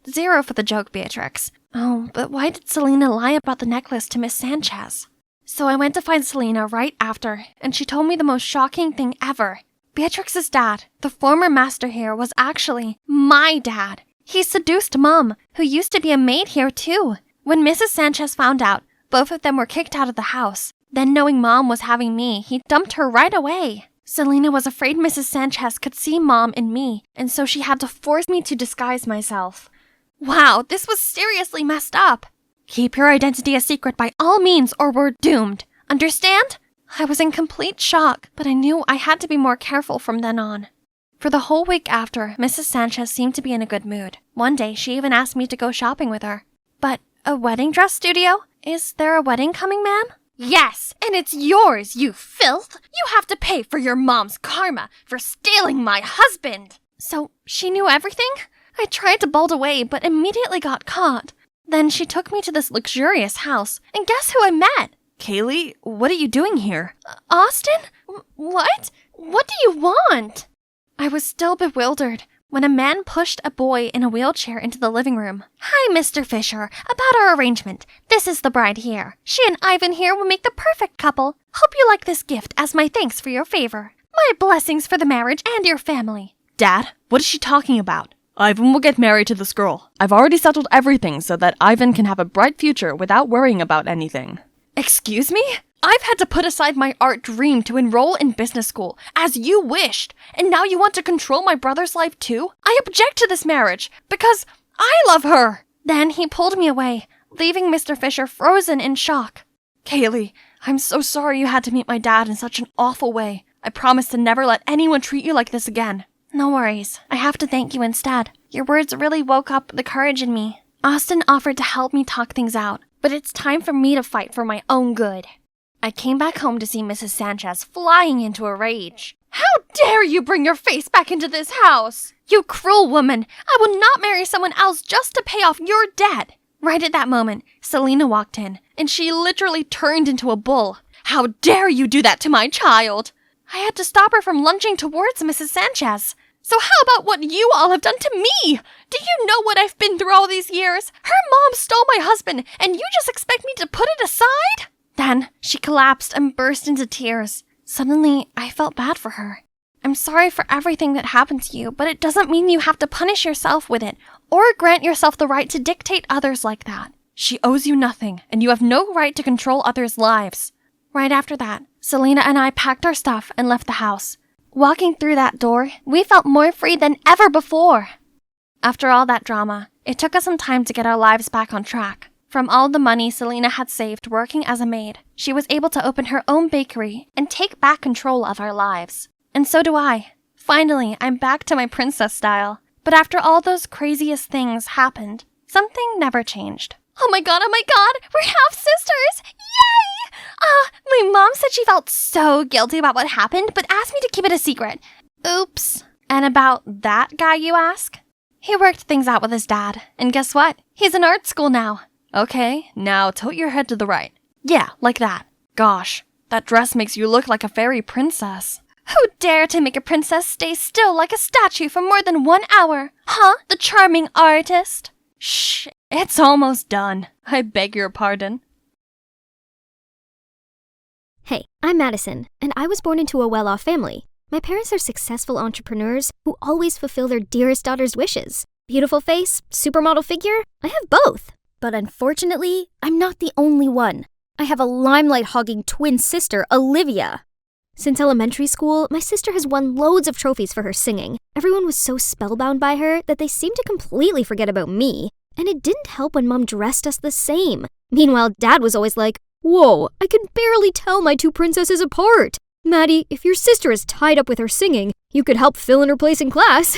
0 for the joke, Beatrix. Oh, but why did Selena lie about the necklace to Miss Sanchez? So I went to find Selena right after, and she told me the most shocking thing ever. Beatrix's dad, the former master here, was actually my dad. He seduced Mom, who used to be a maid here too. When Mrs. Sanchez found out, both of them were kicked out of the house. Then knowing Mom was having me, he dumped her right away. Selena was afraid Mrs. Sanchez could see Mom in me, and so she had to force me to disguise myself. Wow, this was seriously messed up. Keep your identity a secret by all means or we're doomed. Understand? I was in complete shock, but I knew I had to be more careful from then on. For the whole week after, Mrs. Sanchez seemed to be in a good mood. One day, she even asked me to go shopping with her. But a wedding dress studio? Is there a wedding coming, ma'am? Yes, and it's yours, you filth! You have to pay for your mom's karma for stealing my husband! So, she knew everything? I tried to bolt away, but immediately got caught. Then she took me to this luxurious house, and guess who I met? Kaylee, what are you doing here? Austin? What? What do you want? I was still bewildered when a man pushed a boy in a wheelchair into the living room. Hi, Mr. Fisher. About our arrangement. This is the bride here. She and Ivan here will make the perfect couple. Hope you like this gift as my thanks for your favor. My blessings for the marriage and your family. Dad, what is she talking about? Ivan will get married to this girl. I've already settled everything so that Ivan can have a bright future without worrying about anything. Excuse me? I've had to put aside my art dream to enroll in business school, as you wished, and now you want to control my brother's life too? I object to this marriage, because I love her! Then he pulled me away, leaving Mr. Fisher frozen in shock. Kaylee, I'm so sorry you had to meet my dad in such an awful way. I promise to never let anyone treat you like this again. No worries. I have to thank you instead. Your words really woke up the courage in me. Austin offered to help me talk things out, but it's time for me to fight for my own good. I came back home to see Mrs. Sanchez flying into a rage. How dare you bring your face back into this house? You cruel woman! I will not marry someone else just to pay off your debt! Right at that moment, Selena walked in, and she literally turned into a bull. How dare you do that to my child? I had to stop her from lunging towards Mrs. Sanchez. So how about what you all have done to me? Do you know what I've been through all these years? Her mom stole my husband, and you just expect me to put it aside? Then she collapsed and burst into tears. Suddenly, I felt bad for her. I'm sorry for everything that happened to you, but it doesn't mean you have to punish yourself with it, or grant yourself the right to dictate others like that. She owes you nothing, and you have no right to control others' lives. Right after that, Selena and I packed our stuff and left the house. Walking through that door, we felt more free than ever before. After all that drama, it took us some time to get our lives back on track. From all the money Selena had saved working as a maid, she was able to open her own bakery and take back control of our lives. And so do I. Finally, I'm back to my princess style. But after all those craziest things happened, something never changed. Oh my god, we're half sisters! Yay! My mom said she felt so guilty about what happened, but asked me to keep it a secret. Oops. And about that guy, you ask? He worked things out with his dad, and guess what? He's in art school now. Okay, now tilt your head to the right. Yeah, like that. Gosh, that dress makes you look like a fairy princess. Who dare to make a princess stay still like a statue for more than 1 hour? Huh? The charming artist? Shh, it's almost done. I beg your pardon. Hey, I'm Madison, and I was born into a well-off family. My parents are successful entrepreneurs who always fulfill their dearest daughter's wishes. Beautiful face, supermodel figure, I have both. But unfortunately, I'm not the only one. I have a limelight-hogging twin sister, Olivia. Since elementary school, my sister has won loads of trophies for her singing. Everyone was so spellbound by her that they seemed to completely forget about me. And it didn't help when Mom dressed us the same. Meanwhile, Dad was always like, "Whoa, I can barely tell my two princesses apart. Maddie, if your sister is tied up with her singing, you could help fill in her place in class."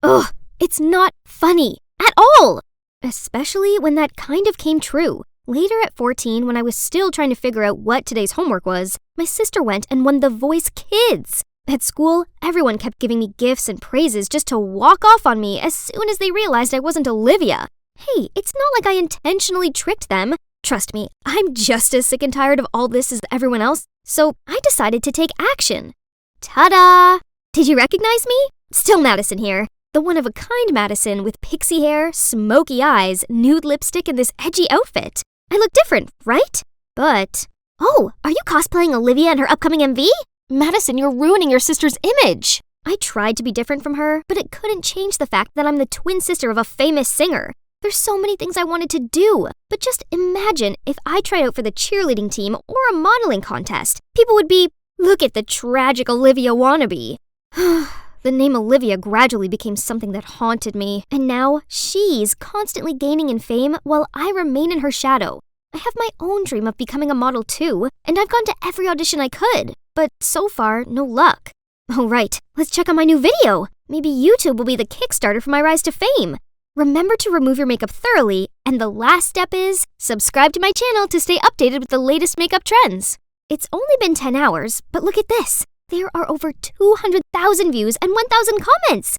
Ugh, it's not funny at all. Especially when that kind of came true. Later at 14, when I was still trying to figure out what today's homework was, my sister went and won The Voice Kids. At school, everyone kept giving me gifts and praises just to walk off on me as soon as they realized I wasn't Olivia. Hey, it's not like I intentionally tricked them. Trust me, I'm just as sick and tired of all this as everyone else, so I decided to take action. Ta-da! Did you recognize me? Still Madison here. The one-of-a-kind Madison with pixie hair, smoky eyes, nude lipstick, and this edgy outfit. I look different, right? But... Oh, are you cosplaying Olivia in her upcoming MV? Madison, you're ruining your sister's image. I tried to be different from her, but it couldn't change the fact that I'm the twin sister of a famous singer. There's so many things I wanted to do, but just imagine if I tried out for the cheerleading team or a modeling contest. People would be, "Look at the tragic Olivia wannabe." The name Olivia gradually became something that haunted me, and now she's constantly gaining in fame while I remain in her shadow. I have my own dream of becoming a model too, and I've gone to every audition I could, but so far, no luck. Oh right, let's check on my new video. Maybe YouTube will be the Kickstarter for my rise to fame. Remember to remove your makeup thoroughly, and the last step is subscribe to my channel to stay updated with the latest makeup trends. It's only been 10 hours, but look at this. There are over 200,000 views and 1,000 comments.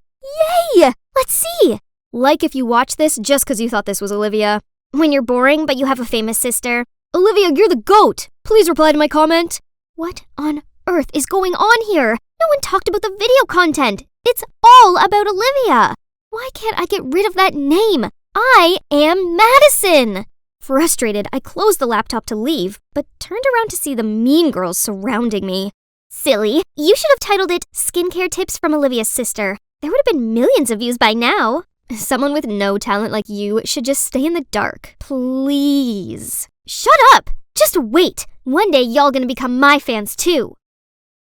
Yay! Let's see. Like if you watch this just because you thought this was Olivia. When you're boring but you have a famous sister. Olivia, you're the GOAT. Please reply to my comment. What on earth is going on here? No one talked about the video content. It's all about Olivia. Why can't I get rid of that name? I am Madison. Frustrated, I closed the laptop to leave, but turned around to see the mean girls surrounding me. Silly, you should have titled it Skincare Tips from Olivia's Sister. There would have been millions of views by now. Someone with no talent like you should just stay in the dark. Please. Shut up! Just wait. One day y'all gonna become my fans too.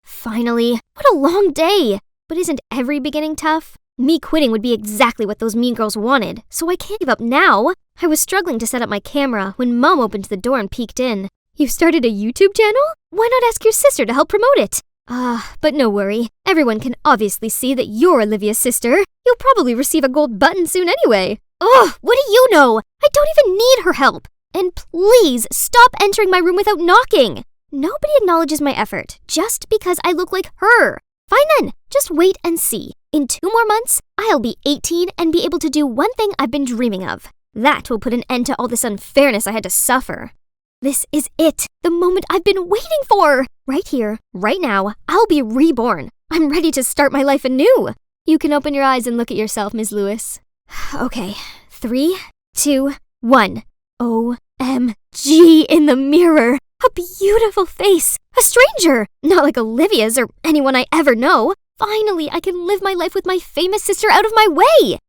Finally, what a long day. But isn't every beginning tough? Me quitting would be exactly what those mean girls wanted, so I can't give up now. I was struggling to set up my camera when Mom opened the door and peeked in. You started a YouTube channel? Why not ask your sister to help promote it? But no worry. Everyone can obviously see that you're Olivia's sister. You'll probably receive a gold button soon anyway. Ugh, what do you know? I don't even need her help. And please stop entering my room without knocking. Nobody acknowledges my effort just because I look like her. Fine then, just wait and see. In 2 more months, I'll be 18 and be able to do one thing I've been dreaming of. That will put an end to all this unfairness I had to suffer. This is it, the moment I've been waiting for. Right here, right now, I'll be reborn. I'm ready to start my life anew. You can open your eyes and look at yourself, Ms. Lewis. Okay, 3, 2, 1. OMG in the mirror. A beautiful face. A stranger. Not like Olivia's or anyone I ever know. Finally, I can live my life with my famous sister out of my way.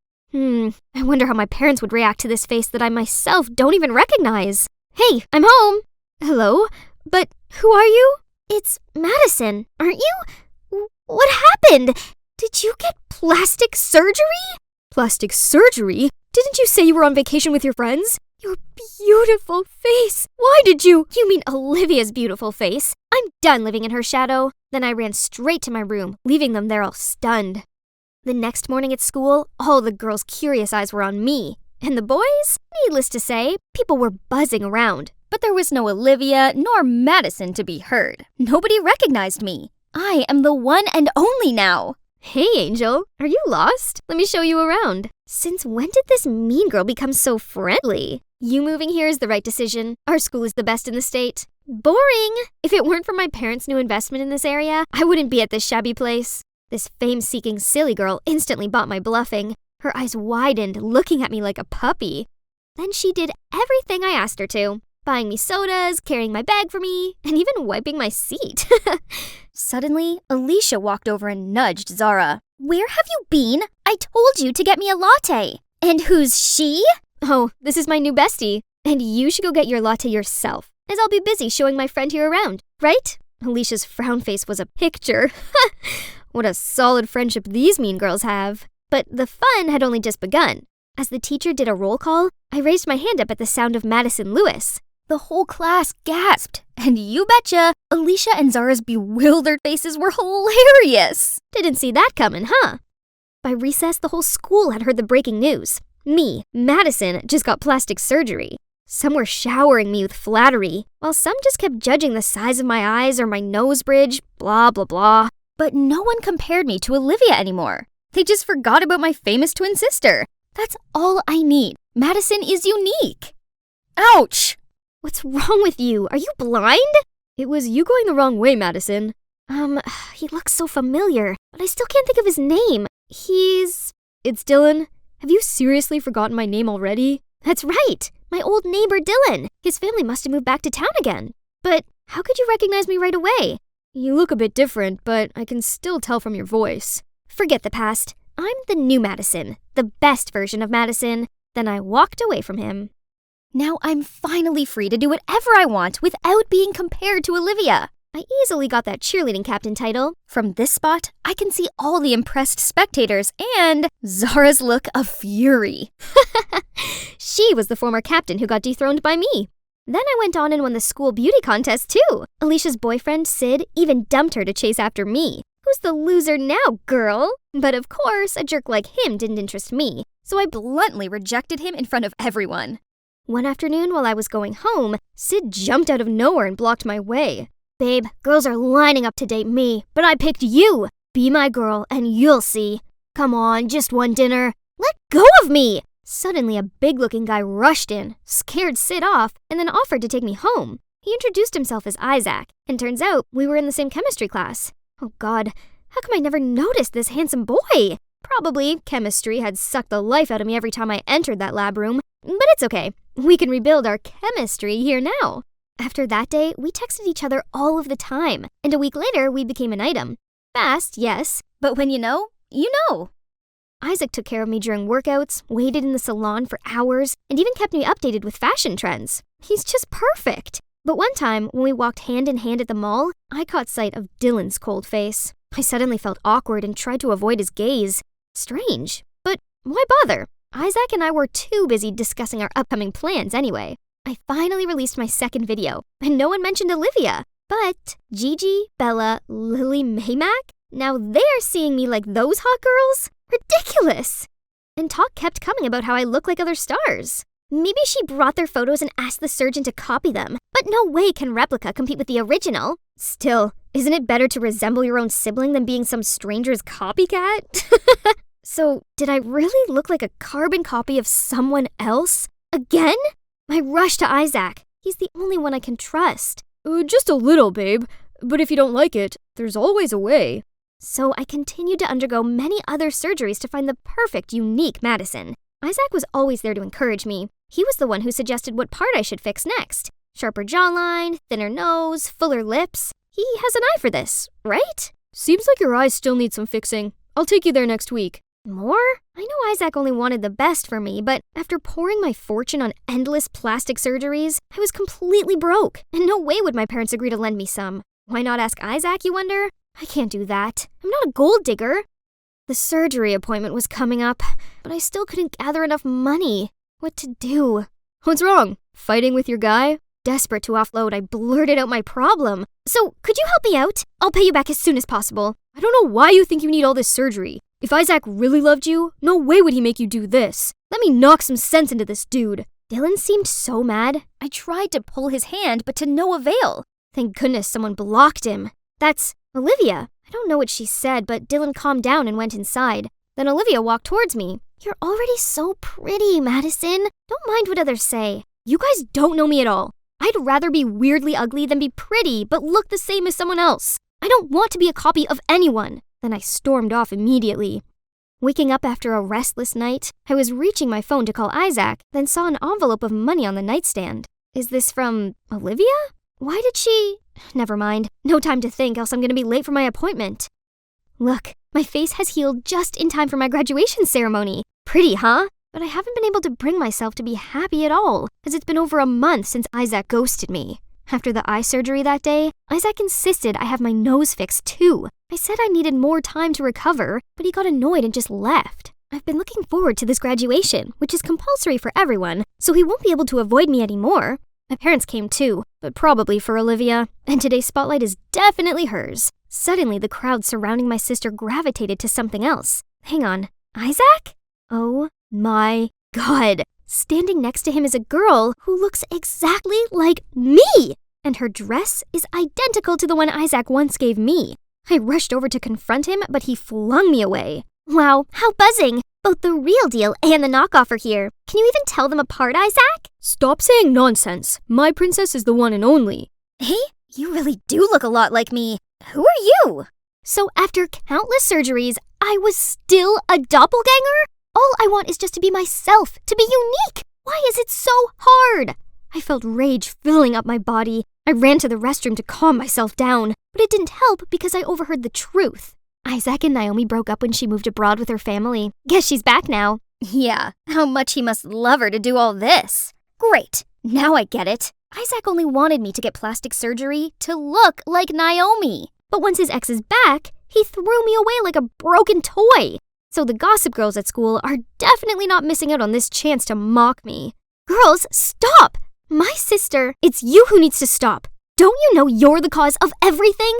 I wonder how my parents would react to this face that I myself don't even recognize. Hey, I'm home. Hello? But who are you? It's Madison, aren't you? What happened? Did you get plastic surgery? Plastic surgery? Didn't you say you were on vacation with your friends? Your beautiful face. Why did you? You mean Olivia's beautiful face. I'm done living in her shadow. Then I ran straight to my room, leaving them there all stunned. The next morning at school, all the girls' curious eyes were on me. And the boys? Needless to say, people were buzzing around. But there was no Olivia nor Madison to be heard. Nobody recognized me. I am the one and only now. Hey, Angel, are you lost? Let me show you around. Since when did this mean girl become so friendly? You moving here is the right decision. Our school is the best in the state. Boring! If it weren't for my parents' new investment in this area, I wouldn't be at this shabby place. This fame-seeking silly girl instantly bought my bluffing. Her eyes widened, looking at me like a puppy. Then she did everything I asked her to. Buying me sodas, carrying my bag for me, and even wiping my seat. Suddenly, Alicia walked over and nudged Zara. Where have you been? I told you to get me a latte. And who's she? Oh, this is my new bestie. And you should go get your latte yourself. as I'll be busy showing my friend here around, right? Alicia's frown face was a picture. What a solid friendship these mean girls have. But the fun had only just begun. As the teacher did a roll call, I raised my hand up at the sound of Madison Lewis. The whole class gasped, and you betcha, Alicia and Zara's bewildered faces were hilarious. Didn't see that coming, huh? By recess, the whole school had heard the breaking news. Me, Madison, just got plastic surgery. Some were showering me with flattery, while some just kept judging the size of my eyes or my nose bridge, blah, blah, blah. But no one compared me to Olivia anymore. They just forgot about my famous twin sister. That's all I need. Madison is unique. Ouch! What's wrong with you? Are you blind? It was you going the wrong way, Madison. He looks so familiar, but I still can't think of his name. It's Dylan. Have you seriously forgotten my name already? That's right. My old neighbor Dylan. His family must have moved back to town again. But how could you recognize me right away? You look a bit different, but I can still tell from your voice. Forget the past. I'm the new Madison, the best version of Madison. Then I walked away from him. Now I'm finally free to do whatever I want without being compared to Olivia. I easily got that cheerleading captain title. From this spot, I can see all the impressed spectators and Zara's look of fury. She was the former captain who got dethroned by me. Then I went on and won the school beauty contest too. Alicia's boyfriend, Sid, even dumped her to chase after me. Who's the loser now, girl? But of course, a jerk like him didn't interest me, so I bluntly rejected him in front of everyone. One afternoon while I was going home, Sid jumped out of nowhere and blocked my way. Babe, girls are lining up to date me, but I picked you. Be my girl and you'll see. Come on, just one dinner. Let go of me! Suddenly, a big-looking guy rushed in, scared Sid off, and then offered to take me home. He introduced himself as Isaac, and turns out we were in the same chemistry class. Oh God, how come I never noticed this handsome boy? Probably chemistry had sucked the life out of me every time I entered that lab room, but it's okay. We can rebuild our chemistry here now. After that day, we texted each other all of the time, and a week later, we became an item. Fast, yes, but when you know, you know. Isaac took care of me during workouts, waited in the salon for hours, and even kept me updated with fashion trends. He's just perfect. But one time, when we walked hand in hand at the mall, I caught sight of Dylan's cold face. I suddenly felt awkward and tried to avoid his gaze. Strange, but why bother? Isaac and I were too busy discussing our upcoming plans anyway. I finally released my second video, and no one mentioned Olivia. But Gigi, Bella, Lily, Maymac? Now they're seeing me like those hot girls? Ridiculous! And talk kept coming about how I look like other stars. Maybe she brought their photos and asked the surgeon to copy them, but no way can replica compete with the original. Still, isn't it better to resemble your own sibling than being some stranger's copycat? So, did I really look like a carbon copy of someone else? Again? I rushed to Isaac. He's the only one I can trust. Just a little, babe. But if you don't like it, there's always a way. So I continued to undergo many other surgeries to find the perfect, unique Madison. Isaac was always there to encourage me. He was the one who suggested what part I should fix next. Sharper jawline, thinner nose, fuller lips. He has an eye for this, right? Seems like your eyes still need some fixing. I'll take you there next week. More? I know Isaac only wanted the best for me, but after pouring my fortune on endless plastic surgeries, I was completely broke, and no way would my parents agree to lend me some. Why not ask Isaac, you wonder? I can't do that. I'm not a gold digger. The surgery appointment was coming up, but I still couldn't gather enough money. What to do? What's wrong? Fighting with your guy? Desperate to offload, I blurted out my problem. So, could you help me out? I'll pay you back as soon as possible. I don't know why you think you need all this surgery. If Isaac really loved you, no way would he make you do this. Let me knock some sense into this dude. Dylan seemed so mad. I tried to pull his hand, but to no avail. Thank goodness someone blocked him. That's Olivia. I don't know what she said, but Dylan calmed down and went inside. Then Olivia walked towards me. You're already so pretty, Madison. Don't mind what others say. You guys don't know me at all. I'd rather be weirdly ugly than be pretty, but look the same as someone else. I don't want to be a copy of anyone. Then I stormed off immediately. Waking up after a restless night, I was reaching my phone to call Isaac, then saw an envelope of money on the nightstand. Is this from Olivia? Why did she... Never mind. No time to think, else I'm gonna be late for my appointment. Look, my face has healed just in time for my graduation ceremony. Pretty, huh? But I haven't been able to bring myself to be happy at all, as it's been over a month since Isaac ghosted me. After the eye surgery that day, Isaac insisted I have my nose fixed too. I said I needed more time to recover, but he got annoyed and just left. I've been looking forward to this graduation, which is compulsory for everyone, so he won't be able to avoid me anymore. My parents came too, but probably for Olivia, and today's spotlight is definitely hers. Suddenly, the crowd surrounding my sister gravitated to something else. Hang on, Isaac? Oh my God. Standing next to him is a girl who looks exactly like me, and her dress is identical to the one Isaac once gave me. I rushed over to confront him, but he flung me away. Wow, how buzzing! Both the real deal and the knockoff are here. Can you even tell them apart, Isaac? Stop saying nonsense. My princess is the one and only. Hey, you really do look a lot like me. Who are you? So after countless surgeries, I was still a doppelganger? All I want is just to be myself, to be unique. Why is it so hard? I felt rage filling up my body. I ran to the restroom to calm myself down, but it didn't help because I overheard the truth. Isaac and Naomi broke up when she moved abroad with her family. Guess she's back now. Yeah, how much he must love her to do all this. Great, now I get it. Isaac only wanted me to get plastic surgery to look like Naomi. But once his ex is back, he threw me away like a broken toy. So the gossip girls at school are definitely not missing out on this chance to mock me. Girls, stop! My sister, it's you who needs to stop. Don't you know you're the cause of everything?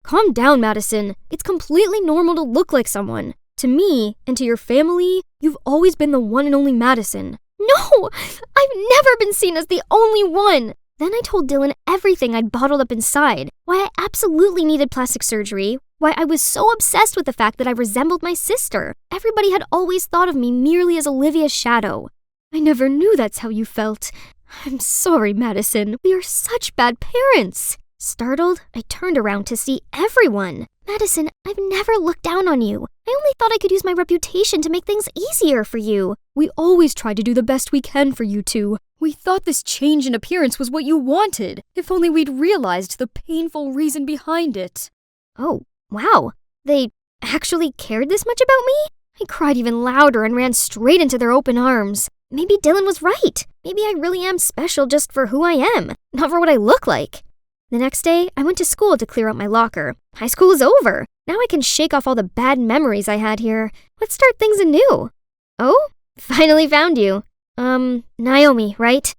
Calm down, Madison. It's completely normal to look like someone. To me, and to your family, you've always been the one and only Madison. No! I've never been seen as the only one! Then I told Dylan everything I'd bottled up inside, why I absolutely needed plastic surgery, why I was so obsessed with the fact that I resembled my sister. Everybody had always thought of me merely as Olivia's shadow. I never knew that's how you felt. I'm sorry, Madison. We are such bad parents. Startled, I turned around to see everyone. Madison, I've never looked down on you. I only thought I could use my reputation to make things easier for you. We always try to do the best we can for you two. We thought this change in appearance was what you wanted. If only we'd realized the painful reason behind it. Oh, wow. They actually cared this much about me? I cried even louder and ran straight into their open arms. Maybe Dylan was right. Maybe I really am special just for who I am, not for what I look like. The next day, I went to school to clear out my locker. High school is over. Now I can shake off all the bad memories I had here. Let's start things anew. Oh, finally found you. Naomi, right?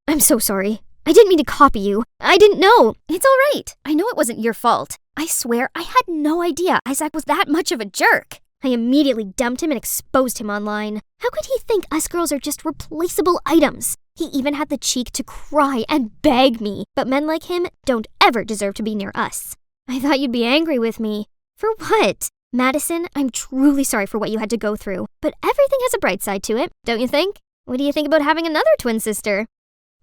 I'm so sorry. I didn't mean to copy you. I didn't know. It's all right. I know it wasn't your fault. I swear I had no idea Isaac was that much of a jerk. I immediately dumped him and exposed him online. How could he think us girls are just replaceable items? He even had the cheek to cry and beg me, but men like him don't ever deserve to be near us. I thought you'd be angry with me. For what? Madison, I'm truly sorry for what you had to go through, but everything has a bright side to it, don't you think? What do you think about having another twin sister?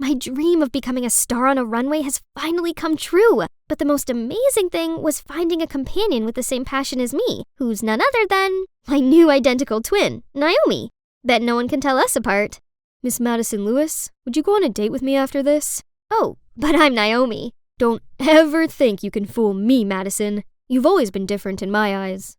My dream of becoming a star on a runway has finally come true, but the most amazing thing was finding a companion with the same passion as me, who's none other than my new identical twin, Naomi. Bet no one can tell us apart. Miss Madison Lewis, would you go on a date with me after this? Oh, but I'm Naomi. Don't ever think you can fool me, Madison. You've always been different in my eyes.